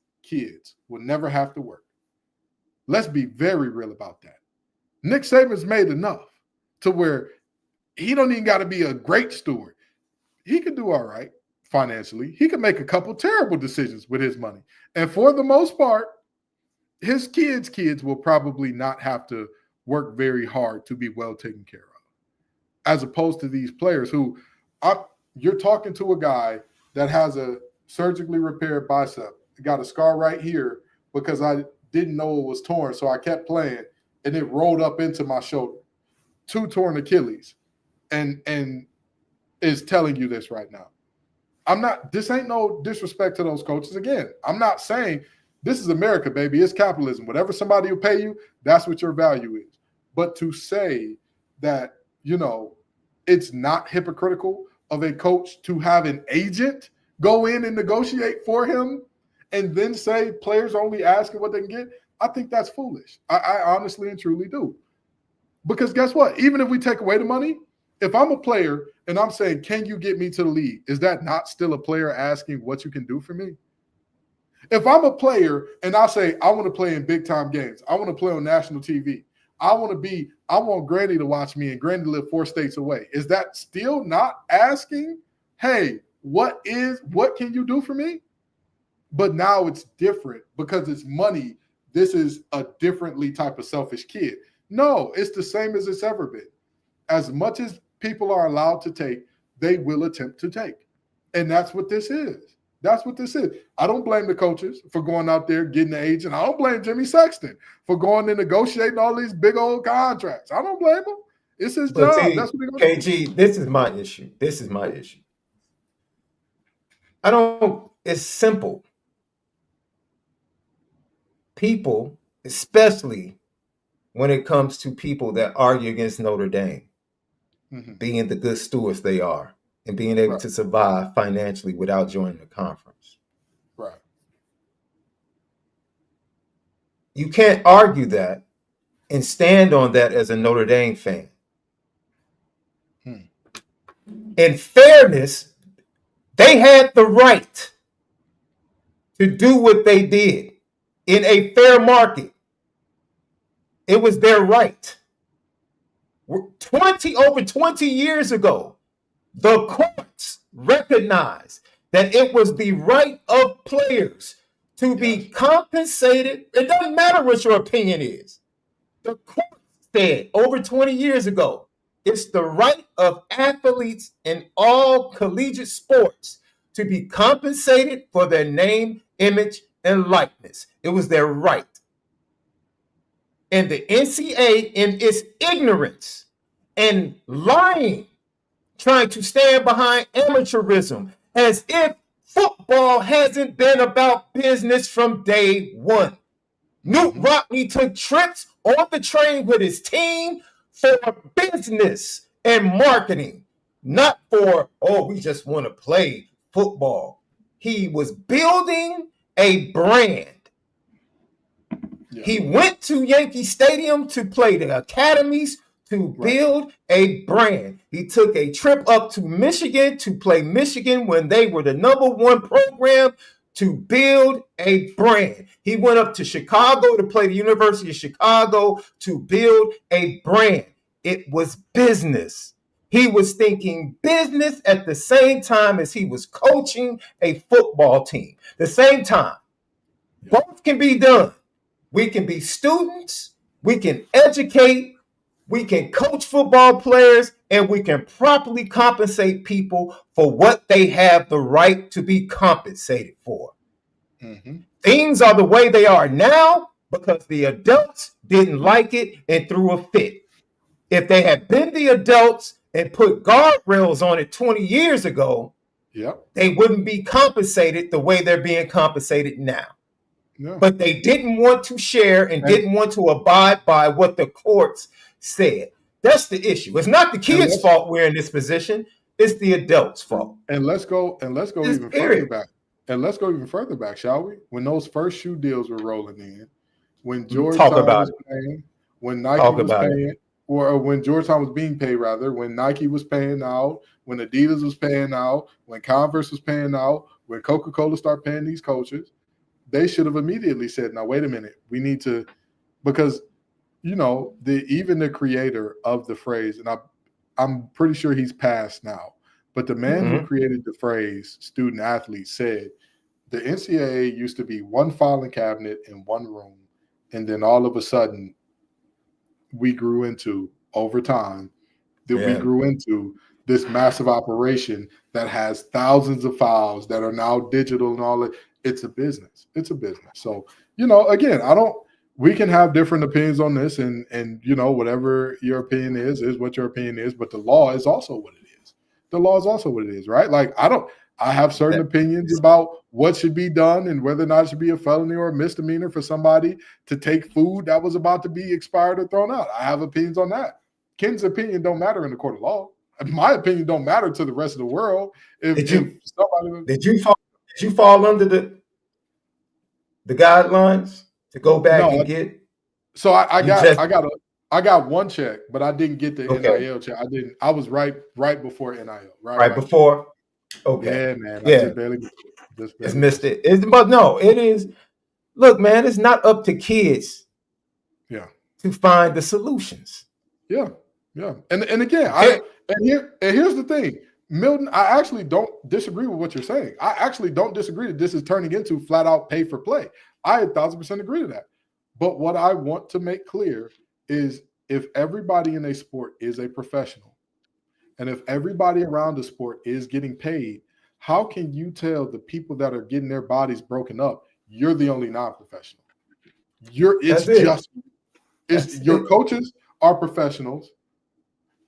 will never have to work. Let's be very real about that. Nick Saban's made enough to where he don't even got to be a great steward. He could do all right financially. He could make a couple terrible decisions with his money. And for the most part, his kids will probably not have to work very hard to be well taken care of. As opposed to these players who you're talking to a guy that has a surgically repaired bicep, got a scar right here because I didn't know it was torn, so I kept playing, and it rolled up into my shoulder. 2 torn Achilles, and is telling you this right now. This ain't no disrespect to those coaches. Again, I'm not saying this is America, baby. It's capitalism. Whatever somebody will pay you, that's what your value is. But to say that, it's not hypocritical of a coach to have an agent go in and negotiate for him and then say players only asking what they can get, I think that's foolish. I honestly and truly do. Because guess what? Even if we take away the money, if I'm a player and I'm saying, can you get me to the league? Is that not still a player asking what you can do for me? If I'm a player and I say, I want to play in big time games, I want to play on national TV, I want Granny to watch me and Granny to live 4 states away. Is that still not asking, hey, what can you do for me? But now it's different because it's money. This is a differently type of selfish kid. No, it's the same as it's ever been. As much as people are allowed to take, they will attempt to take. And that's what this is. That's what this is. I don't blame the coaches for going out there, getting an agent. I don't blame Jimmy Sexton for going and negotiating all these big old contracts. I don't blame him. It's his job. That's what he's going to do. KG, this is my issue. It's simple. People, especially when it comes to people that argue against Notre Dame, being the good stewards they are and being able to survive financially without joining the conference. Right. You can't argue that and stand on that as a Notre Dame fan. In fairness, they had the right to do what they did in a fair market. It was their right. Over 20 years ago, the courts recognized that it was the right of players to be compensated. It doesn't matter what your opinion is. The court said over 20 years ago, it's the right of athletes in all collegiate sports to be compensated for their name, image, and likeness. It was their right. And the NCAA, in its ignorance and lying, trying to stand behind amateurism as if football hasn't been about business from day one. Newt Rockne took trips on the train with his team for business and marketing, not for, oh, we just want to play football. He was building a brand. Yeah. He went to Yankee Stadium to play the academies, to build a brand. He took a trip up to Michigan to play Michigan when they were the #1 program, to build a brand. He went up to Chicago to play the University of Chicago to build a brand. It was business. He was thinking business at the same time as he was coaching a football team. The same time. Both can be done. We can be students, we can educate, we can coach football players, and we can properly compensate people for what they have the right to be compensated for. Mm-hmm. Things are the way they are now because the adults didn't like it and threw a fit. If they had been the adults and put guardrails on it 20 years ago, they wouldn't be compensated the way they're being compensated now. No. But they didn't want to share and didn't want to abide by what the courts said. That's the issue. It's not the kids' fault we're in this position. It's the adults' fault. And let's go even further back. And let's go even further back, shall we? When those first shoe deals were rolling in, when Georgetown was paying, when Nike was paying, or when Georgetown was being paid, rather, when Nike was paying out, when Adidas was paying out, when Converse was paying out, when Coca-Cola started paying these coaches, they should have immediately said, now, wait a minute, we need to, because, you know, even the creator of the phrase, and I'm pretty sure he's passed now, but the man who created the phrase student athlete said the NCAA used to be one filing cabinet in one room, and then all of a sudden we grew into, over time, we grew into this massive operation that has thousands of files that are now digital and all that. It's a business. It's a business. So, you know, again, we can have different opinions on this and, you know, whatever your opinion is what your opinion is, but the law is also what it is. The law is also what it is, right? Like, I have certain opinions about what should be done and whether or not it should be a felony or a misdemeanor for somebody to take food that was about to be expired or thrown out. I have opinions on that. Ken's opinion don't matter in the court of law. My opinion don't matter to the rest of the world. Did you fall under the guidelines to go back and get? So I got one check, but I didn't get the NIL check. I was right before NIL. Right before. Okay. Yeah, man. I just barely missed it. But no, it is. Look, man, it's not up to kids. To find the solutions. Yeah. And again, here's the thing. Milton, I actually don't disagree with what you're saying. I actually don't disagree that this is turning into flat out pay for play. I 1,000% agree to that. But what I want to make clear is if everybody in a sport is a professional, and if everybody around the sport is getting paid, how can you tell the people that are getting their bodies broken up, you're the only non-professional? Your coaches are professionals.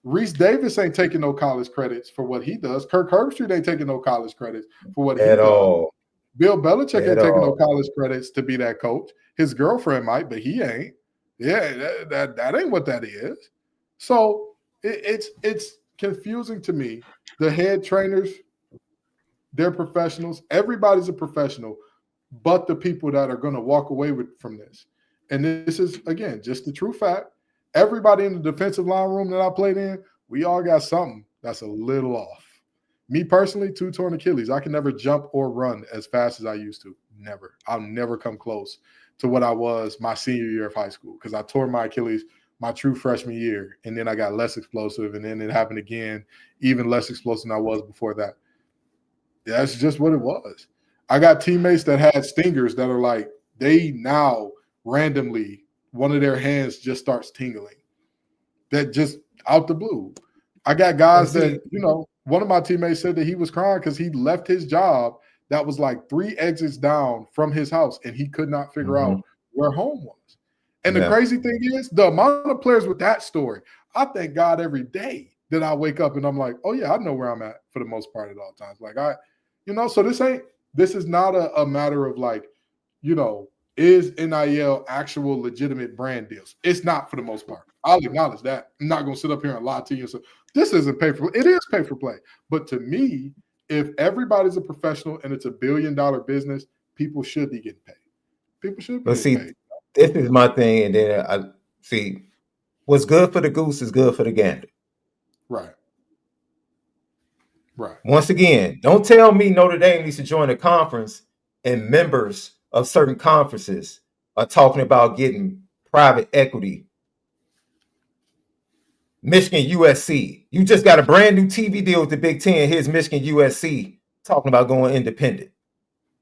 Reese Davis ain't taking no college credits for what he does. Kirk Herbstreit ain't taking no college credits for what he does. All. Bill Belichick ain't taking no college credits to be that coach. His girlfriend might, but he ain't. Yeah, that ain't what that is. So it's confusing to me. The head trainers, they're professionals. Everybody's a professional, but the people that are going to walk away from this. And this is, again, just the true fact. Everybody in the defensive line room that I played in, we all got something that's a little off. Me personally, 2 torn Achilles. I can never jump or run as fast as I used to. Never. I'll never come close to what I was my senior year of high school because I tore my Achilles my true freshman year, and then I got less explosive, and then it happened again, even less explosive than I was before that. Yeah, that's just what it was. I got teammates that had stingers that are like, they now randomly – one of their hands just starts tingling. That just out the blue. I got guys that, you know, one of my teammates said that he was crying because he left his job that was like 3 exits down from his house and he could not figure out where home was. And the crazy thing is the amount of players with that story, I thank God every day that I wake up and I'm like, oh yeah, I know where I'm at for the most part at all times. Like so this is not a matter of like, you know, is NIL actual legitimate brand deals? It's not for the most part. I'll acknowledge that. I'm not going to sit up here and lie to you. So this isn't pay for play. It is pay for play. But to me, if everybody's a professional and it's $1 billion business, people should be getting paid. People should be getting paid. This is my thing. And then I see what's good for the goose is good for the gander. Right. Right. Once again, don't tell me Notre Dame needs to join a conference and members of certain conferences are talking about getting private equity. Michigan, USC. You just got a brand new TV deal with the Big Ten. Here's Michigan, USC talking about going independent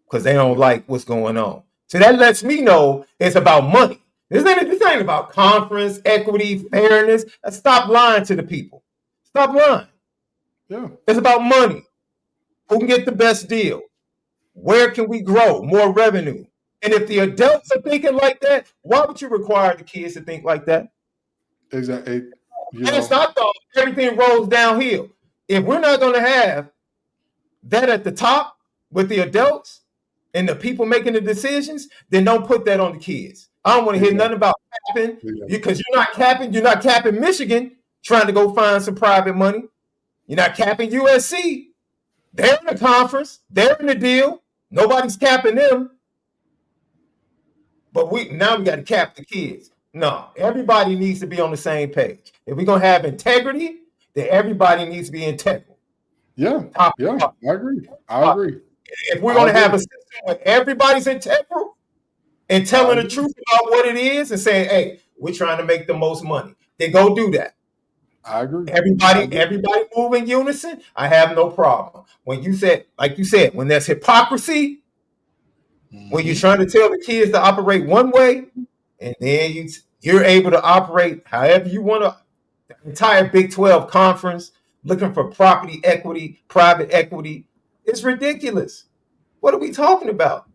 because they don't like what's going on. So that lets me know it's about money. This ain't about conference, equity, fairness. Stop lying to the people. Stop lying. Yeah. It's about money. Who can get the best deal? Where can we grow more revenue? And if the adults are thinking like that, why would you require the kids to think like that? Exactly. And it's not though. Everything rolls downhill. If we're not going to have that at the top with the adults and the people making the decisions, then don't put that on the kids. I don't want to hear nothing about capping because you're not capping. You're not capping Michigan trying to go find some private money. You're not capping USC. They're in the conference. They're in the deal. Nobody's capping them. But now we got to cap the kids. No, everybody needs to be on the same page. If we're going to have integrity, then everybody needs to be integral. Yeah, I agree. I agree. If we're going to have a system where everybody's integral and telling the truth about what it is and saying, hey, we're trying to make the most money, then go do that. I agree. Everybody move in unison. I have no problem. When you said, like you said, when there's hypocrisy, when you're trying to tell the kids to operate one way, and then you're able to operate however you want to, the entire Big 12 conference looking for property equity, private equity, it's ridiculous. What are we talking about?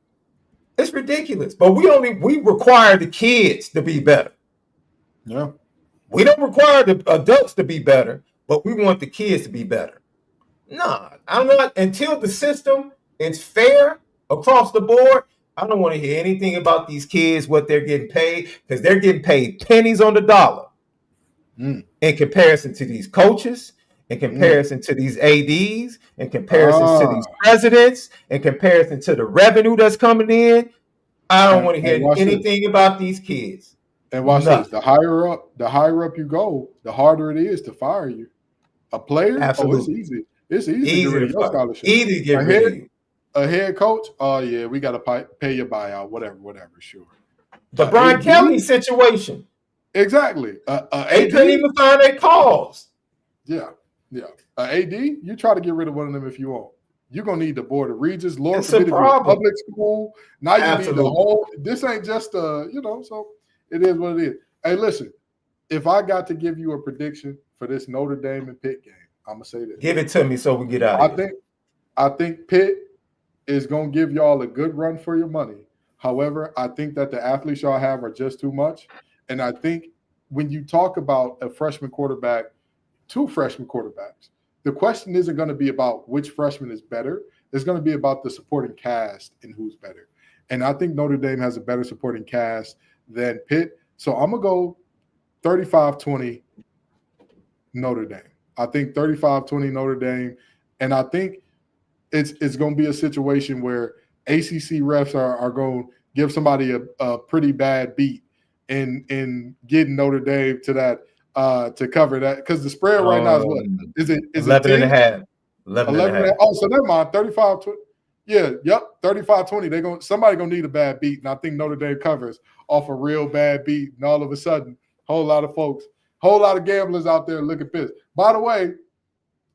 It's ridiculous. But we require the kids to be better. Yeah. We don't require the adults to be better, but we want the kids to be better. Nah, I'm not until the system is fair across the board. I don't want to hear anything about these kids, what they're getting paid, because they're getting paid pennies on the dollar in comparison to these coaches, in comparison to these ADs, in comparison to these presidents, in comparison to the revenue that's coming in. I don't want to hear anything about these kids. And watch this. The higher up you go, the harder it is to fire you. A player, absolutely. It's easy. It's easy to get rid of your scholarship. Easy to get rid of you. A head coach, oh yeah, we got to pay your buyout, whatever, sure. The Brian Kelly situation. Exactly. They couldn't even find their cause. Yeah. AD, you try to get rid of one of them if you want. You're going to need the board of regents, Lord forbid, public school. Now you need the whole, this ain't just so it is what it is. Hey, listen, if I got to give you a prediction for this Notre Dame and Pitt game, I'm going to say this. Give it to me so we get out of here. I think Pitt is going to give y'all a good run for your money. However, I think that the athletes y'all have are just too much. And I think when you talk about a freshman quarterback, two freshman quarterbacks, the question isn't going to be about which freshman is better. It's going to be about the supporting cast and who's better. And I think Notre Dame has a better supporting cast than Pitt. So I'm going to go 35-20 Notre Dame. I think 35-20 Notre Dame. And I think it's going to be a situation where ACC refs are going to give somebody a pretty bad beat in getting Notre Dame to that to cover that, because the spread right now is what? Is it 11 and a half? 11 and a half. Oh, so never mind. 35-20. Yeah, yep. 35-20. Somebody gonna need a bad beat. And I think Notre Dame covers off a real bad beat. And all of a sudden, whole lot of gamblers out there looking pissed. By the way,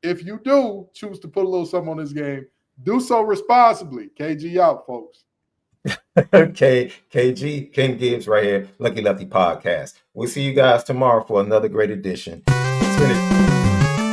if you do choose to put a little something on this game, do so responsibly. KG out, folks. Okay, KG, Ken Gibbs right here, Lucky Lefty Podcast. We'll see you guys tomorrow for another great edition.